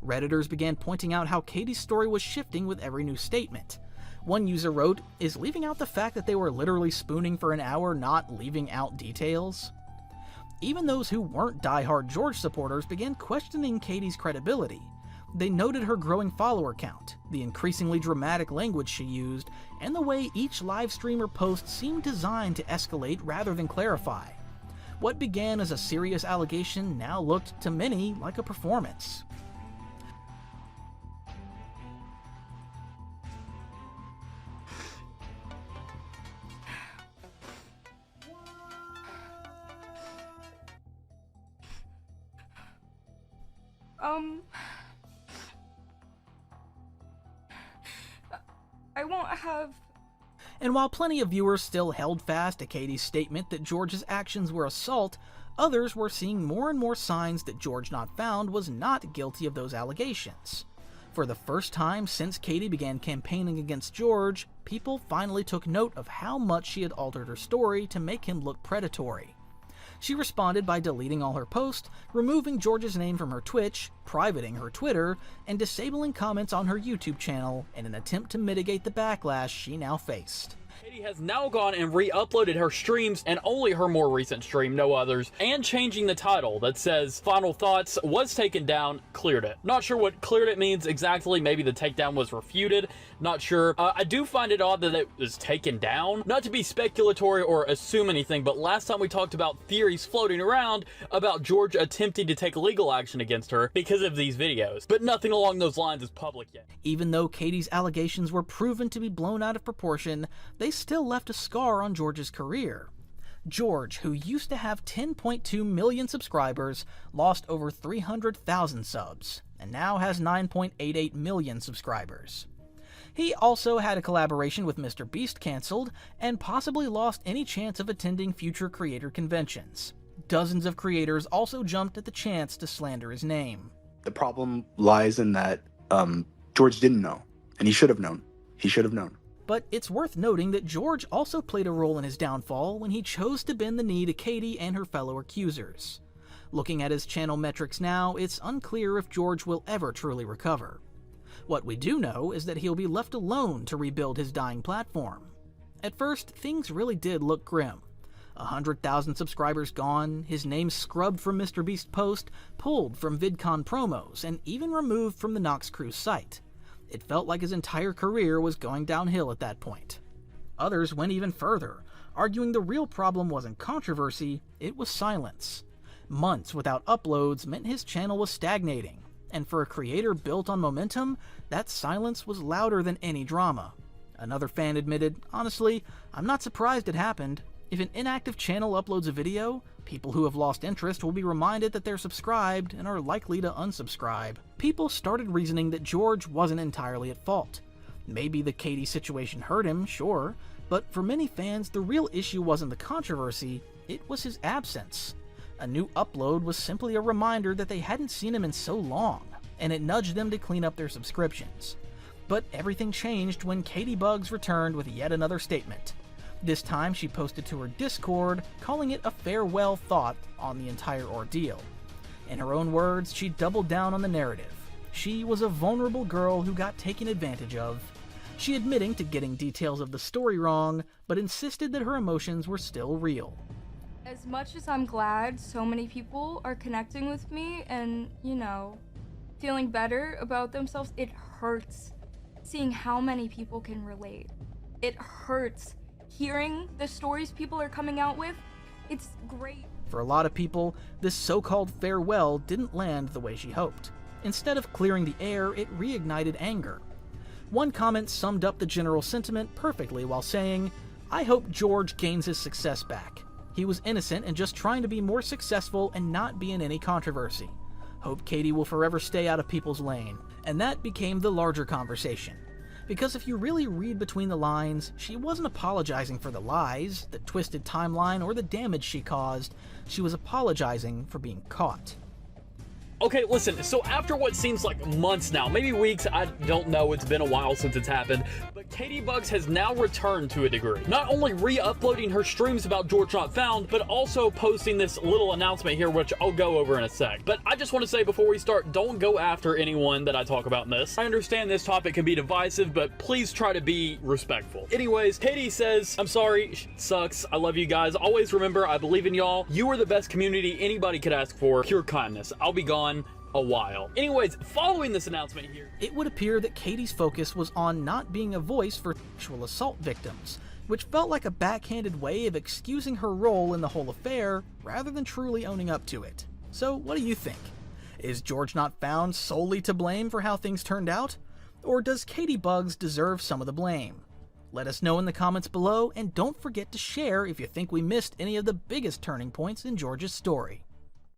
Redditors began pointing out how Katie's story was shifting with every new statement. One user wrote, "Is leaving out the fact that they were literally spooning for an hour not leaving out details?" Even those who weren't diehard George supporters began questioning Katie's credibility. They noted her growing follower count, the increasingly dramatic language she used, and the way each live stream or post seemed designed to escalate rather than clarify. What began as a serious allegation now looked to many like a performance. I won't have... And while plenty of viewers still held fast to Katie's statement that George's actions were assault, others were seeing more and more signs that George Not Found was not guilty of those allegations. For the first time since Katie began campaigning against George, people finally took note of how much she had altered her story to make him look predatory. She responded by deleting all her posts, removing George's name from her Twitch, privating her Twitter, and disabling comments on her YouTube channel in an attempt to mitigate the backlash she now faced. Katie has now gone and re-uploaded her streams and only her more recent stream, no others, and changing the title that says Final Thoughts was taken down, cleared it. Not sure what cleared it means exactly. Maybe the takedown was refuted. Not sure. I do find it odd that it was taken down. Not to be speculatory or assume anything, but last time we talked about theories floating around about George attempting to take legal action against her because of these videos, but nothing along those lines is public yet. Even though Katie's allegations were proven to be blown out of proportion, they they still left a scar on George's career. George, who used to have 10.2 million subscribers, lost over 300,000 subs, and now has 9.88 million subscribers. He also had a collaboration with Mr. Beast cancelled, and possibly lost any chance of attending future creator conventions. Dozens of creators also jumped at the chance to slander his name. The problem lies in that George didn't know, and he should have known. He should have known. But it's worth noting that George also played a role in his downfall when he chose to bend the knee to Katie and her fellow accusers. Looking at his channel metrics now, it's unclear if George will ever truly recover. What we do know is that he'll be left alone to rebuild his dying platform. At first, things really did look grim. 100,000 subscribers gone, his name scrubbed from MrBeast post, pulled from VidCon promos, and even removed from the Vanoss Crew site. It felt like his entire career was going downhill at that point. Others went even further, arguing the real problem wasn't controversy, it was silence. Months without uploads meant his channel was stagnating, and for a creator built on momentum, that silence was louder than any drama. Another fan admitted, "Honestly, I'm not surprised it happened. If an inactive channel uploads a video, people who have lost interest will be reminded that they're subscribed and are likely to unsubscribe." People started reasoning that George wasn't entirely at fault. Maybe the Katie situation hurt him, sure, but for many fans, the real issue wasn't the controversy, it was his absence. A new upload was simply a reminder that they hadn't seen him in so long, and it nudged them to clean up their subscriptions. But everything changed when Katie Bugs returned with yet another statement. This time she posted to her Discord, calling it a farewell thought on the entire ordeal. In her own words, she doubled down on the narrative. She was a vulnerable girl who got taken advantage of. She admitting to getting details of the story wrong, but insisted that her emotions were still real. As much as I'm glad so many people are connecting with me and, feeling better about themselves, it hurts seeing how many people can relate. It hurts hearing the stories people are coming out with. It's great. For a lot of people, this so-called farewell didn't land the way she hoped. Instead of clearing the air, it reignited anger. One comment summed up the general sentiment perfectly while saying, "I hope George gains his success back. He was innocent and just trying to be more successful and not be in any controversy. Hope Katie will forever stay out of people's lane." And that became the larger conversation. Because if you really read between the lines, she wasn't apologizing for the lies, the twisted timeline, or the damage she caused. She was apologizing for being caught. Okay, listen, so after what seems like months now, maybe weeks, I don't know, it's been a while since it's happened, but Katie Bugs has now returned to a degree. Not only re-uploading her streams about George Not Found, but also posting this little announcement here, which I'll go over in a sec. But I just want to say before we start, don't go after anyone that I talk about in this. I understand this topic can be divisive, but please try to be respectful. Anyways, Katie says, "I'm sorry, sucks, I love you guys. Always remember, I believe in y'all. You are the best community anybody could ask for. Pure kindness. I'll be gone a while." Anyways, following this announcement here, it would appear that Katie's focus was on not being a voice for sexual assault victims, which felt like a backhanded way of excusing her role in the whole affair rather than truly owning up to it. So what do you think? Is George Not Found solely to blame for how things turned out? Or does Katie Bugs deserve some of the blame? Let us know in the comments below, and don't forget to share if you think we missed any of the biggest turning points in George's story.